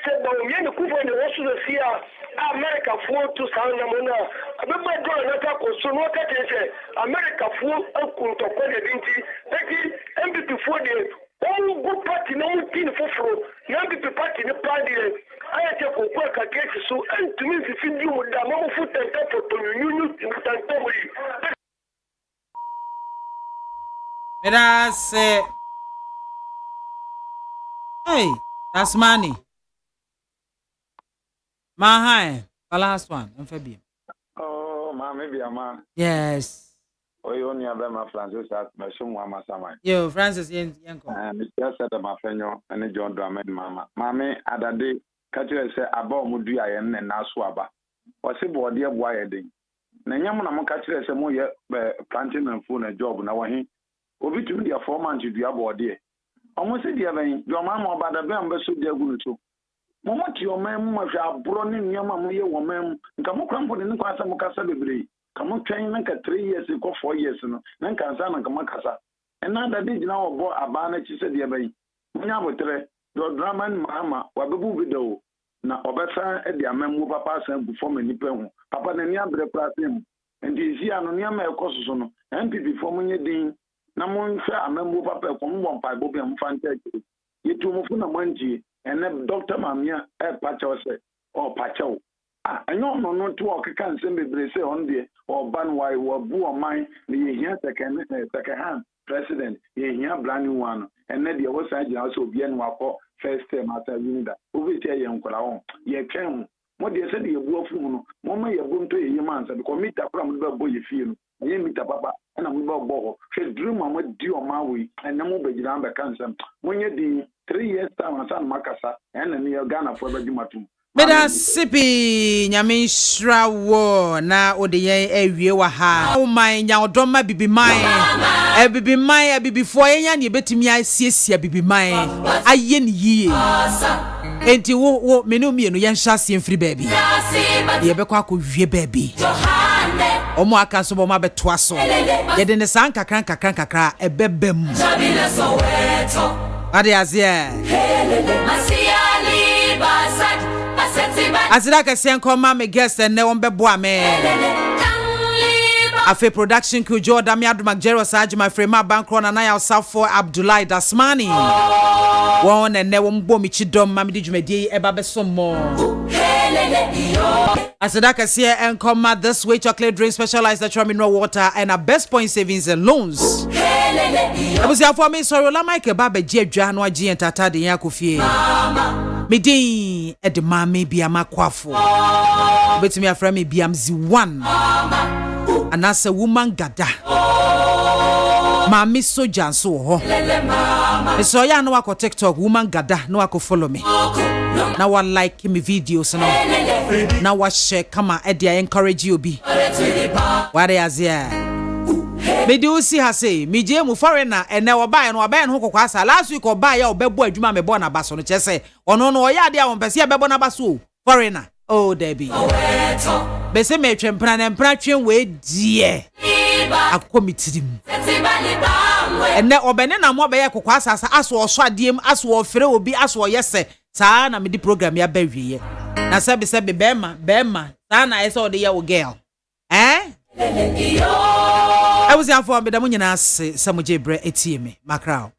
Speaker 11: Said about yen, Kufa, and the rest of the fear. America for to sound Namona. I remember going to go so what I say. America for Uncle to call the Dinty. That is MVP for the all good party, no team for flow. MVP party in the party. I take a work against so and to me, if you would have more foot and top for you,
Speaker 3: That's hey, that's money. Mahai, the last one, amphibian.
Speaker 7: Oh, MAAME BIAMAH.
Speaker 3: Yes.
Speaker 7: Oh, you only have my Francis at my Summa Samai.
Speaker 3: Yo, Francis Yanko.
Speaker 7: And it's just said my friend, and John Drummond, Mama. MAAME, at a day, Catcher said about Mudia and Naswaba. Or say, boy, dear, why a day. Nanyaman catcher said, more planting and food and job now. He will be to the 4 months to be aboard dear. Almost said, your mamma about the bamboo, so they're going to. Mama your man was a browning yama woman. Come on, come in the class of Mocasa Libre. Come on, train like 3 years ago, 4 years, and then Kazan and Kamakasa. And now that did now bought a banner, she said, dear bay. Munabotre, your drama and mamma, Wabu widow. Now, Obessa at the Amem Papa and perform any pen. Papa and Yabra Platinum. And this year, no Yama Cosono, and before me, Dean. Namon fair, a member Papa from one by Bobby and Fantasy. You two Mufuna Manji. And then Dr. Mamia, Pacho said, or Pacho. I know not to walk a can send me say on the or Banwai or Boo or mine, the year second hand president, the year brand new one, and then the other side also be an wako first time after Unida. Over here, young Colaon, ye came. What they said, you go from Mama, you're going to your man, and commit a problem with boy you feel. I am meet a papa, and I'm about Boho. She drew Mamma Dio Maui, and no more Jamba cancer. When you're 3 years time and San Macasa and near Ghana for the Jumatum.
Speaker 3: Meda sipi nyamishra wo na odiye ewie wa ha. O man nya odoma bibi man. Bibi man bibi fo enya ne betimi asiesia bibi man. Aye ne yie. Enti wo menu mienu yen hyasie mfiri baabi. Ye bekwa akwie baabi. Omo aka so bo ma betoa so. Ye de ne san kakran ebebem. Ade azia. Azira kese nkoma me guest and ne won beboa me. Afe production crew Jordan me Aduma Jero Saji my friend ma bankro na ya Safo Abdullahi Dasmani. Won and ne won bo mi chidom ma me di dwumadi eba besom mo. Azira kese nkoma this way chocolate drink specialized natural mineral water and a best point savings and loans. Abusia for me sorry la Mike Baba je adwa no agi entata de yakofie. Midin at the MAAME BIAMAH AKWAFO. Betimi afra me biamzi 1. And as a woman gada. Mami soja so ho. So ya no wako TikTok woman gada no wako follow me. Now I like me videos no. Now I share kama I encourage you be. What is here? Me do see her say me je mu foreigner and na oba no ho kokwasa last week oba ya obebo adwuma me bo na baso no chese ono no oya de a won pese bebo na baso foreigner oh Debbie be se me twempra na mpra twen we die akomitirim and na obene na mo be ya kokwasa aso oso adiem aso ofere obi aso yese saa na me di program ya ba wiye na sebe bema saa na ese ode ya wo girl I was out for me, the Munyana Samujebre etieme, Macrao.